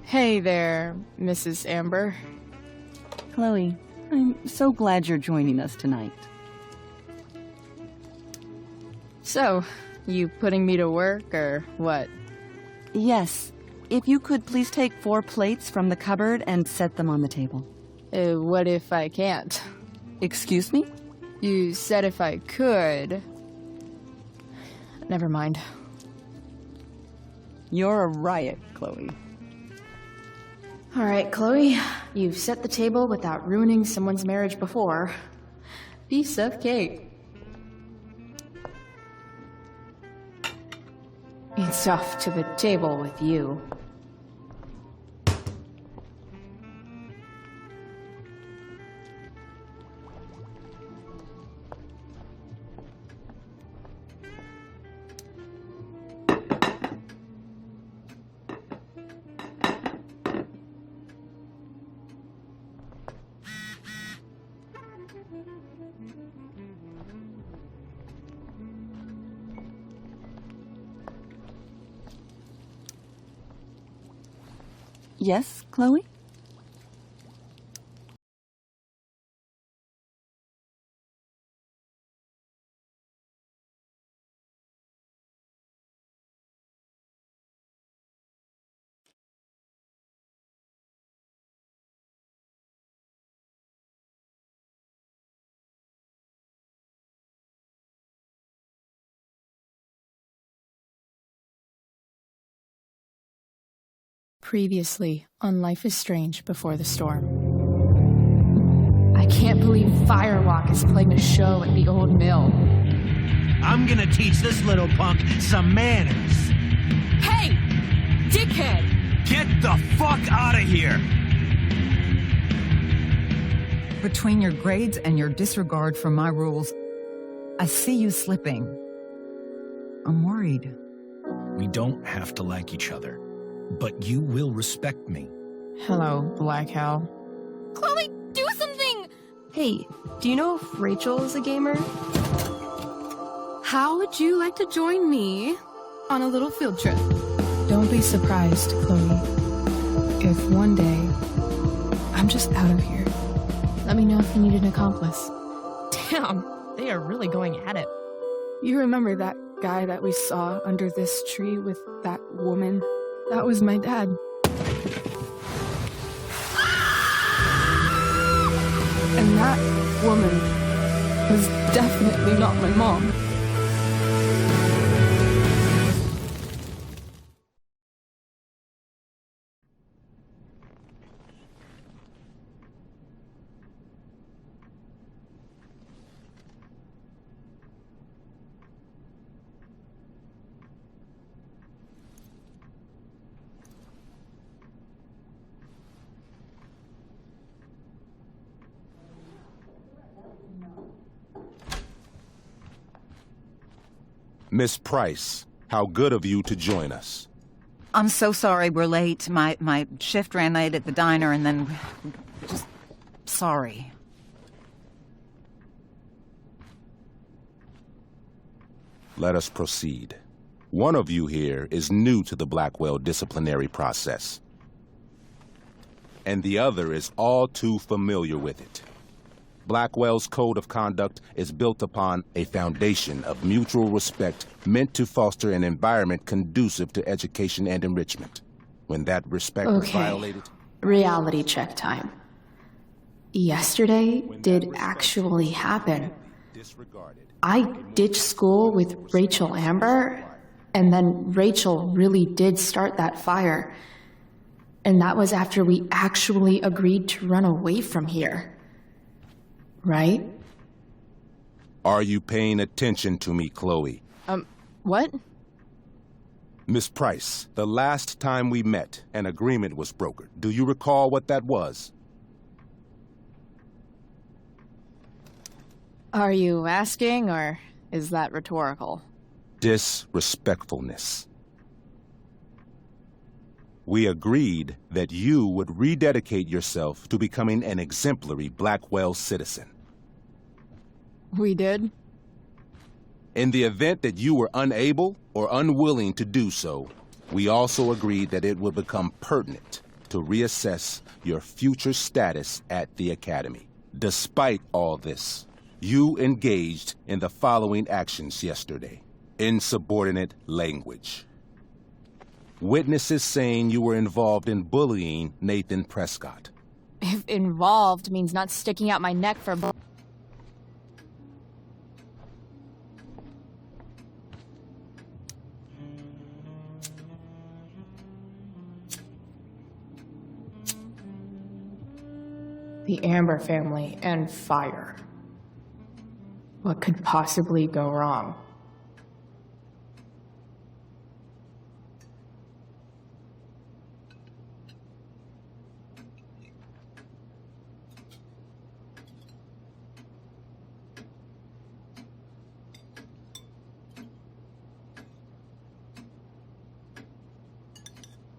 Hey there, Mrs. Amber.
Chloe, I'm so glad you're joining us tonight.
So, you putting me to work, or what?
Yes. If you could please take 4 plates from the cupboard and set them on the table.
What if I can't?
Excuse me?
You said if I could. Never mind.
You're a riot, Chloe.
All right, Chloe. You've set the table without ruining someone's marriage before. Piece of cake. It's off to the table with you.
Yes, Chloe?
Previously on Life is Strange Before the Storm. I can't believe Firewalk is playing a show at the old mill.
I'm gonna teach this little punk some manners.
Hey! Dickhead!
Get the fuck out of here!
Between your grades and your disregard for my rules, I see you slipping. I'm worried.
We don't have to like each other, but you will respect me.
Hello, Black Hal.
Chloe, do something! Hey, do you know if Rachel is a gamer?
How would you like to join me on a little field trip?
Don't be surprised, Chloe, if one day I'm just out of here. Let me know if you need an accomplice.
Damn, they are really going at it. You remember that guy that we saw under this tree with that woman? That was my dad. And that woman was definitely not my mom.
Miss Price, how good of you to join us.
I'm so sorry we're late. My shift ran late at the diner and then... just... sorry.
Let us proceed. One of you here is new to the Blackwell disciplinary process, and the other is all too familiar with it. Blackwell's code of conduct is built upon a foundation of mutual respect meant to foster an environment conducive to education and enrichment. When that respect is violated...
Reality check time. Yesterday did actually happen. I ditched school with Rachel Amber, and then Rachel really did start that fire. And that was after we actually agreed to run away from here. Right?
Are you paying attention to me, Chloe?
What?
Miss Price, the last time we met, an agreement was brokered. Do you recall what that was?
Are you asking, or is that rhetorical?
Disrespectfulness. We agreed that you would rededicate yourself to becoming an exemplary Blackwell citizen.
We did?
In the event that you were unable or unwilling to do so, we also agreed that it would become pertinent to reassess your future status at the Academy. Despite all this, you engaged in the following actions yesterday. Insubordinate language. Witnesses saying you were involved in bullying Nathan Prescott.
If involved means not sticking out my neck for...
The Amber family and fire. What could possibly go wrong?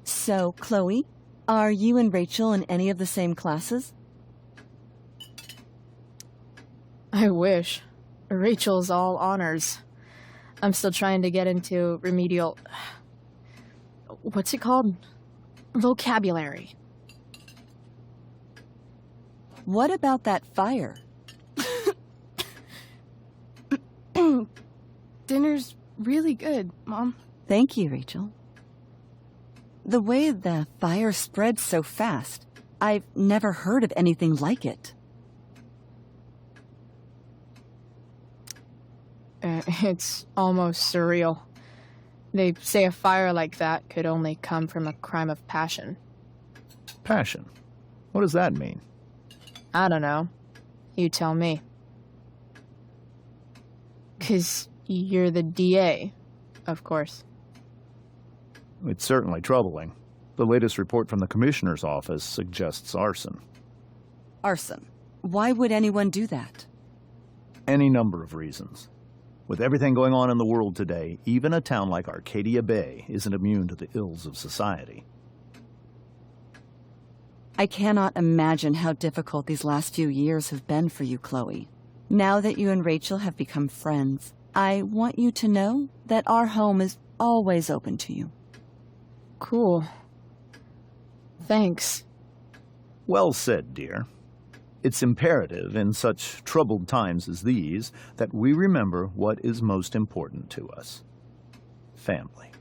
So, Chloe, are you and Rachel in any of the same classes?
I wish. Rachel's all honors. I'm still trying to get into remedial... what's it called? Vocabulary.
What about that fire?
Dinner's really good, Mom.
Thank you, Rachel. The way the fire spread so fast, I've never heard of anything like it.
It's almost surreal. They say a fire like that could only come from a crime of passion.
Passion? What does that mean?
I don't know. You tell me. 'Cause you're the DA, of course.
It's certainly troubling. The latest report from the Commissioner's office suggests arson.
Arson. Why would anyone do that?
Any number of reasons. With everything going on in the world today, even a town like Arcadia Bay isn't immune to the ills of society.
I cannot imagine how difficult these last few years have been for you, Chloe. Now that you and Rachel have become friends, I want you to know that our home is always open to you.
Cool. Thanks.
Well said, dear. It's imperative in such troubled times as these that we remember what is most important to us. Family.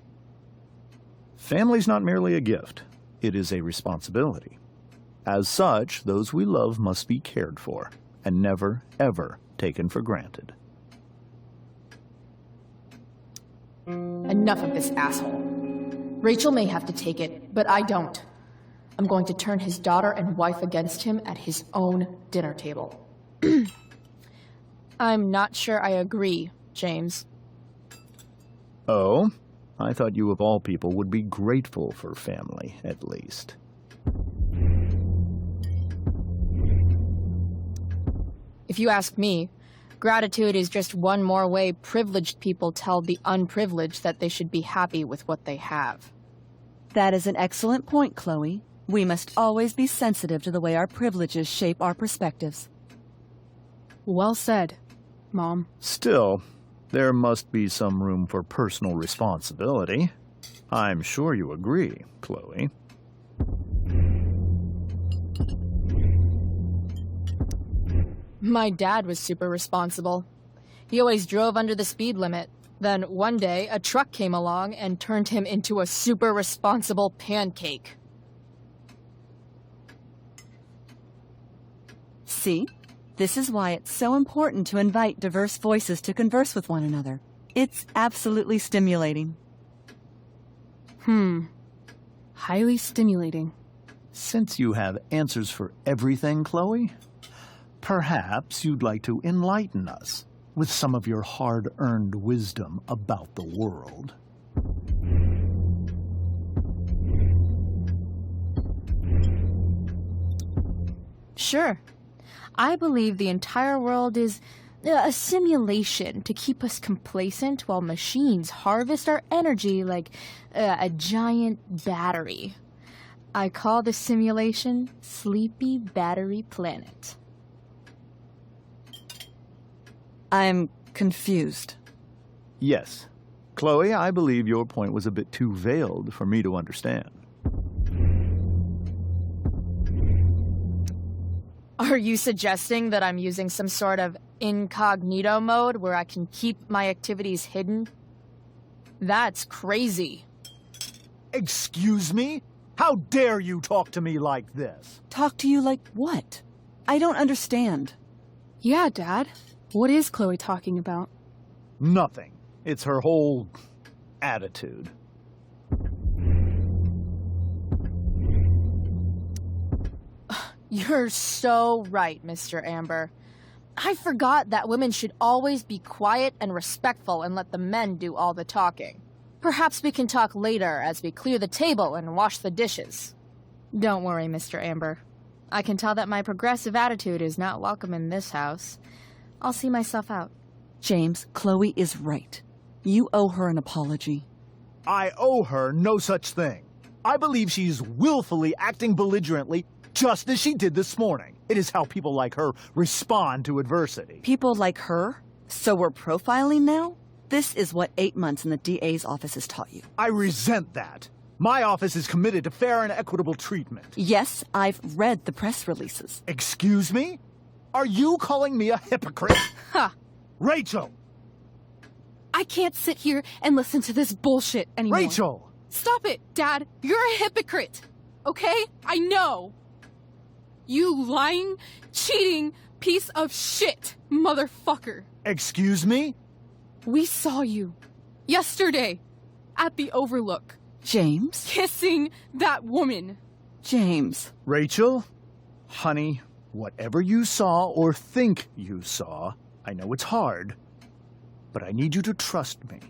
Family's not merely a gift. It is a responsibility. As such, those we love must be cared for and never, ever taken for granted.
Enough of this asshole. Rachel may have to take it, but I don't. I'm going to turn his daughter and wife against him at his own dinner table.
I'm not sure I agree, James.
Oh? I thought you of all people would be grateful for family, at least.
If you ask me, gratitude is just one more way privileged people tell the unprivileged that they should be happy with what they have.
That is an excellent point, Chloe. We must always be sensitive to the way our privileges shape our perspectives.
Well said, Mom.
Still, there must be some room for personal responsibility. I'm sure you agree, Chloe.
My dad was super responsible. He always drove under the speed limit. Then one day, a truck came along and turned him into a super responsible pancake.
See? This is why it's so important to invite diverse voices to converse with one another. It's absolutely stimulating.
Highly stimulating.
Since you have answers for everything, Chloe, perhaps you'd like to enlighten us with some of your hard-earned wisdom about the world.
Sure. I believe the entire world is a simulation to keep us complacent while machines harvest our energy like a giant battery. I call the simulation Sleepy Battery Planet.
I'm confused.
Yes. Chloe, I believe your point was a bit too veiled for me to understand.
Are you suggesting that I'm using some sort of incognito mode where I can keep my activities hidden? That's crazy.
Excuse me? How dare you talk to me like this?
Talk to you like what? I don't understand.
Yeah, Dad. What is Chloe talking about?
Nothing. It's her whole attitude.
You're so right, Mr. Amber. I forgot that women should always be quiet and respectful and let the men do all the talking. Perhaps we can talk later as we clear the table and wash the dishes. Don't worry, Mr. Amber. I can tell that my progressive attitude is not welcome in this house. I'll see myself out.
James, Chloe is right. You owe her an apology.
I owe her no such thing. I believe she's willfully acting belligerently, just as she did this morning. It is how people like her respond to adversity.
People like her? So we're profiling now? This is what 8 months in the DA's office has taught you.
I resent that. My office is committed to fair and equitable treatment.
Yes, I've read the press releases.
Excuse me? Are you calling me a hypocrite?
Ha!
Rachel!
I can't sit here and listen to this bullshit anymore.
Rachel!
Stop it, Dad! You're a hypocrite! Okay? I know! You lying, cheating piece of shit, motherfucker!
Excuse me?
We saw you. Yesterday. at the Overlook.
James?
Kissing that woman.
James.
Rachel, honey, whatever you saw or think you saw, I know it's hard, but I need you to trust me.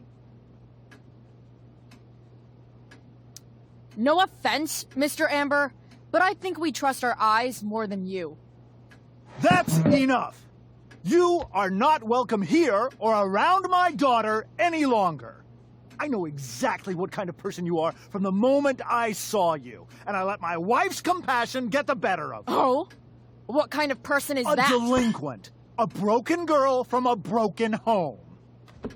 No offense, Mr. Amber, but I think we trust our eyes more than you.
That's enough! You are not welcome here or around my daughter any longer. I know exactly what kind of person you are from the moment I saw you, and I let my wife's compassion get the better of me.
Oh? What kind of person is
that?
that?
A delinquent. A broken girl from a broken home.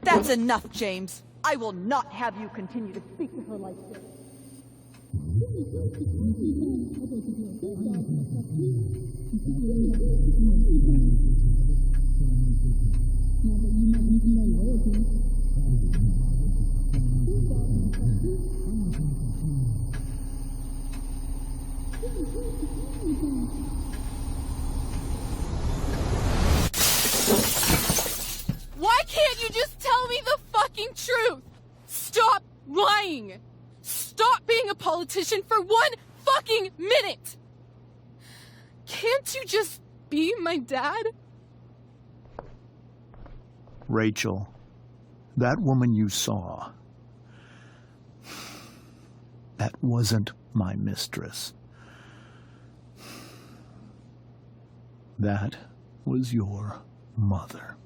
That's enough, James. I will not have you continue to speak to her like this.
Why can't you just tell me the fucking truth? Stop lying! Stop being a politician for 1 fucking minute! Can't you just be my dad?
Rachel, that woman you saw, that wasn't my mistress. That was your mother.